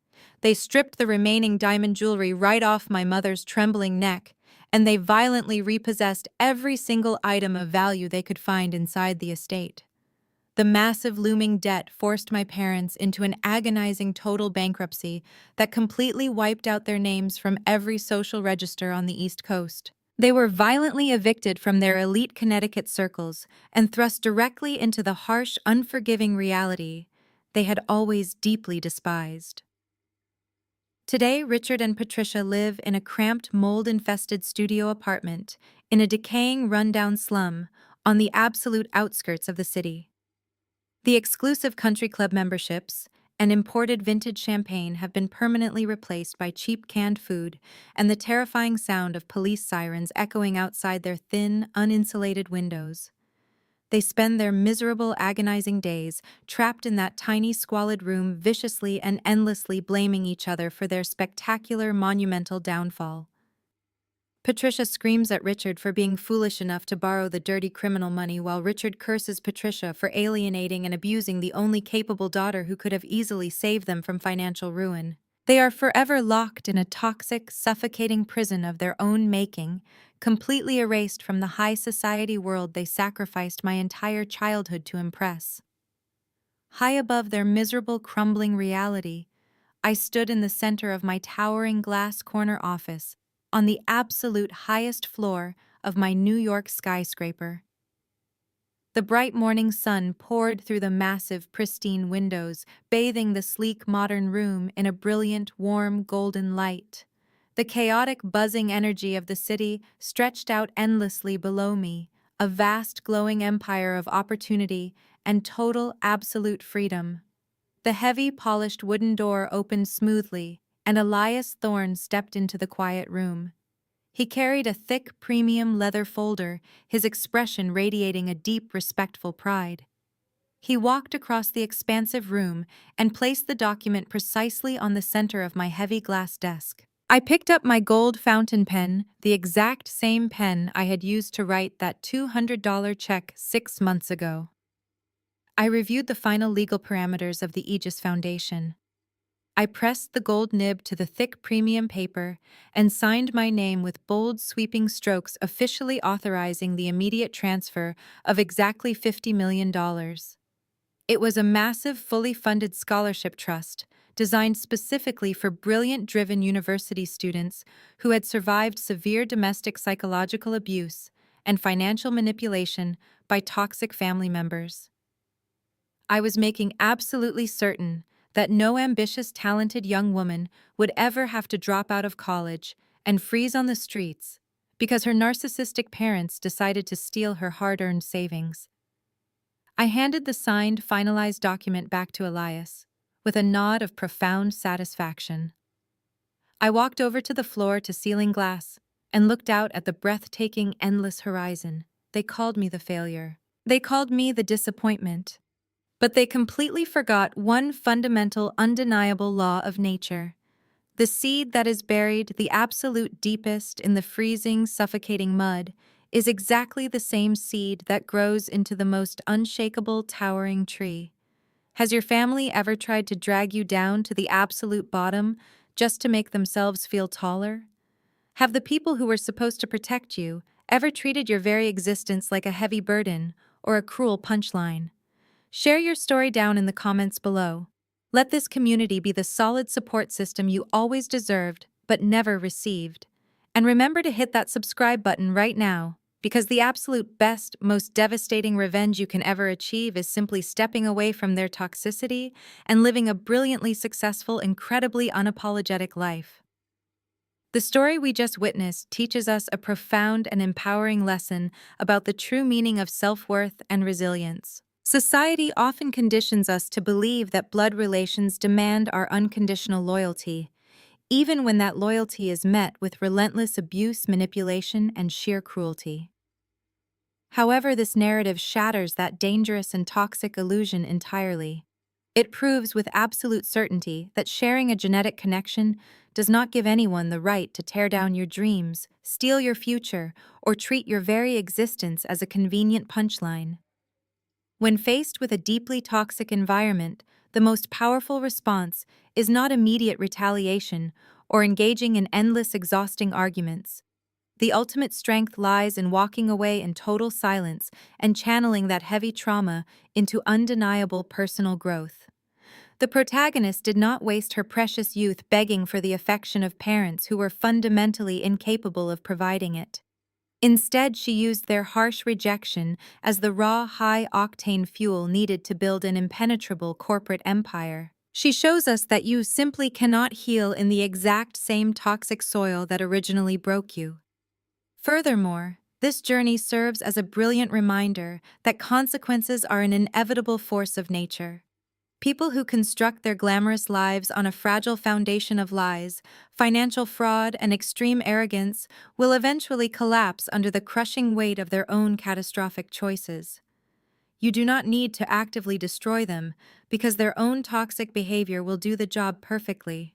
They stripped the remaining diamond jewelry right off my mother's trembling neck, and they violently repossessed every single item of value they could find inside the estate. The massive looming debt forced my parents into an agonizing total bankruptcy that completely wiped out their names from every social register on the East Coast. They were violently evicted from their elite Connecticut circles and thrust directly into the harsh, unforgiving reality they had always deeply despised. Today, Richard and Patricia live in a cramped, mold-infested studio apartment in a decaying, rundown slum on the absolute outskirts of the city. The exclusive country club memberships and imported vintage champagne have been permanently replaced by cheap canned food and the terrifying sound of police sirens echoing outside their thin, uninsulated windows. They spend their miserable, agonizing days trapped in that tiny, squalid room, viciously and endlessly blaming each other for their spectacular, monumental downfall. Patricia screams at Richard for being foolish enough to borrow the dirty criminal money, while Richard curses Patricia for alienating and abusing the only capable daughter who could have easily saved them from financial ruin. They are forever locked in a toxic, suffocating prison of their own making, completely erased from the high society world they sacrificed my entire childhood to impress. High above their miserable, crumbling reality, I stood in the center of my towering glass corner office, on the absolute highest floor of my New York skyscraper. The bright morning sun poured through the massive, pristine windows, bathing the sleek, modern room in a brilliant, warm, golden light. The chaotic, buzzing energy of the city stretched out endlessly below me, a vast, glowing empire of opportunity and total, absolute freedom. The heavy, polished wooden door opened smoothly, and Elias Thorne stepped into the quiet room. He carried a thick premium leather folder, his expression radiating a deep, respectful pride. He walked across the expansive room and placed the document precisely on the center of my heavy glass desk. I picked up my gold fountain pen, the exact same pen I had used to write that $200 check 6 months ago. I reviewed the final legal parameters of the Aegis Foundation. I pressed the gold nib to the thick premium paper and signed my name with bold, sweeping strokes, officially authorizing the immediate transfer of exactly $50 million. It was a massive, fully funded scholarship trust designed specifically for brilliant, driven university students who had survived severe domestic psychological abuse and financial manipulation by toxic family members. I was making absolutely certain that no ambitious, talented young woman would ever have to drop out of college and freeze on the streets because her narcissistic parents decided to steal her hard-earned savings. I handed the signed, finalized document back to Elias, with a nod of profound satisfaction. I walked over to the floor-to-ceiling glass and looked out at the breathtaking, endless horizon. They called me the failure. They called me the disappointment. But they completely forgot one fundamental, undeniable law of nature. The seed that is buried the absolute deepest in the freezing, suffocating mud is exactly the same seed that grows into the most unshakable, towering tree. Has your family ever tried to drag you down to the absolute bottom just to make themselves feel taller? Have the people who were supposed to protect you ever treated your very existence like a heavy burden or a cruel punchline? Share your story down in the comments below. Let this community be the solid support system you always deserved but never received. And remember to hit that subscribe button right now, because the absolute best, most devastating revenge you can ever achieve is simply stepping away from their toxicity and living a brilliantly successful, incredibly unapologetic life. The story we just witnessed teaches us a profound and empowering lesson about the true meaning of self-worth and resilience. Society often conditions us to believe that blood relations demand our unconditional loyalty, even when that loyalty is met with relentless abuse, manipulation, and sheer cruelty. However, this narrative shatters that dangerous and toxic illusion entirely. It proves with absolute certainty that sharing a genetic connection does not give anyone the right to tear down your dreams, steal your future, or treat your very existence as a convenient punchline. When faced with a deeply toxic environment, the most powerful response is not immediate retaliation or engaging in endless, exhausting arguments. The ultimate strength lies in walking away in total silence and channeling that heavy trauma into undeniable personal growth. The protagonist did not waste her precious youth begging for the affection of parents who were fundamentally incapable of providing it. Instead, she used their harsh rejection as the raw, high-octane fuel needed to build an impenetrable corporate empire. She shows us that you simply cannot heal in the exact same toxic soil that originally broke you. Furthermore, this journey serves as a brilliant reminder that consequences are an inevitable force of nature. People who construct their glamorous lives on a fragile foundation of lies, financial fraud, and extreme arrogance will eventually collapse under the crushing weight of their own catastrophic choices. You do not need to actively destroy them, because their own toxic behavior will do the job perfectly.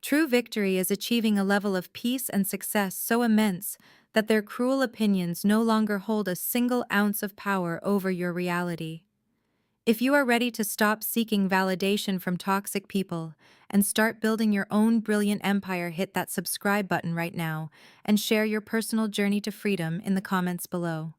True victory is achieving a level of peace and success so immense that their cruel opinions no longer hold a single ounce of power over your reality. If you are ready to stop seeking validation from toxic people and start building your own brilliant empire, hit that subscribe button right now and share your personal journey to freedom in the comments below.